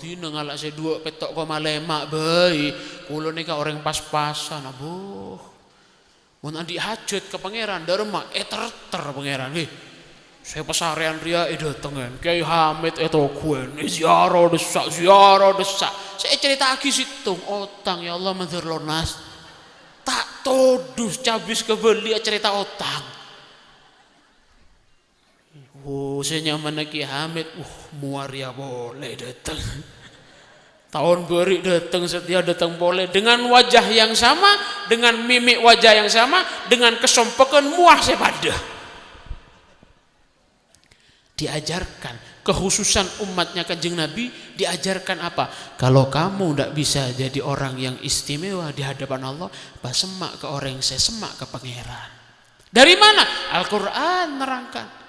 [SPEAKER 7] Dina ngalak saya 2 petok koma lemak bayi. Kulo nika orang pas-pasan abuh. Mun andi hajat ke pangeran Dharma terter pangeran. Saya pesarean ria datengan. Kiai Hamid kuen. Ziarah desak. Saya cerita lagi situng otang ya Allah mandir lonas. Tak todus cabis kebeli cerita otang. Saya nyaman Ki Hamid, muaria boleh datang. Tahun beri datang, setia datang boleh. Dengan wajah yang sama, dengan mimik wajah yang sama, dengan kesompekan muah sepada. Diajarkan, kekhususan umatnya Kanjeng Nabi, diajarkan apa? Kalau kamu tidak bisa jadi orang yang istimewa di hadapan Allah, pas semak ke orang yang saya semak ke pangeran. Dari mana? Al-Quran nerangkan.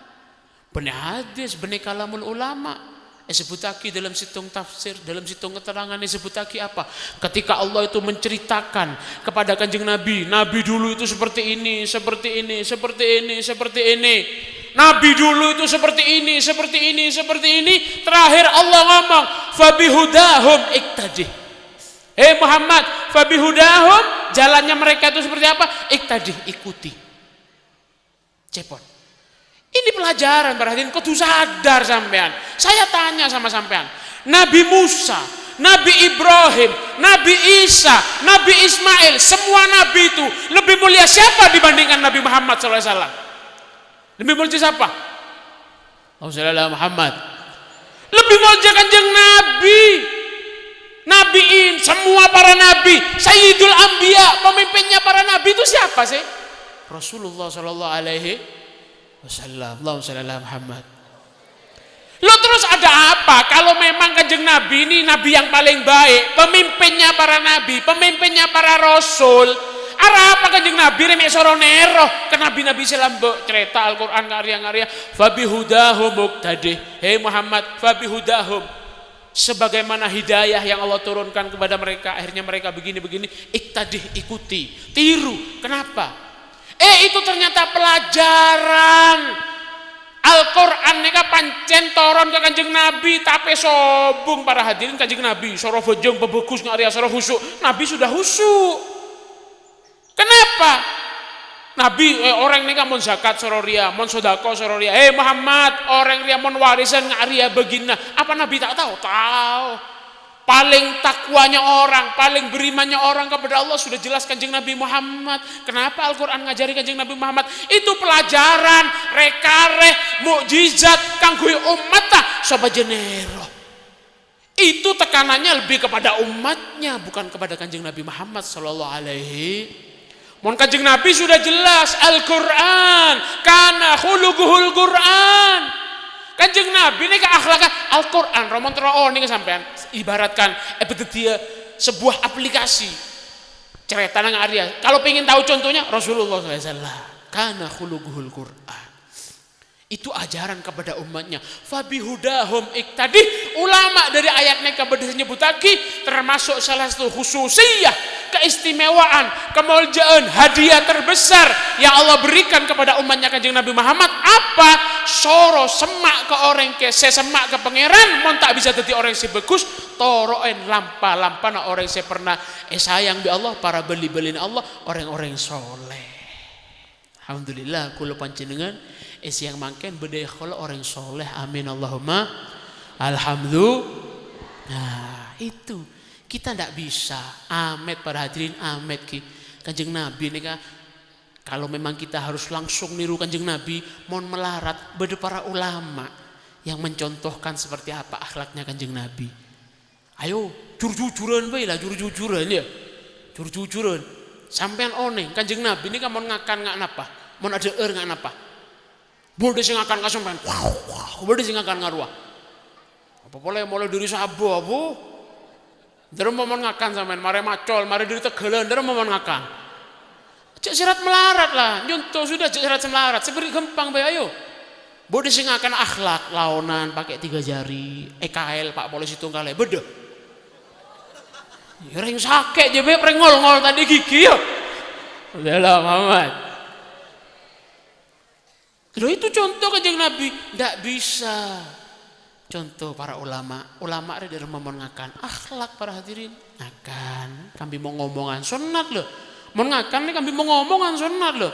[SPEAKER 7] Benih hadis, benih kalamul ulama. Sebutaki dalam situng tafsir, dalam situng keterangan sebutaki apa? Ketika Allah itu menceritakan kepada Kanjeng Nabi, Nabi dulu itu seperti ini, seperti ini, seperti ini, seperti ini. Nabi dulu itu seperti ini, seperti ini, seperti ini. Terakhir Allah ngomong, fabihudahum iktadih. Muhammad, fabihudahum, jalannya mereka itu seperti apa? Iktadih, ikuti. Cepot. Ini pelajaran perhatian, kudu sadar sampean. Saya tanya sama sampean, Nabi Musa, Nabi Ibrahim, Nabi Isa, Nabi Ismail, semua nabi itu lebih mulia siapa dibandingkan Nabi Muhammad SAW? Lebih mulia siapa? Allahumma Muhammad. Lebih mulia Kanjeng Nabi. Nabiin, semua para nabi, Sayyidul Anbiya, pemimpinnya para nabi itu siapa sih? Rasulullah sallallahu alaihi wasallam. Allahumma Muhammad. Lo terus ada apa kalau memang Kanjeng Nabi ini nabi yang paling baik, pemimpinnya para nabi, pemimpinnya para rasul? Arah apa Kanjeng Nabi remek soronero ke nabi-nabi selambok cerita Al-Qur'an karya-karya fabihudahum muqtadih. Muhammad, fabihudahum, sebagaimana hidayah yang Allah turunkan kepada mereka, akhirnya mereka begini-begini, iktadih, ikuti, tiru. Kenapa? Itu ternyata pelajaran. Al-Quran nika pancen toron ke Kanjeng Nabi, tapi sobung para hadirin Kanjeng Nabi soro bojong bebegus ngaria soro husuk. Nabi sudah husuk. Kenapa? Nabi orang ini kan mon zakat sororia, mon sodako sororia. Muhammad orang ria mon warisan ngaria begina. Apa Nabi tak tahu? Tahu. Paling takwanya orang, paling berimannya orang kepada Allah sudah jelas Kanjeng Nabi Muhammad. Kenapa Al-Quran ngajari Kanjeng Nabi Muhammad? Itu pelajaran, rekareh, mukjizat kanggo umat ta sobat jenero. Itu tekanannya lebih kepada umatnya, bukan kepada Kanjeng Nabi Muhammad sallallahu alaihi. Mon Kanjeng Nabi sudah jelas Al-Quran, kana khuluquhul Quran. Kanjeng Nabi ini ke akhlaknya Al-Quran, Romon Tero ini sampean ibaratkan dia sebuah aplikasi cerita nang Arya. Kalau pengen tahu contohnya Rasulullah SAW, kana khuluquhul Quran. Itu ajaran kepada umatnya. Fabihudahum iktadi. Ulama dari ayatnya kepada nyebutaki termasuk salah satu khususiyah, keistimewaan, kemuliaan, hadiah terbesar yang Allah berikan kepada umatnya Kanjeng Nabi Muhammad. Apa? Soro semak ke orang ke sesemak ke pangeran, mon tak bisa jadi orang si bagus, toroen lampa na orang si pernah sayang bi Allah, para beli-belin Allah, orang-orang soleh. Alhamdulillah kula panjenengan yang mangken bedai kalau orang soleh, amin Allahumma alhamdulillah. Nah itu kita tidak bisa amet para hadirin, amet ki Kanjeng Nabi ini kan. Kalau memang kita harus langsung niru Kanjeng Nabi, mohon melarat beda para ulama yang mencontohkan seperti apa akhlaknya Kanjeng Nabi. Ayo jujur-jujuran bae lah, jujur-jujuran ya, jujur-jujuran sampean oneng Kanjeng Nabi ini kan mau ngakan ngak napa, mau ada ngak napa. Boleh sing akan kasampean. Wow, boleh sing akan ngaruah. Apa boleh mulai dari sabo apa? Ndero momon ngakan sampean, mare macol, mare dari Tegalan, ndero momon ngakan. Cek sirat melarat lah, nyontoh sudah cek sirat melarat, seperti gampang bae ayo. Boleh sing akan akhlak, laonan pakai 3 jari, EKL Pak Polisi tunggal beda. Ya ring sakit je bae prengol-ngol tadi gigi yo. Udahlah Muhammad. Loh itu contoh Kanjeng Nabi, ndak bisa. Contoh para ulama ada dari momon ngakan akhlak para hadirin. Ngakan, kami mau ngomongan sunat loh. Mau ngakan nih kami mau ngomongan sunat loh.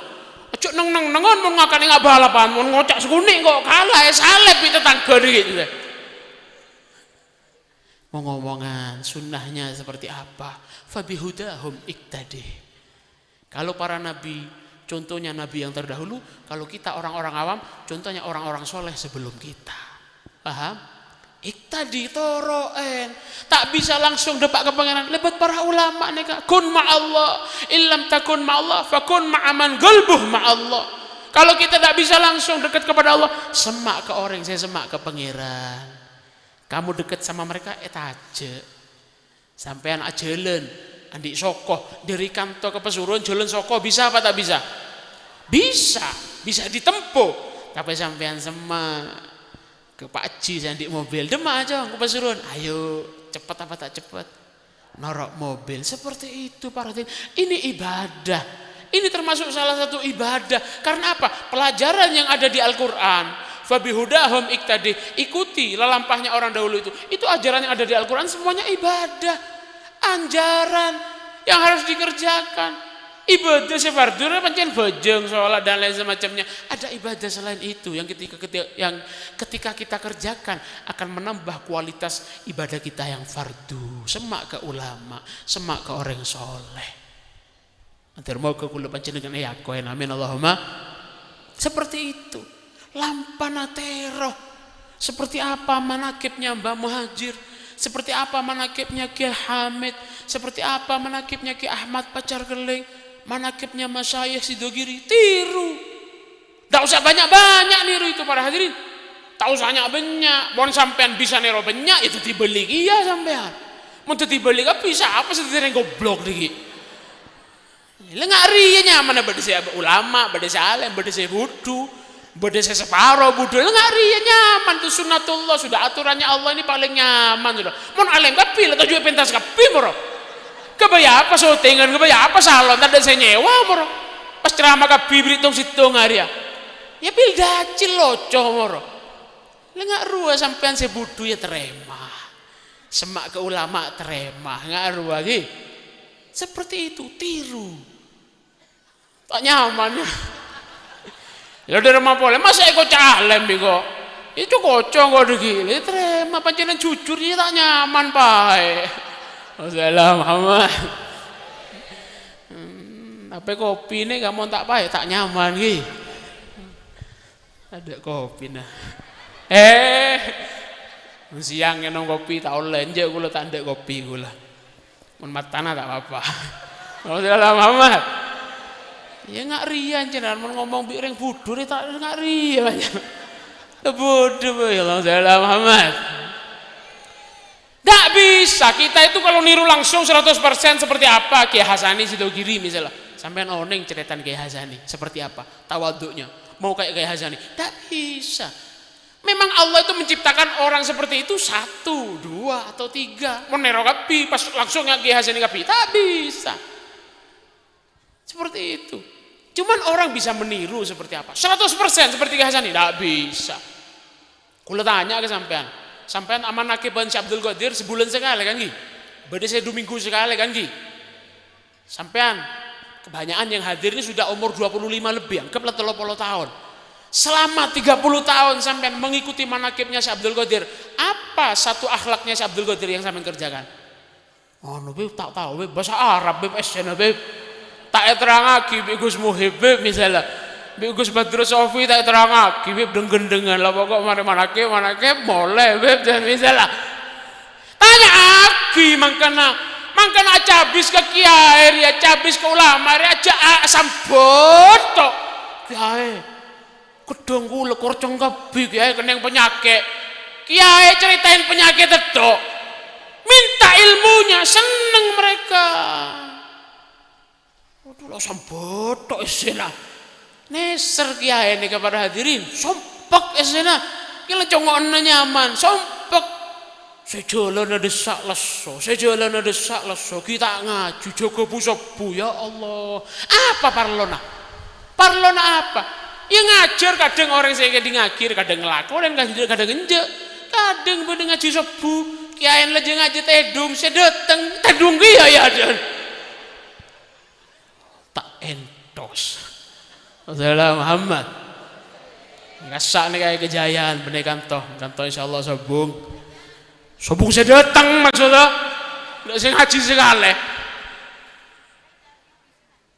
[SPEAKER 7] Cuk neng mau ngakan nggak balapan, mau ngocak sekuning kok kalah salep itu tangga gitu. Mau ngomongan sunnahnya seperti apa? Fabihudahum iktadi. Kalau para nabi contohnya nabi yang terdahulu, kalau kita orang-orang awam, contohnya orang-orang soleh sebelum kita. Paham? Iktadi toroen. Tak bisa langsung depak ke pangeran. Lebat para ulama nih, kun ma'allah, illam takun ma'allah, fakun ma'aman qalbuh ma'allah. Kalau kita tak bisa langsung dekat kepada Allah, semak ke orang, saya semak ke pangeran. Kamu dekat sama mereka, aja. Sampean ajelen. Andi Soko dari kantor ke Pesuruan jalan Soko bisa apa tak bisa? Bisa ditempuh. Tapi sampean semak ke Pak Haji saya di mobil demak aja ke Pesuruan. Ayo cepat apa tak cepat? Norok mobil seperti itu para hadirin. Ini ibadah. Ini termasuk salah satu ibadah. Karena apa? Pelajaran yang ada di Al-Quran. Fabihudahum iktadi. Ikuti lelampahnya orang dahulu itu. Itu ajaran yang ada di Al-Quran semuanya ibadah. Anjaran yang harus dikerjakan. Ibadah sefardura pancen bojong sholat dan lain semacamnya. Ada ibadah selain itu yang ketika kita kerjakan akan menambah kualitas ibadah kita yang fardu. Semak ke ulama, semak ke orang soleh. Antar mau ke kula panjenengan ya koen amin Allahumma. Seperti itu. Lampana teroh. Seperti apa manakibnya Mbah Muhajir? Seperti apa manakibnya Ki Hamid, seperti apa manakibnya Ki Ahmad Pacar Geling, manakibnya Masyayikh Sidogiri, tiru. Tak usah banyak-banyak niru itu para hadirin. Tak usah banyak, bon sampean bisa niru banyak itu dibeli iya sampean. Mau dibeli kan bisa apa sedherek goblok iki. Lengak riya nyaman bade saya ulama, bade saya alim, bade saya wudu. Beda saya separuh budaya nggak ria nyaman tuh sunatullah sudah aturannya Allah ini paling nyaman sudah. Mon alem kapil atau juga pentas kapil moro. Kebaya apa syutingan, kebaya apa salon tadi saya nyewa moro. Pas ceramah kapil beritung situ ngaria. Ya pil dacil loco moro. Nggak rua sampean sebudu ya terima. Semak ke ulama terima nggak rua lagi. Seperti itu tiru. Tak nyaman ya. Ya udah remah boleh, masa eko calem biko. Itu kocok kok degil, terima panjenengan jujur ya tak nyaman pae. Muhammad. Tapi kopi ini kamu tak pae, tak nyaman ki. Ada kopi nah. Siang ngenong kopi tak oleh, nje gula tak ndek kopi gula. Mun matana tak apa-apa. Muhammad. Ya nggak rian jenengan mun ngomong biring budur tak nggak rian. Bodoh ya Allah Muhammad. Nggak bisa kita itu kalau niru langsung 100% seperti apa Kiai Hasani Sidogiri misalnya. Sampean oneng ceritaan Kiai Hasani seperti apa tawaduknya. Mau kayak Kiai Hasani. Nggak bisa. Memang Allah itu menciptakan orang seperti itu 1, 2 atau 3. Mau nero kapi pas langsung Kiai Hasani kapi. Tak bisa. Seperti itu. Cuman orang bisa meniru seperti apa? 100% seperti Kiai Hasani. Nggak bisa. Kula tanya ke sampean aman akiban si Abdul Qadir sebulan sekali kan Ki? Berarti saya 2 minggu sekali kan Ki? Sampean kebanyakan yang hadir ini sudah umur 25 lebih, anggaplah 30 tahun. Selama 30 tahun sampean mengikuti manakibnya si Abdul Qadir, apa satu akhlaknya si Abdul Qadir yang sampean kerjakan? Oh, beb tak tahu beb bahasa Arab beb esena beb. Tak terangake beb Gus Muhib beb misalnya. Beb Gus Badrus Sofi tak terangake beb denggen-dengan lah pokok manakib boleh beb dan misalnya. Tanya aki mangkana cabis ke kiai ya cabis ke ulama ya aja sambot tok. Kiai kedong kula korcong kabeh kiai kena penyakit. Kiai ceritain penyakit itu. Minta ilmunya, seneng mereka. Waduh lah sambot tok isena. Neser kiai ini kepada hadirin, sompek esena. Kila congokna nyaman, sompek. Sejalan desak leso, kita ngaji jaga busobu ya Allah. Apa parlona? Parlona apa? Ya ngajar kadang orang saya ngajir, kadang ngelakon, kadang ngenjek, kadang bener ngaji sobu. Kiai lagi ngaji tedung, sedeteng tedung ya dan tak entos. Assalamualaikum Muhammad. Ngasak nih kayak kejayaan bener kantoh insyaallah sobung saya datang maksudnya nggak saya ngaji sekali.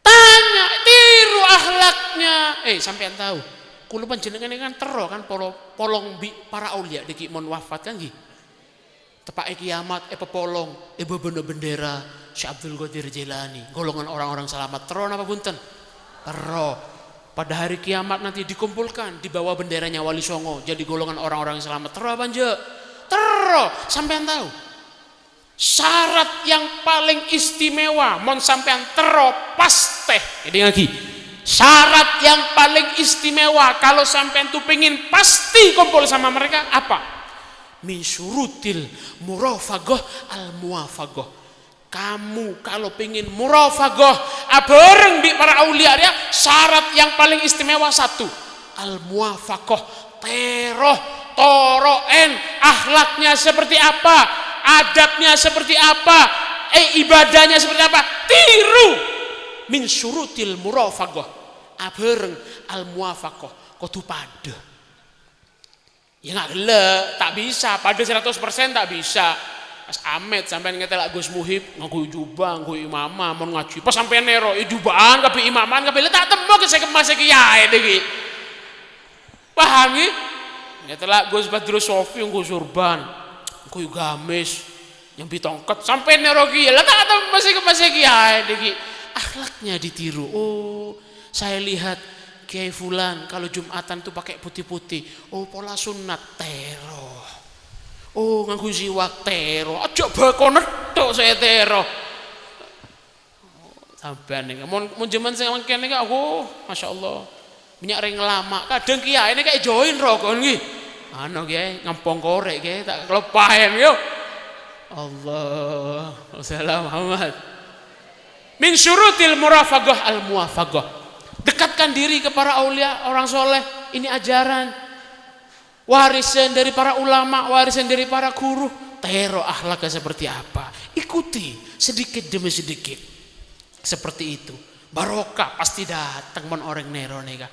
[SPEAKER 7] Tanya tiru akhlaknya. Sampean tahu kulo panjenengan kan tero kan polong bi para aulia diki mon wafat kan gitu. Tepak kiamat pepolong bener bendera Syekh Abdul Qadir Jilani golongan orang-orang selamat tero napa punten tero. Pada hari kiamat nanti dikumpulkan di bawah benderanya Wali Songo jadi golongan orang-orang yang selamat. Tero apa nje? Tero. Sampean tahu syarat yang paling istimewa mon sampean tero pas teh. Jadi lagi syarat yang paling istimewa kalau sampean tuh pengen pasti kumpul sama mereka apa? Min syurutil murafagoh al muwafagoh. Kamu kalau pengen murafagoh bareng di para aulia ya syarat yang paling istimewa 1 al muwafagoh toroen akhlaknya seperti apa, adabnya seperti apa, ibadahnya seperti apa, tiru min syurutil murafagoh bareng al muwafagoh kudu pada. Ya nggak gelek, tak bisa pada 100% tak bisa. Mas Ahmed sampai ngetelak Gus Muhib ngaku jubah, ngaku imamah mau ngaji pas sampai nero jubahan kabeh imaman kabeh tak tembok saya kemas kiai iki. Paham iki? Ngetelak Gus Badrus Sofi ngaku surban, ngaku gamis, nyambi tongkat sampai nero kiai lah tak tembok kemas kiai iki. Akhlaknya ditiru. Oh, saya lihat Kiai Fulan kalau Jumatan tuh pakai putih-putih. Oh, pola sunat tero. Oh nganggo siwak tero, aja bakon netok saya tero. Sampean nih, mau jaman saya mangkene kak, masya Allah, minyak ring lama. Kadang kiai ini kayak join rokok nih, kiai ngampong korek kiai tak kelepahin yo. Allah, Assalamualaikum Muhammad. Min syurutil murafagoh al muwafagoh. Dekatkan diri ke para aulia, orang soleh. Ini ajaran. Warisan dari para ulama, warisan dari para guru. Tero akhlaknya seperti apa? Ikuti sedikit demi sedikit. Seperti itu. barokah pasti datang mon orang nero nega.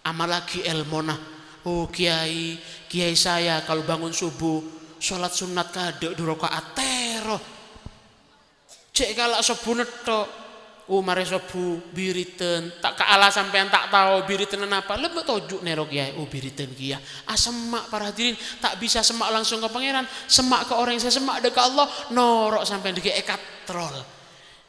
[SPEAKER 7] Amalagi elmona. Oh kiai saya kalau bangun subuh sholat sunat kadek 2 rakaat tero. Cek kalau subuh netok. Oh mare subuh biriten tak kaala sampean tak tahu biriten apa lebih tojuk nero kiai. Oh biriten kia semak para hadirin tak bisa semak langsung ke pangeran, semak ke orang yang saya semak dekat Allah norok sampean dike ekatrol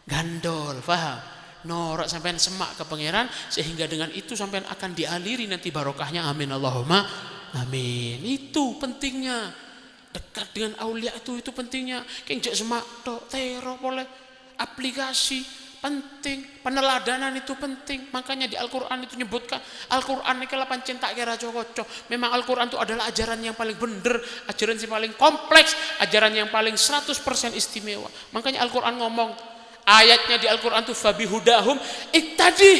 [SPEAKER 7] gandol paham norok sampean semak ke pangeran sehingga dengan itu sampean akan dialiri nanti barokahnya. Amin Allahumma amin. Itu pentingnya dekat dengan aulia itu pentingnya. Kenjak semak tok tero boleh aplikasi penting, peneladanan itu penting. Makanya di Al-Quran itu menyebutkan Al-Quran ini kalau pancen tak kira cocok. Memang Al-Quran itu adalah ajaran yang paling benar, ajaran yang paling kompleks, ajaran yang paling 100% istimewa. Makanya Al-Quran ngomong ayatnya di Al-Quran itu fabihudahum iktadi.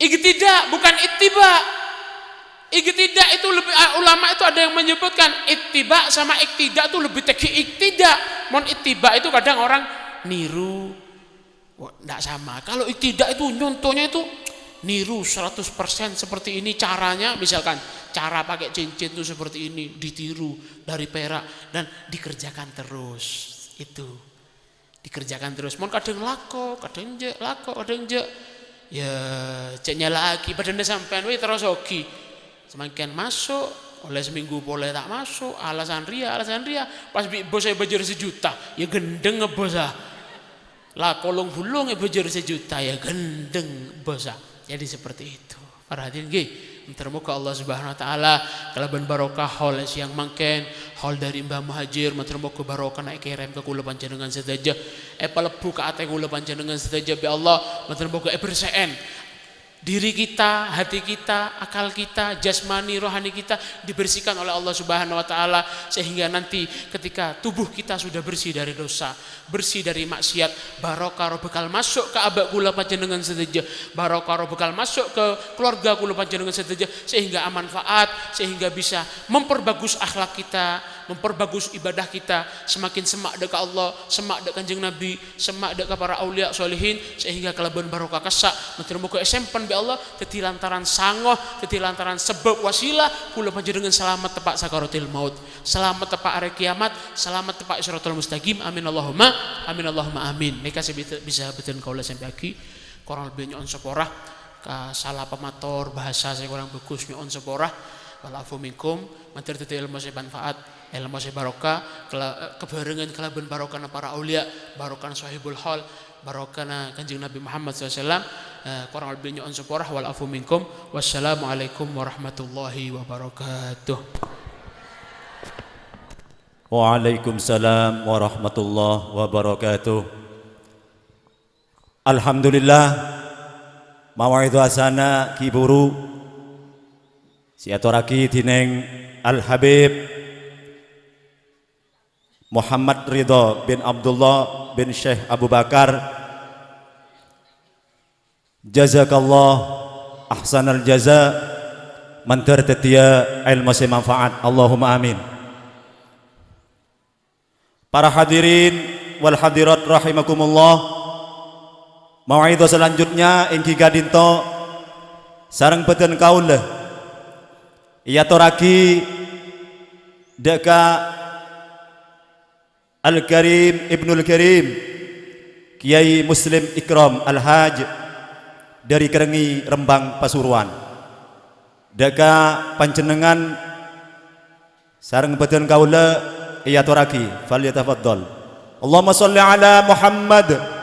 [SPEAKER 7] Iktidak bukan ittiba. Iktidak itu lebih ulama itu ada yang menyebutkan ittiba sama iktidak itu lebih tinggi iktidak. Mon ittiba itu kadang orang niru. Tidak sama. Kalau tidak itu nyontohnya itu niru 100% seperti ini caranya, misalkan cara pakai cincin itu seperti ini, ditiru dari perak dan dikerjakan terus. Itu dikerjakan terus. Mon kadang lako, kadang je, lako, kadang je. Ya ceknya lagi badannya sampean we terus hoki. Semakin masuk oleh seminggu boleh tak masuk, alasan ria pas bos saya bajar 1 juta ya gendeng ngebos lah kolong bulung bajar 1 juta ya gendeng bosa. Jadi seperti itu para hadirin nggih. Termoga Allah Subhanahu wa taala kalaban barokah hol siang mangken hol dari Mbah Muhajir termoga barokah naik kerem ke kula panjenengan sedaja pelebu ka ate kula panjenengan sedaja bi Allah termoga berseen diri kita, hati kita, akal kita, jasmani, rohani kita dibersihkan oleh Allah Subhanahu wa taala sehingga nanti ketika tubuh kita sudah bersih dari dosa, bersih dari maksiat, barokah bekal masuk ke abak kula panjenengan sedaja, barokah bekal masuk ke keluarga kula panjenengan sedaja sehingga manfaat, sehingga bisa memperbagus akhlak kita, memperbagus ibadah kita, semakin semak dekat Allah, semak dekat Kanjeng Nabi, semak dekat para aulia solihin sehingga kelaban barokah kesak muga SMP be Allah teti lantaran sangoh, teti lantaran sebab wasilah kula panjenengan selamat tepak sakaratil maut, selamat tepak hari kiamat, selamat tepak siratal mustaqim. Amin Allahumma amin. Meka bisa betul kaula sampai aki kurang lebih nyon seporah ka salah pemator bahasa saya kurang bagus nyon seporah walafu minkum mantir teti ilmu saya manfaat ilmu saya barokah kebarengan kelaban barokah para aulia barokah sahibul hal barokah Kanjeng Nabi Muhammad SAW kurang lebih nyon seporah walafu minkum. Wassalamualaikum warahmatullahi wabarakatuh.
[SPEAKER 4] Waalaikumsalam warahmatullahi wabarakatuh. Alhamdulillah mawaidu asana kiburu siaturaki dineng Al Habib Muhammad Ridho bin Abdullah bin Syekh Abu Bakar, jazakallah ahsanal jaza mantar tetia ilmu semanfaat. Allahumma amin. Para hadirin wal hadirat rahimakumullah, mau'idhah selanjutnya ingki gadinto sareng beten kaula iya toraki deka Al-Karim Ibnul Karim Kiai Muslim Ikram Al-Haj dari Kerengi Rembang Pasuruan deka panjenengan sareng beten kaula iya toraki falyatafaddal. Allahumma sholli ala Muhammad.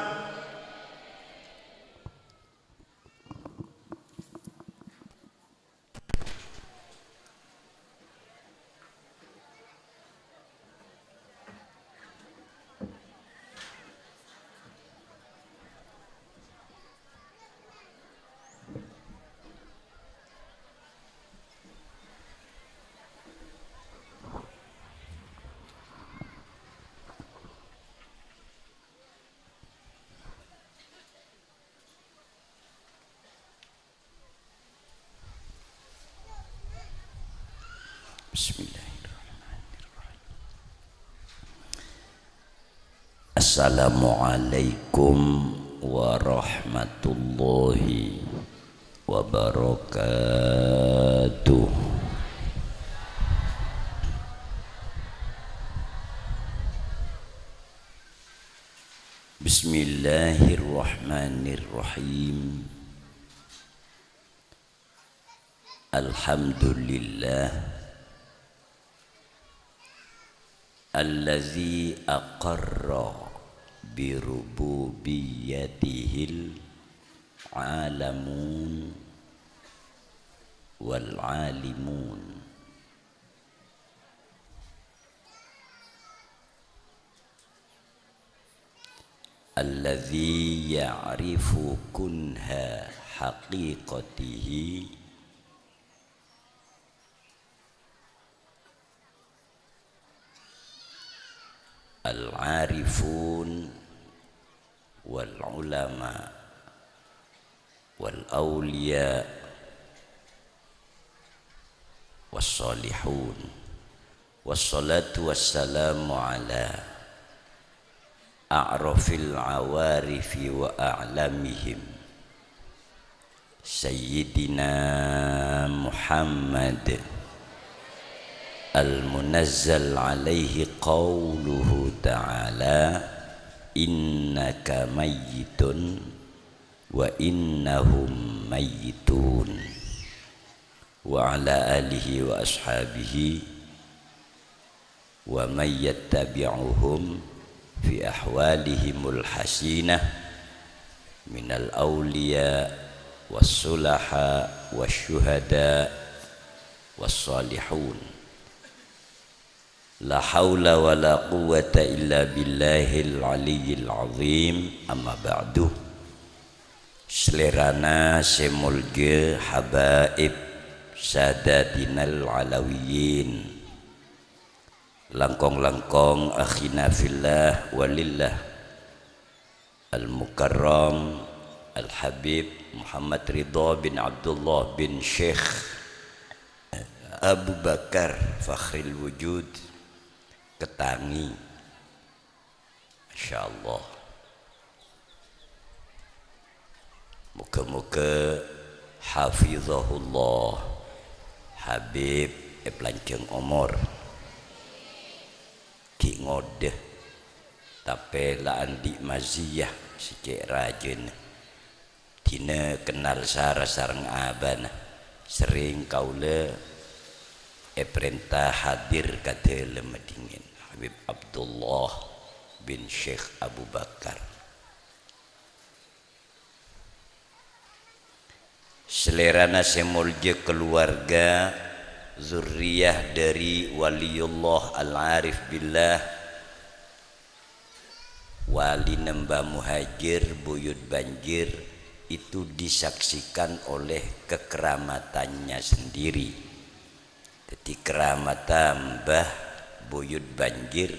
[SPEAKER 8] Bismillahirrahmanirrahim. Assalamualaikum warahmatullahi wabarakatuh. Bismillahirrahmanirrahim. Alhamdulillah allazi aqarra bi rububiyyatihil alamun wal alimun. Alladzi ya'rifu kunha haqiqatihi al-arifun wal ulama wal awliya was salihun. Wassalatu wassalamu ala a'rafil awarifi wa a'lamihim Sayyidina Muhammad al-munazzal alaihi qawluhu ta'ala innaka mayyitun wa innahum mayyitun, wa ala alihi wa ashabihi wa man yattabi'uhum fi ahwalihimul hasinah minal awliya wassulaha wasyuhada wassalihun. La hawla wa la quwwata illa billahil aliyyil azim. Amma ba'du. Selerana semulge habaib sadatinal alawiyin, langkong-langkong akhina fillah walillah, al-mukarram al-habib Muhammad Ridha bin Abdullah bin Syekh Abu Bakar Fakhril Wujud Ketangi, Masya Allah. Muka-muka hafizahullah Habib Planceng Omor ki ngode tapi laan di maziyah sikit rajin tina kenal sara sareng abana sering kaula perintah hadir kata lemedingin Habib Abdullah bin Syekh Abu Bakar. Selerana semulje keluarga zurriyah dari waliullah al-arif billah wali Nembah Muhajir Buyut Banjir itu disaksikan oleh kekeramatannya sendiri. Jadi keramatan Mbah Buyut Banjir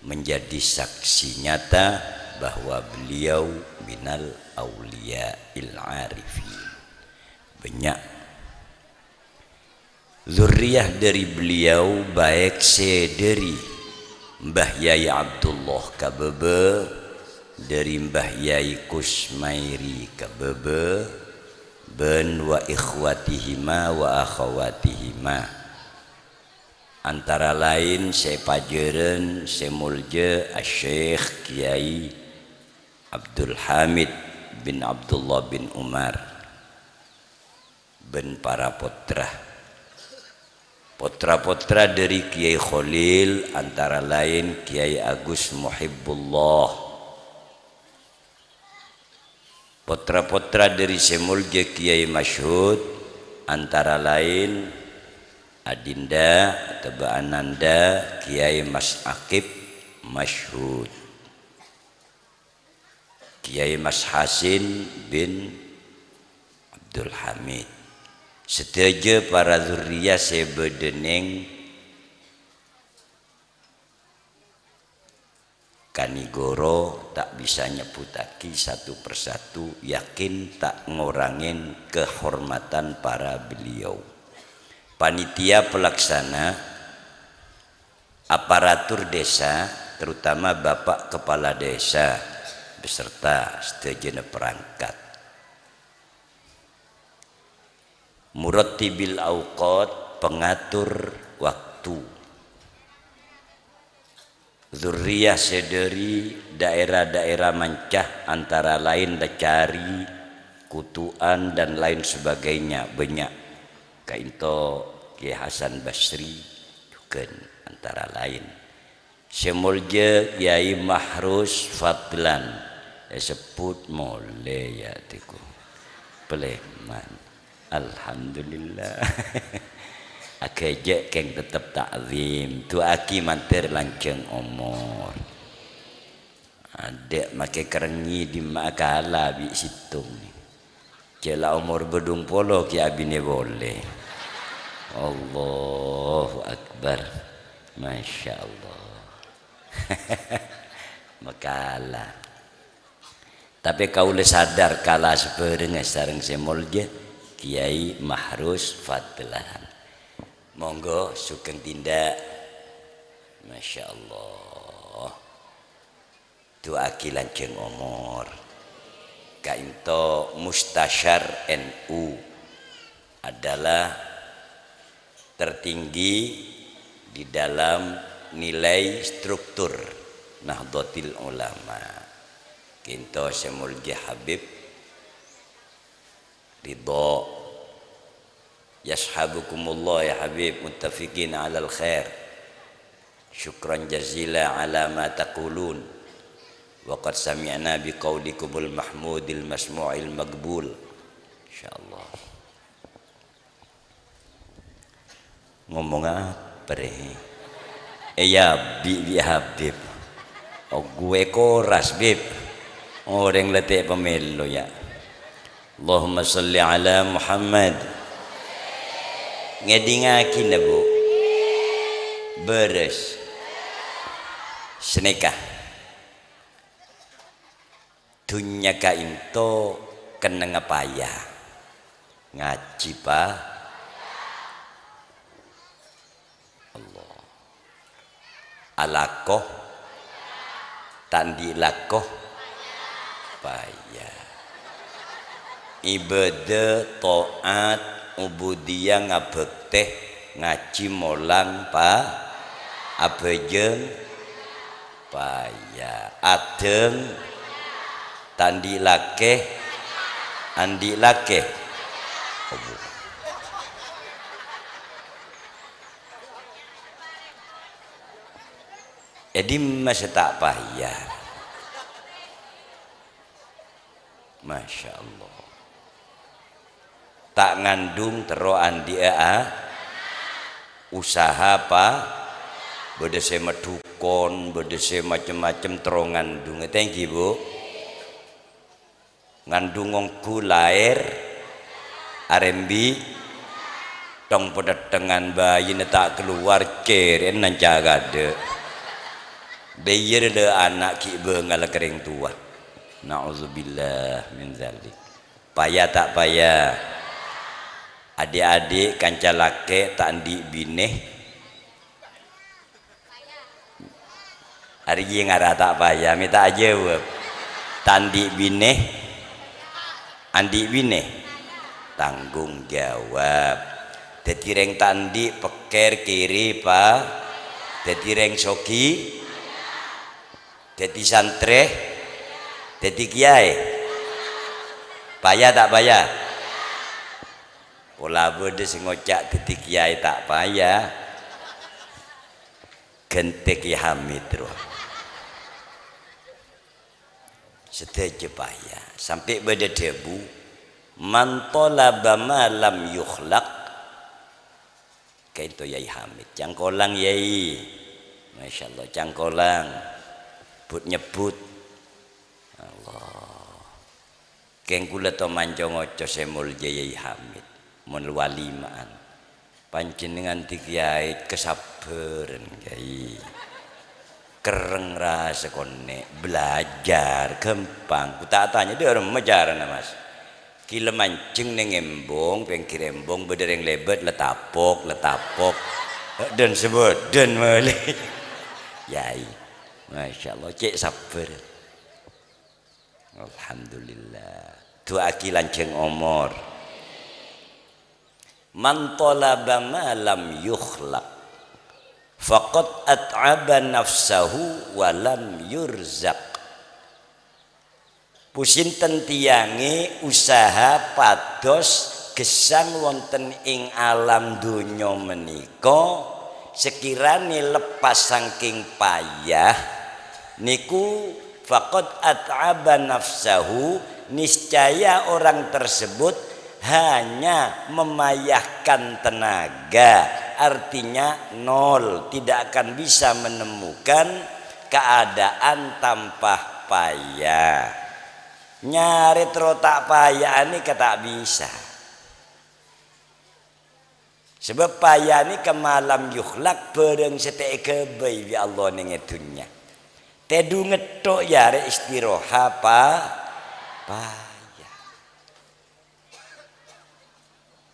[SPEAKER 8] menjadi saksi nyata bahwa beliau minal auliya il-arifin. Banyak zuriyah dari beliau, baik dari Mbah Yai Abdullah Kabebe, dari Mbah Yai Kusmairi Kabebe, ben wa ikhwatihima wa akhawatihima. Antara lain saya pajeren semulje Syekh Kiai Abdul Hamid bin Abdullah bin Umar, ben para potra dari Kiai Khalil, antara lain Kiai Agus Muhibbullah. Potra dari semulje Kiai Masyhud, antara lain Adinda atau Ananda Kiai Mas Akib Masyhud, Kiai Mas Hasin bin Abdul Hamid. Setuju para zuriyah sebedeneng kanigoro tak bisa nyebutaki satu persatu, yakin tak ngorangin kehormatan para beliau. Panitia pelaksana, aparatur desa, terutama Bapak Kepala Desa beserta sedaya perangkat. Murattibil auqat, pengatur waktu. Zurriyah sederi daerah-daerah mancah antara lain Dacari, Kutuan dan lain sebagainya banyak. Kainto Kiai Hasan Basri juga antara lain. Semulja Kiai Mahrus Fadlan sebut mole ya tiku Pleman. Alhamdulillah. Akajak keng tetap takzim tu aki mantir lanceng umur. Ada make kerengi di makala bi situng ni. Jela umur bedung polo ki abine boleh. Allahu Akbar. Masya Allah. Makala. Tapi kau le sadar kala sepereng sareng semolje Kiai Mahrus Fadlan. Monggo sugeng tindak. Masya Allah. Duaki lanceng umur. Kainto Mustasyar NU adalah tertinggi di dalam nilai struktur Nahdlatul Ulama. Kinto Semulji Habib Ridho yashabukumullah ya Habib muttafiqin alal khair. Syukran jazila ala ma taqulun wa qad sami'na biqaulikumul mahmudil masmu'il maqbul insyaallah. Ngomong apa deh? Ya bi Habib. Oh gue koras Bib. Orang letak pemilu ya. Allahumma salli ala Muhammad. Ngedingakin dah bu. Beres. Seneka. Dunya ka into kena ngapaya. Ngaji pa. Allah. Alakoh. Tandi lakoh. Payah. Ibadah taat ubudiyah ngabekteh ngaji molang pa abejeng payah adeng tandi lakeh andi lakeh jadi masih tak payah. Masya Allah. Tak ngandung teroan dia usaha apa bedese medukon bedese macam-macam terong ngandung. Thank you bu. Ngandung ngongku lahir arembi tong pada dengan bayi tak keluar keren nan jaga de bayar de anak ki bengal kering tua. Na'udzubillah min zalik. Payah tak payah. Adik-adik kanca lake tak andi bineh. Hari ini ngara tak payah. Minta aja jawab. Tandi bineh. Andi bineh. Tanggung jawab. Tetireng tandi peker kiri pa. Tetireng soki. Teti santre. Teti kiai. Payah tak payah? Pola bode sing ngocak teti kiai tak payah. Gentek ya Hamid roh. Seteje payah. Sampai bede debu. Man talaba ma lam yukhlaq. Kaito Yai Hamid. Cangkolang Yai. Masya Allah cangkolang. But nyebut. Keng kula to manjo ngoco semul Yai Hamid mun walimaan panjenengan dikiai kesabaran Kiai kereng rasa kone belajar gampang ku tak tanya dia orang mejaran Mas kila mancing neng embong pengkir embong bedereng lebet letapok dan sebut dan mulai Yai Masya Allah cek sabar Alhamdulillah. Doa ki lanjeng omor. Man talaba ma lam yukhlaq faqad at'aba nafsahu wa lam yurzaq. Pusinten tiyange usaha pados gesang wonten ing alam donya menika sekirane lepas saking payah niku faqad at'aba nafsahu, niscaya orang tersebut hanya memayahkan tenaga, artinya nol, tidak akan bisa menemukan keadaan tanpa payah. Nyari terotak payah ini kata bisa, sebab payah ini kemalam yukhlak bereng setek kebay bi Allah ning dunya. Tedu ngetok ya re istirahat payah.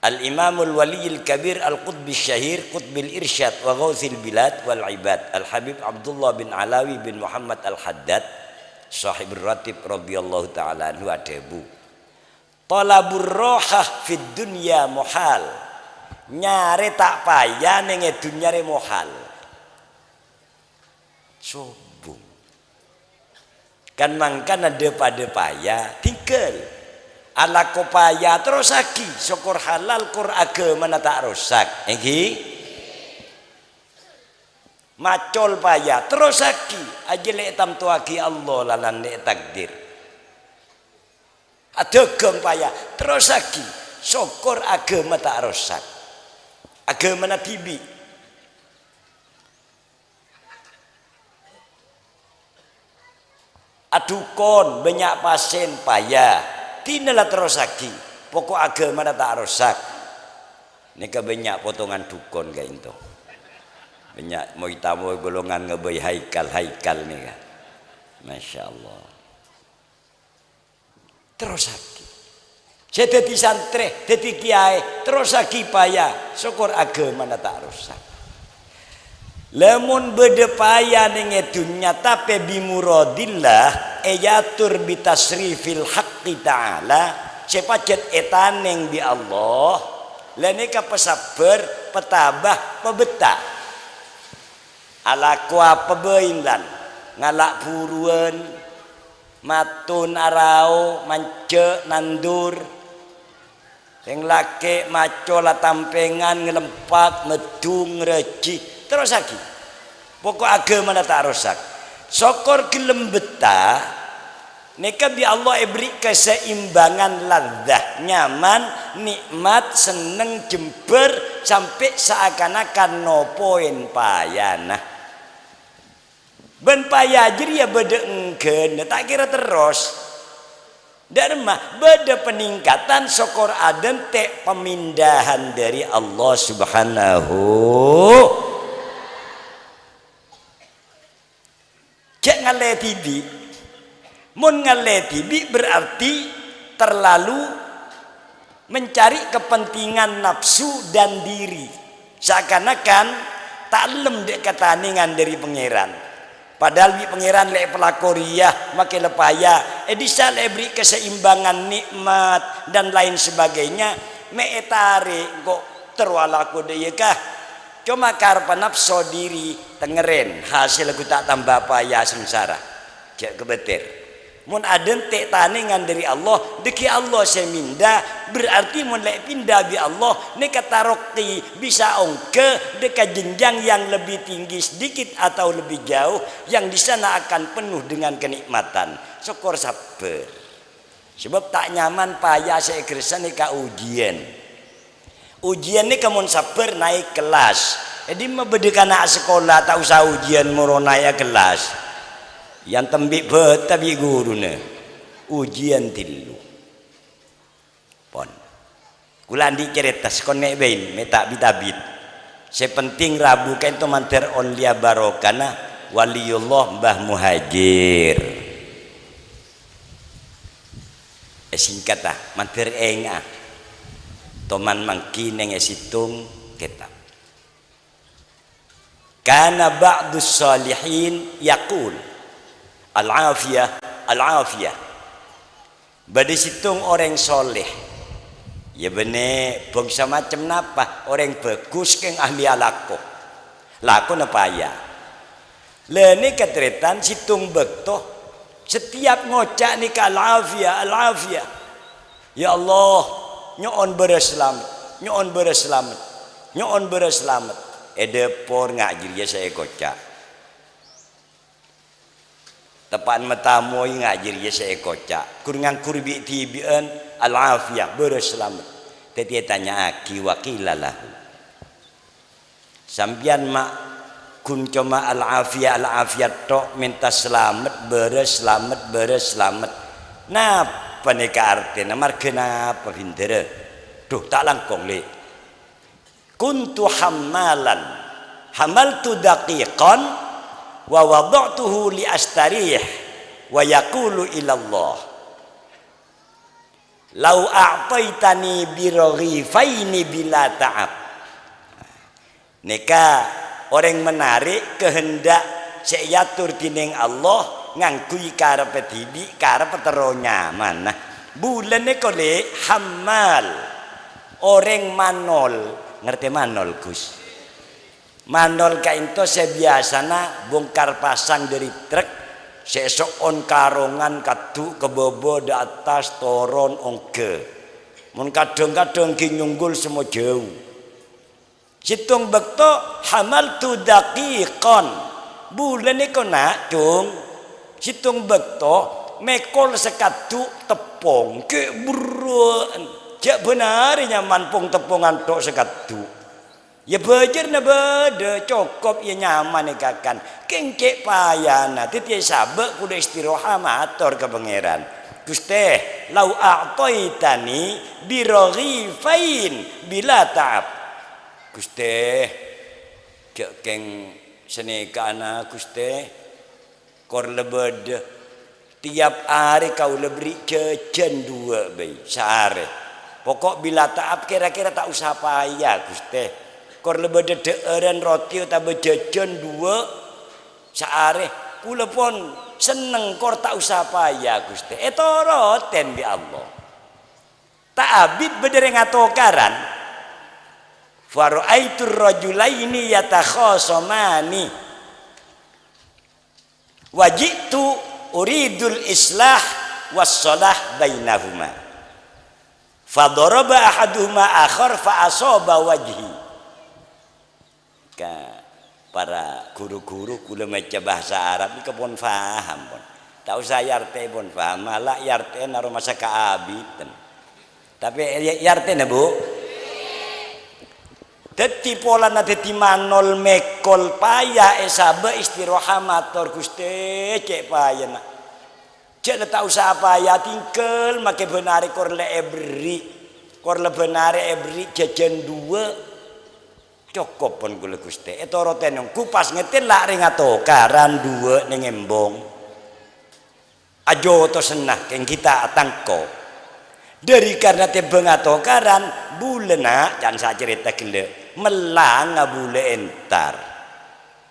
[SPEAKER 8] Al-Imamul Waliyil Kabir Al-Qutbi Syahir Qutbil Irsyad wa Ghawthil Bilad wal Ibad Al-Habib Abdullah bin Alawi bin Muhammad Al-Haddad Sahibur Ratib radhiyallahu ta'ala anhu adebu. Talabur rohah fid dunya muhal. Nyare tak payah ning dunya re muhal. Sombong. Kan mangkan ada pada payah tinggal. Ala ko payah terus lagi syukur halal kur agama na tak rusak. Nggih. Macol payah terus lagi aja lek tam tuaki Allah lalan lek takdir. Adegem payah terus lagi syukur agama tak rusak. Agama na tibi. Adukon banyak pasien payah. Tinalah terus lagi pokok agama na tak rusak. Nika banyak potongan dukon kayak itu. Banyak mau tamu golongan ngebay haikal nih kan. Masya Allah. Terus lagi. Saya jadi santri, jadi kiai, terus lagi payah. Syukur agama na tak rusak. Lamun bede payah ning dunya tapi bimuradillah ayatur bitasrifil haqqi ta'ala sepacet etaneng bi Allah lanika pesaber petabah pebeta ala kwa pebeinlan ngalak buruan matun arau mance nandur yang laki macola tampengan ngelempak medung reci terus lagi pokok agama tak rusak syukur gelem betah nika bi Allah beri keseimbangan ladzah nyaman nikmat seneng jember sampai seakan-akan no poin payana ben payah jadi ya bede engken tak kira terus dharma beda peningkatan syukur aden te pemindahan dari Allah subhanahu. Cek ngaletibi, mun ngaletibi berarti terlalu mencari kepentingan nafsu dan diri, seakan-akan taklem dek ketaningan dari pangeran. Padahal bi pangeran lek pelakoriah make lepaya, edisa lek beri keseimbangan nikmat dan lain sebagainya, me etare kok terwalaku deyekah. Cuma karpa nafsu diri tengeren hasil aku tak tambah payah sengsara jak kebetir mun aden te taningan dari Allah deki Allah seminda berarti mun lek pindah bi Allah ne katarokti bisa ongke dekat jenjang yang lebih tinggi sedikit atau lebih jauh yang di sana akan penuh dengan kenikmatan syukur sabar sebab tak nyaman payah segersan ka ujian ujian ini kamu sabar naik kelas jadi membedikan anak sekolah tak usah ujian moro naik kelas yang tembik tapi guru ne ujian tilu pon kulandi cerita sekonek bain metak bitabit sepenting rabu kan itu manter onlia barokana waliullah Mbah Muhajir singkat ah manter engah toman mangki neng esitung kitab kana ba'dus salihin yaqul al-afiyah Bade situng orang soleh. Ya bener bangsa macam napa orang bagus keng ahli alako. Lako napa ya? Lene katretan situng bekto setiap ngocak ni al-afiyah al-afiyah. Ya Allah, nyoon bereselamat, nyoon bereselamat, nyoon bereselamat. Edepor ngajir ya saya kocak. Tepan matamoy ngajir ya saya kocak. Kurang kurbi tibian al-afiyah bereselamat. Tadi tanya aki wakilalahu. Sampian mak kun cuma al-afiyah al-afiyah tok minta selamat bereselamat. Napa nika artinya margena apa bindere? Duh tak langkong le. Kuntu hammalan hamaltu daqiqan wa wada'tuhu li astarih wa yaqulu ila Allah lau a'taitani biraghifaini bila ta'ab. Nika orang menarik kehendak seyatur tining Allah ngangkui karep tibi karep tero nyaman. Nah bulan nika le hammal orang manol. Ngerti manol Gus? Manol kainto sebiasana bongkar pasang dari truk sesok on karongan katu kebobo di atas toron ongke mun kadang-kadang kinyunggul semua jauh situng bekto hamal tu daqiqan bulan iku nak cung situng bekto mekol sekatu tepung ke buruan jak benar nyaman pung tepungan tok sekatu ya bejer na bede cukup ya nyaman ikakan kengke payana titi sabek kuda istirahat matur ke pangeran Gusti lau a'taitani biraghifain bila ta'ab Gusti keng senekana Gusti kor lebede tiap hari kau leberi cecen dua bayi sehari pokok bila taat kira-kira tak usah payah Gusti. Kor lebih deeren roti tak bejajan dua sehari. Kula pun seneng kor tak usah payah Gusti. Roten di Allah. Tak abid bedereng atokaran. Faru'aitur rajulaini yatakhasamani. Wajitu uridul islah wassalah bainahuma. Fadaraba ahaduhuma akhar fa asaba wajhi. Para guru-guru kula maca bahasa Arab iki pun paham pun. Tak usah yarte pun paham, malah yarte naro masa kaabiten. Tapi yarte na Bu. Dadi pola na dadi manol mekol paya esabe istirahat matur Gusti cek payana. Cek tak usah apa ya tingkel make benare kor le ebri kor le benare ebri jajan dua cukup pun kula Gusti etoro tenong kupas ngetin lak ring atokaran dua ning embong ajo to senah keng kita atangko dari karena tebeng atokaran bulena can sa cerita gele melang ngabule entar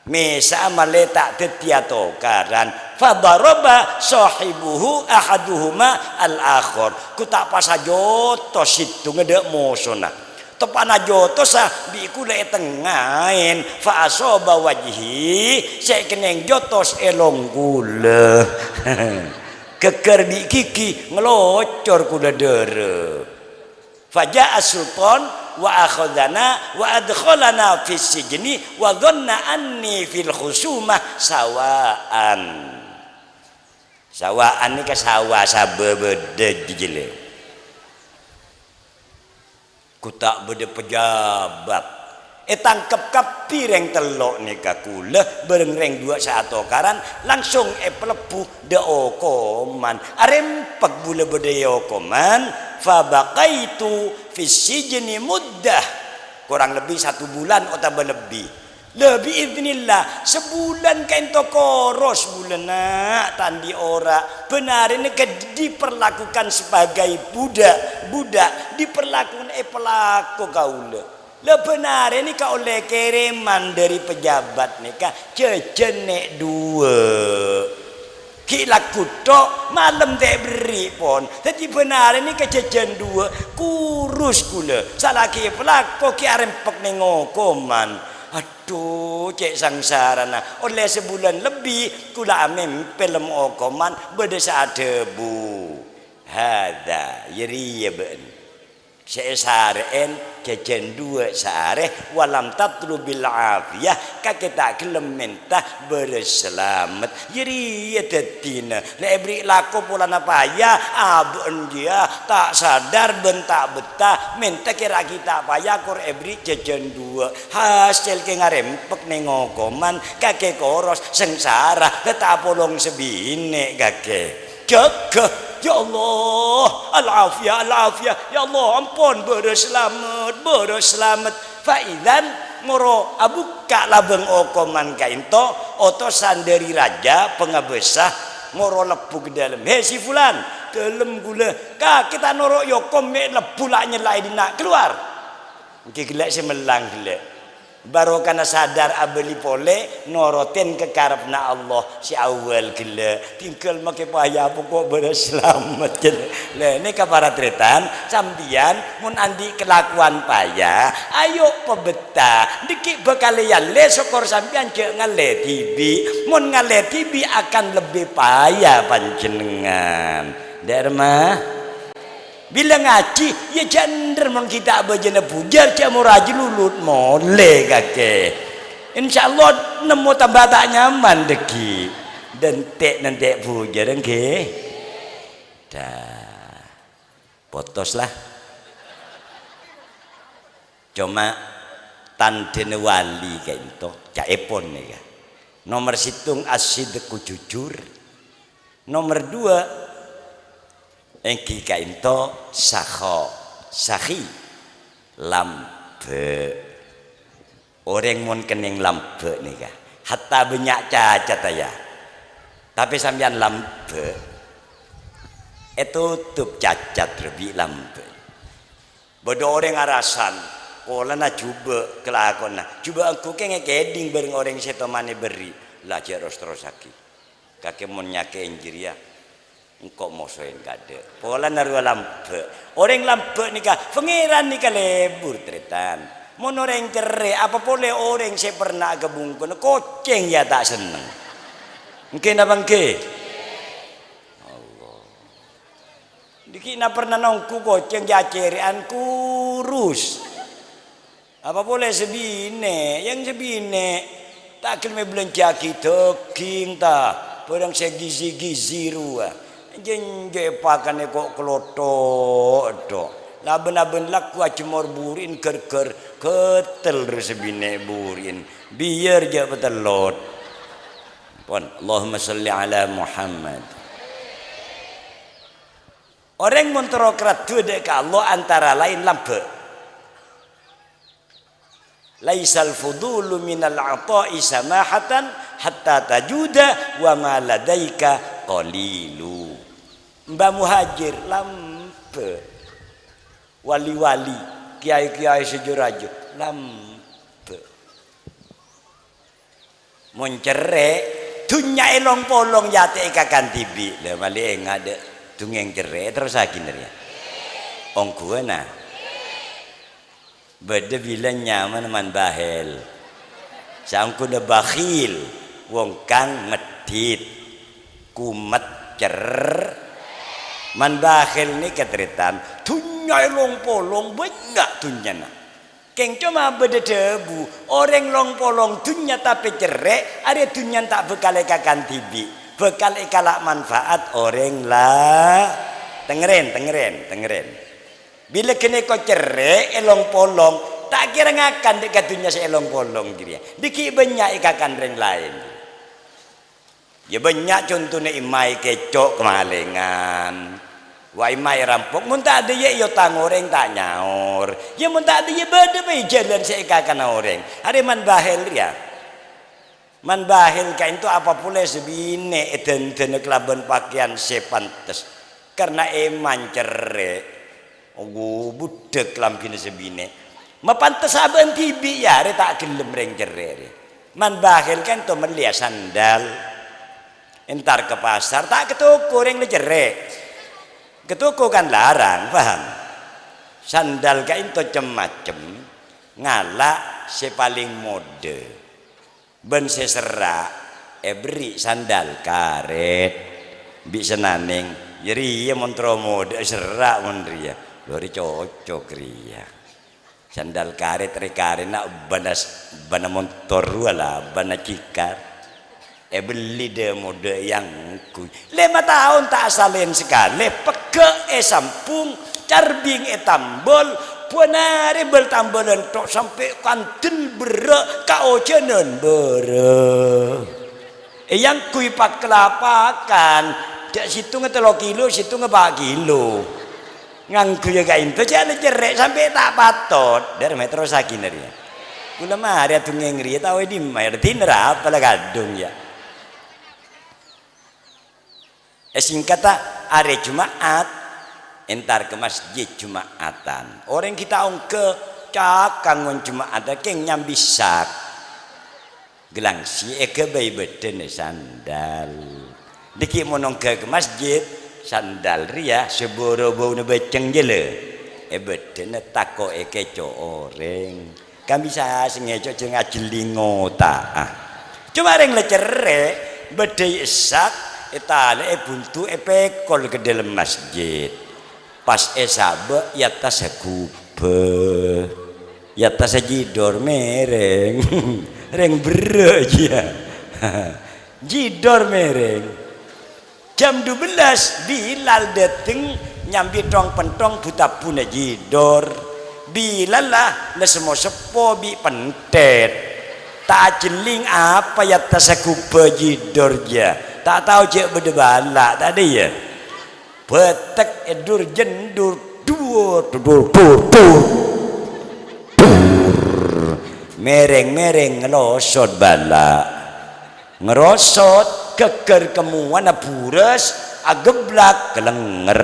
[SPEAKER 8] mesa amale tak detiato karan fadaraba sahibuhu ahaduhuma al-akhir ku tak pas ajoto situ ngedek mosona tepana joto sah biku le tengain fa asaba wajhi sek keneng jotos elong kula keker di kiki ngelocor kuda dere faja as-sultan wa akhadana wa adkhalana fis sijni wa dhanna anni fil khusumah sawaan ni ka sawa sabebede dijele ku tak bede pejabat tangkep kapireng telok nika kula bareng reng dua satu karan langsung pelebu de okoman arempek bule bede okoman fabaqaitu fis sijni muddah kurang lebih 1 bulan atau lebih idznillah sebulan kain tokoros bulan tandi ora benar ini diperlakukan sebagai budak diperlakukan pelaku kaula benar ini kau oleh kiriman dari pejabat nika cejenek dua Hilak kutok malam tak beri pun. Jadi benar ini kejajan dua kurus kula. Salah ki pelako ki arempek nengokoman. Aduh cek sangsara nah. Oleh sebulan lebih kula amin film okoman berdesa debu. Hada yeri ya ben. Seesaren jajan dua sare walam tatlubil afiyah kakek tak gelem minta berselamat jadi ya tetina lebri laku pula napa ya abun dia tak sadar bentak betah minta kira kita payah kur ebri jajan dua hasil ke ngarempek nengokoman kakek koros sengsara tetap polong sebine kakek jaga. Ya Allah, al-afiyah, al-afiyah. Ya Allah, ampun, berselamat. Fa'idan moro abuka labeng okoman kainto, oto sandari raja pengabesah moro lepu ke dalam. Hei si fulan, dalam gula. Kita norok yokom me lepu lah nyelai dina keluar. Mungkin gelak semelang gelak. Baru karena sadar abeli pole norotin ke karepna Allah si awal gila tinggal make payah pokok berselamat gila. Lah ini kapara tretan sambian mun andi kelakuan payah ayo pebeta dikit bekalian le sokor sambian cek ngale tibi mun ngale tibi akan lebih payah panjenengan derma. Bila ngaji ya jender mon kita abajana pujar jamu raji lulut mole kakek. Insyaallah nemu tambah tak nyaman deki. Dentek nanti pujar nggih. Dah. Potos lah. Cuma tandene wali kayak itu cak epon nih ya. Nomor situng as-sidqu jujur. Nomor 2 engki kainto sahi lambe orang mun kening lambe nih kah hatta banyak cacat ya tapi sampean lambe itu tutup cacat lebih lambe bodoh orang arasan pola na coba kelakon na coba aku kenge keding bareng orang setomane beri lah jaros terus aki kakek mun nyake injiria engkau mosoin kade pola narua lampe orang lampe nikah pengiran nikah lebur tretan mon orang cerai apa boleh orang saya pernah gabungkan koceng ya tak seneng mungkin abang ke Allah dikina pernah nongku koceng ya cerian kurus apa boleh sebine yang sebine tak kelme belanja kita king ta perang segizi-gizi ruah jenje pakane kok klotok do laben-laben laku acemor burin ker-ker ketel resebine burin biar je betelot pon Allahumma sholli ala Muhammad orang montrokrat tu dek Allah antara lain lampe laisal fudulu minal ata'i samahatan hatta tajuda wa ma ladaika qalilu. Mbah Muhajir lampe wali-wali kiai-kiai sejurajo lampe moncere dunya elong polong yate kakan tibi le mali ngade dungeng cere terus akin ya ongkuana beda bilang nyaman man bahel sangku de bakhil wong kang medit kumet cer man bakhil ni keteritan dunya long polong banyak dunyana keng cuma beda debu orang long polong dunya tapi cerek ada dunya tak bekal ekakan tibi bekal ekalak manfaat orang lah tengeren bila kene kau cerek elong polong tak kira ngakan dekat dunya seelong polong dia diki banyak ikakan ring lain ya banyak contohnya imai kecok kemalingan wa imai rampok mun tak ada ya yo tangoreng tak nyaur ya mun tak ada ya beda bae jalan seikakan orang ada man bahel ya man bahel kain itu apa pula sebine eden kelaban pakaian sepantes karena eman cerek oh budek lampine sebine mapantes aben tibi ya re tak gelem reng cerek man bahel kan to melia sandal Entar ke pasar tak ketuku ring lejerek. Ketuku kan larang, paham? Sandal ka into macem ngalak se paling mode. Ben seserak beri sandal karet bi senaning jadi ya montro mode serak mondria lori cocok ria sandal karet rekare nak bana motor wala bana cikar beli de mode yang ku 5 tahun tak asalin sekali peke sampung carbing tambol puanare bel tambolan tok sampai kantin bere kao cenen bere yang kui pak kelapakan dak situ ngetelo kilo situ ngebak kilo ngangku ya kain tu jangan cerek sampai tak patot dari metro sakin dari kula mari atuh ngengri tahu di mer tinra apa lah gadung ya singkata are Jumaat entar ke masjid Jumaatan orang kita ongke cakang on Jumaat keng nyambi sak gelang si ke bayi beden sandal diki monong ke masjid sandal ria seboro bau ne beceng jele beden tako keco orang kan bisa sengeco jeung ajelingo ta cuma reng lecere bedai sak etale buntu pekol ke dalam masjid pas sabe ya tas kube ya tas jidor mereng reng bere aja jidor mereng jam 12 Bilal dateng nyambi tong pentong buta puna jidor Bilal lah semua sepo bi pentet tak jeling apa ya tas kube jidor ja tak tahu cek berdebala tadi ya betek edur jendur dur mereng ngelosot bala ngerosot keker kemuan bures ageblak kelenger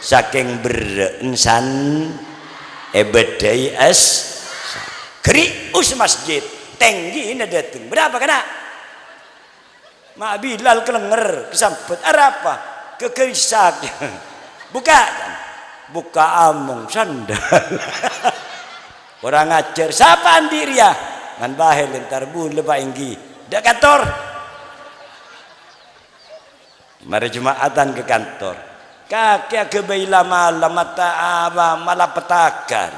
[SPEAKER 8] saking berensan bedai es keri us masjid tinggi ini datang berapa kena mak Bilal kelenger kesampet apa kekerisak buka among sandal orang ngajar siapa andiri ya ngan bahel entar bun lebah inggi dak kantor mari Jumaatan ke kantor kakek ke baila malam mata apa malapetakan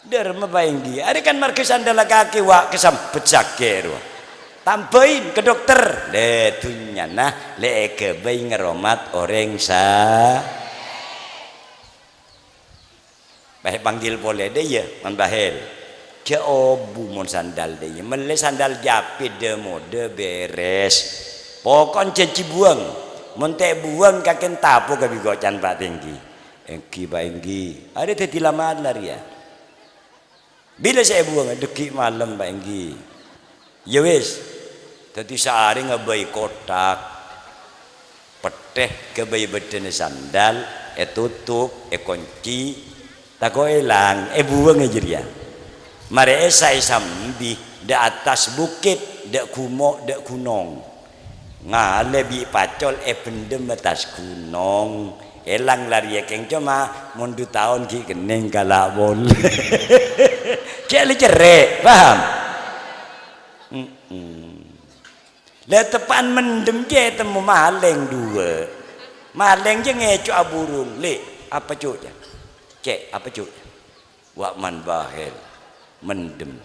[SPEAKER 8] der mebah inggi ari kan marke sandal kaki wa kesampet saker tambahin ke dokter le tunya nah le ke bayi ngeromat orang sa baik panggil boleh deh ya man bahel ke obu mon sandal deh ya mele sandal japit de mode beres pokon ceci buang monte buang kaken tapo ke bigocan pak tinggi engki pak enggi ada teti lama lari ya bila saya buang deki malam pak enggi ya wis tadi sehari ngebai kotak peteh ke bayi beden sandal tutup kunci tak kau hilang buang aja dia mari saya sambi di atas bukit di kumo di gunung ngalebi pacol pendem atas gunung elang lari keng cuma mundu tahun ki keneng kalak bol kayak cerek paham le tepan mendem je temu maleng dua maleng je ngeco aburung le apa cuknya cek apa cuknya wak man bahel mendem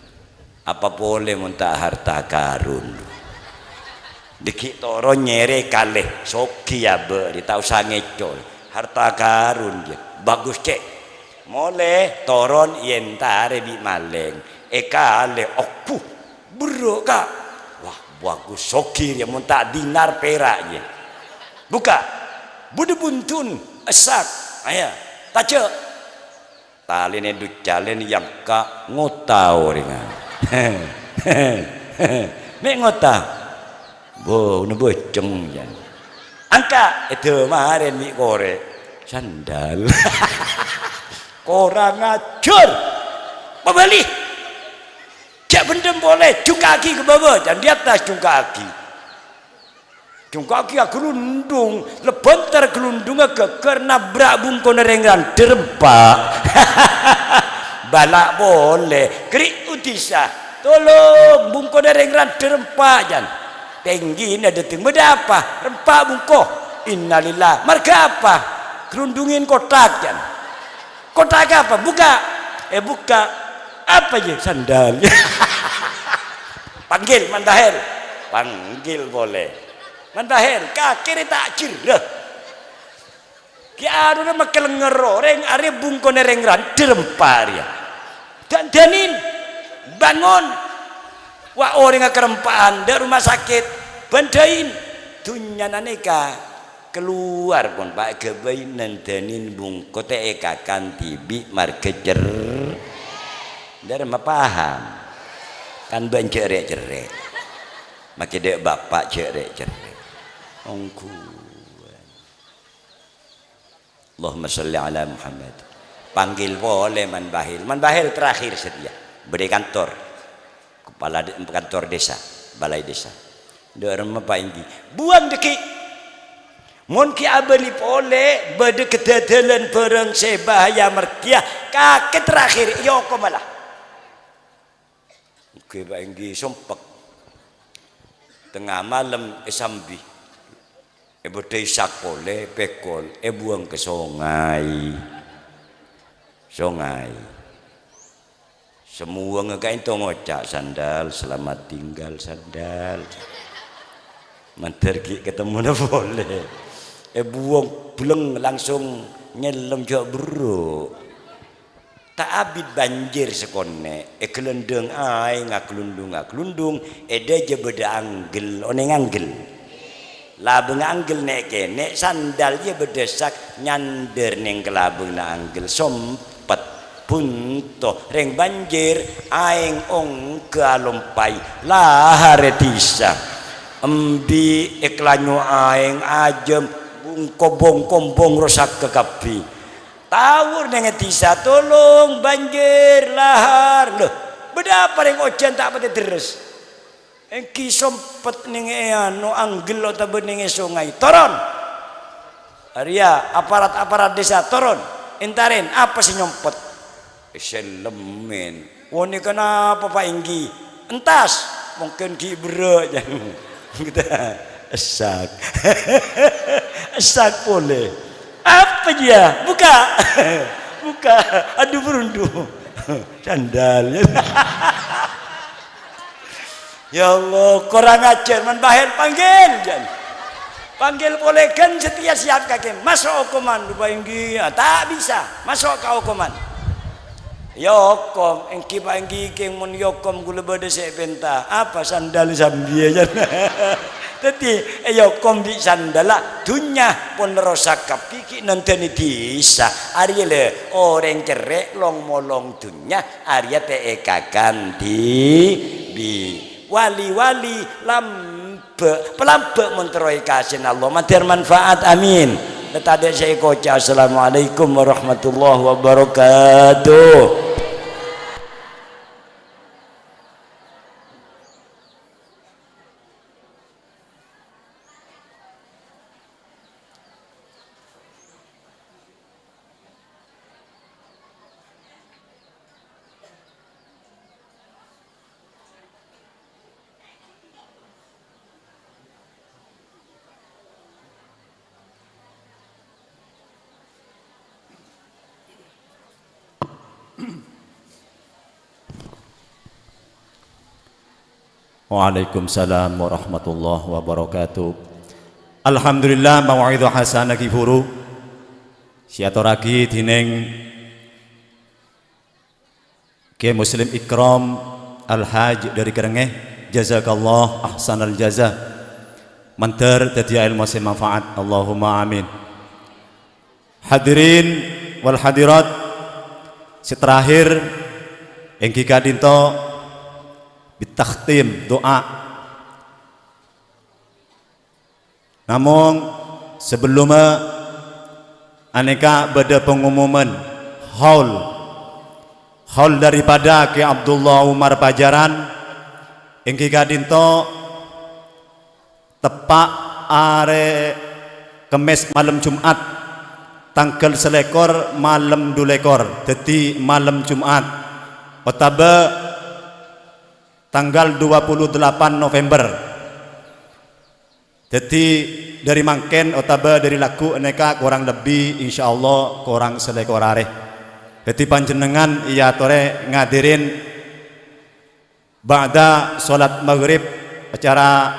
[SPEAKER 8] apa boleh muntah harta karun dikit toro nyere kaleh soki ya be ditau sangeco harta karun je bagus cek mole toron yentare bi maleng kale oku bro kak bagus sokir yang muntah dinar peraknya buka bude buntun esak ayah tace talene du calen yang kak ngotau ringan me ngotau bo ne boceng jan angka itu kemarin mi kore sandal korang ngacur pembeli cak bendem boleh cuk kaki ke bawah dan di atas cuk kaki Dungkak kia gelundung, lebentar gelundungnya geger nabrak bungkon rengran derempak. Balak boleh, krik utisa. Tolong bungkon rengran derempak jan. Tinggi ada tengah apa? Rempak bungko. Innalillah. Marga apa? Gelundungin kotak jan. Kotak apa? Buka. Buka. Apa je sandal? Panggil mandahir. Panggil boleh. Mandahir kaki tak cirah. Ki anu nama kelengero reng are bungkone rengran derempar ya. Dan danin bangun. Wa orang kerempaan dari rumah sakit bandain dunya naneka keluar pun Pak Gebain nandanin bungkote eka kan tibi markejer. Dari mah paham. Kan ban cerek-cerek. Maki dek bapak cerek-cerek. Ongkuan. Allahumma salli ala Muhammad. Panggil boleh Man Bahil terakhir setia. Beri kantor. Kepala kantor desa, balai desa. Dorong apa ini? Buang deki. Mon ki abeli boleh bade kedadalan barang sebahaya mertia kaki terakhir yoko malah. Oke Pak Enggi sompek. Tengah malam esambi. Bodai sakole pekol buang ke sungai. Semua ngekain to ngocak sandal selamat tinggal sandal. Manterki ketemu na boleh. Buang beleng langsung nyelam jauh bro. Tak abid banjir sekone. Kelendeng ai ngaklundung. Ede je beda anggel oneng anggel. Labeng anggel nek kene sandal dia berdesak nyander neng kelabeng na anggel sompet punto reng banjir aing ong kalompai lahare tisa embi iklanyo aing ajem bungkobong-kombong rosak ke kapi tawur neng tisa tolong banjir lahar loh beda reng ojan tak pati terus engki sompet ning anu anggel ta bening sungai toron Arya aparat desa toron entarin apa sih nyompet selemen woni kenapa Pak Enggi entas mungkin ki bro jangan kita esak esak boleh apa dia buka aduh berunduh sandalnya. Ya Allah, kurang ajar Man Bahil panggil jan. Panggil boleh kan setia siap kaki. Masuk hukuman Pak Enggi. Tak bisa. Masuk ke hukuman. Yokom, engki Pak Enggi keng mun yokom gula bade sek benta. Apa sandal sambi jan. Teti yokom di sandala dunya pun rosak kaki nanteni disa. Arya le orang cerek long molong dunya arya te ekakan di wali-wali pelampe menteroi kasih Allah matir manfaat amin. Tadi saya kocak assalamualaikum warahmatullahi wabarakatuh.
[SPEAKER 4] Waalaikumsalam warahmatullahi wabarakatuh. Alhamdulillah mau'idhu hasanah kifuru siatoragi dineng ke muslim ikram al-haj dari kerengeh jazakallah ahsanal jaza mantar tadi ilmu manfaat Allahumma amin. Hadirin wal hadirat seterakhir engki kadinto bitakhtim doa. Namun sebelumnya aneka beda pengumuman haul daripada Ki Abdullah Umar Pajaran engki kadinto tepak are Kemis malam Jumat tanggal selekor malam dulekor jadi malam Jumat otaba tanggal 28 November jadi dari mangken otaba dari laku aneka kurang lebih insyaallah kurang selekor are jadi panjenengan iya tore ngadirin ba'da salat maghrib acara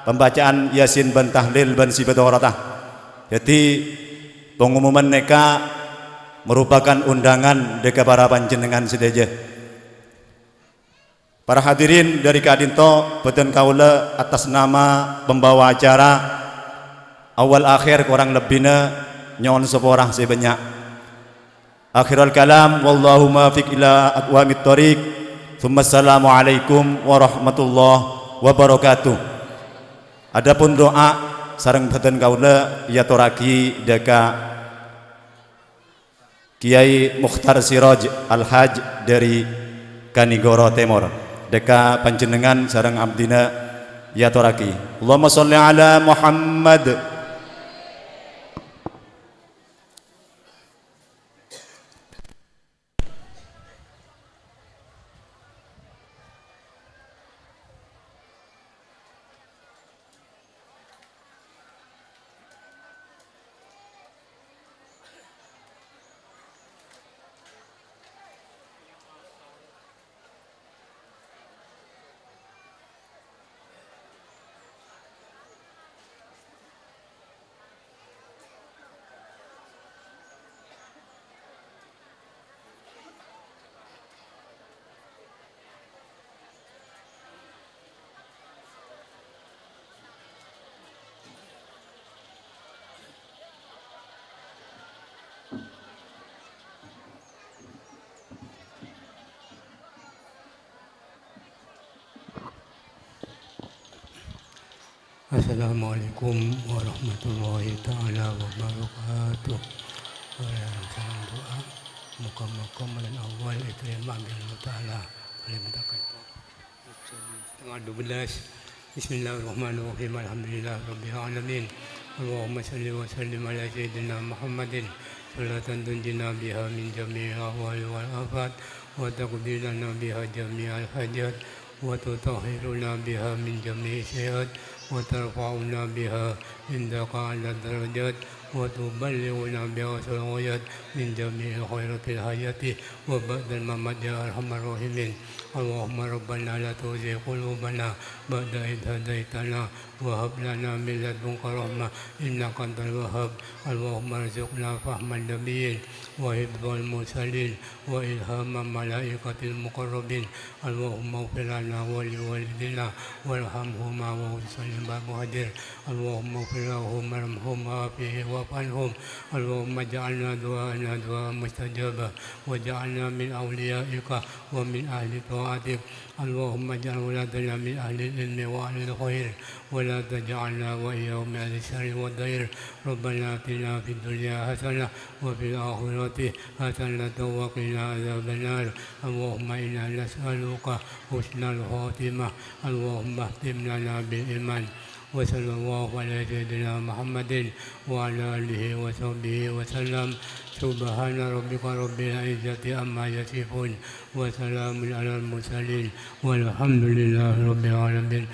[SPEAKER 4] pembacaan Yasin ban tahlil ban sibatorotah. Jadi pengumuman neka merupakan undangan deka para panjenengan sedaja. Para hadirin dari kadinto beten kaula atas nama pembawa acara awal akhir kurang lebihnya nyon seporang sebanyak. Akhirul kalam wallahu muwaffiq ila aqwamit thoriq. Assalamualaikum warahmatullahi wabarakatuh. Adapun doa sareng beten kaula yatoraki deka Kiai Mukhtar Siraj Al-Haj dari Kanigoro Timur deka panjenengan sareng abdina yatoraki. Allahumma sholli ala Muhammad.
[SPEAKER 9] Assalamualaikum warahmatullahi ta'ala wabarakatuh. Salam doa muka-muka malam awal diterima Allah Ta'ala oleh mentakan tanggal 12. Bismillahirrahmanirrahim. Alhamdulillah Rabbil Alamin. Allahumma salli wa sallim ala Sayyidina Muhammadin salatan tunjina biha min jami'il ahwali wal afat wa taqbilana biha jami'al hajat wa tutahhiruna biha min jami'i sayyi'at وترفعنا بها عندك على الدرجات وتبلغنا بها الغايات من جميع خيرات الحياة وبعد الممات يا أرحم الراحمين. اللهم ربنا لا تزغ قلوبنا بعد إذ هديتنا وهب لنا من لدنك رحمة إنك أنت الوهاب. اللهم ارزقنا فهم النبيين وحفظ المرسلين وإلهام ملائكة المقربين. اللهم اغفر لنا ولوالدنا وارحمهما وسلم المهاجر. اللهم اغفر لهم وارحمهما وعافهم واعف عنهم. اللهم اجعلنا دعاءنا دعاء مستجابا واجعلنا من أوليائك ومن أهل طاعتك. اللهم اجعل ولادنا من أهل العلم وأهل الخير ولا تجعلنا وإياهم من أهل الشر والضير. ربنا آتنا في الدنيا حسنة وفي الآخرة حسنة وقنا عذاب النار. اللهم إنا نسألك حسن الخاتمة. اللهم اختم لنا بالإيمان. وصلى الله على سيدنا محمد وعلى آله وصحبه وسلم. سبحان ربك رب العزة عما يصفون وسلام على المرسلين والحمد لله رب العالمين.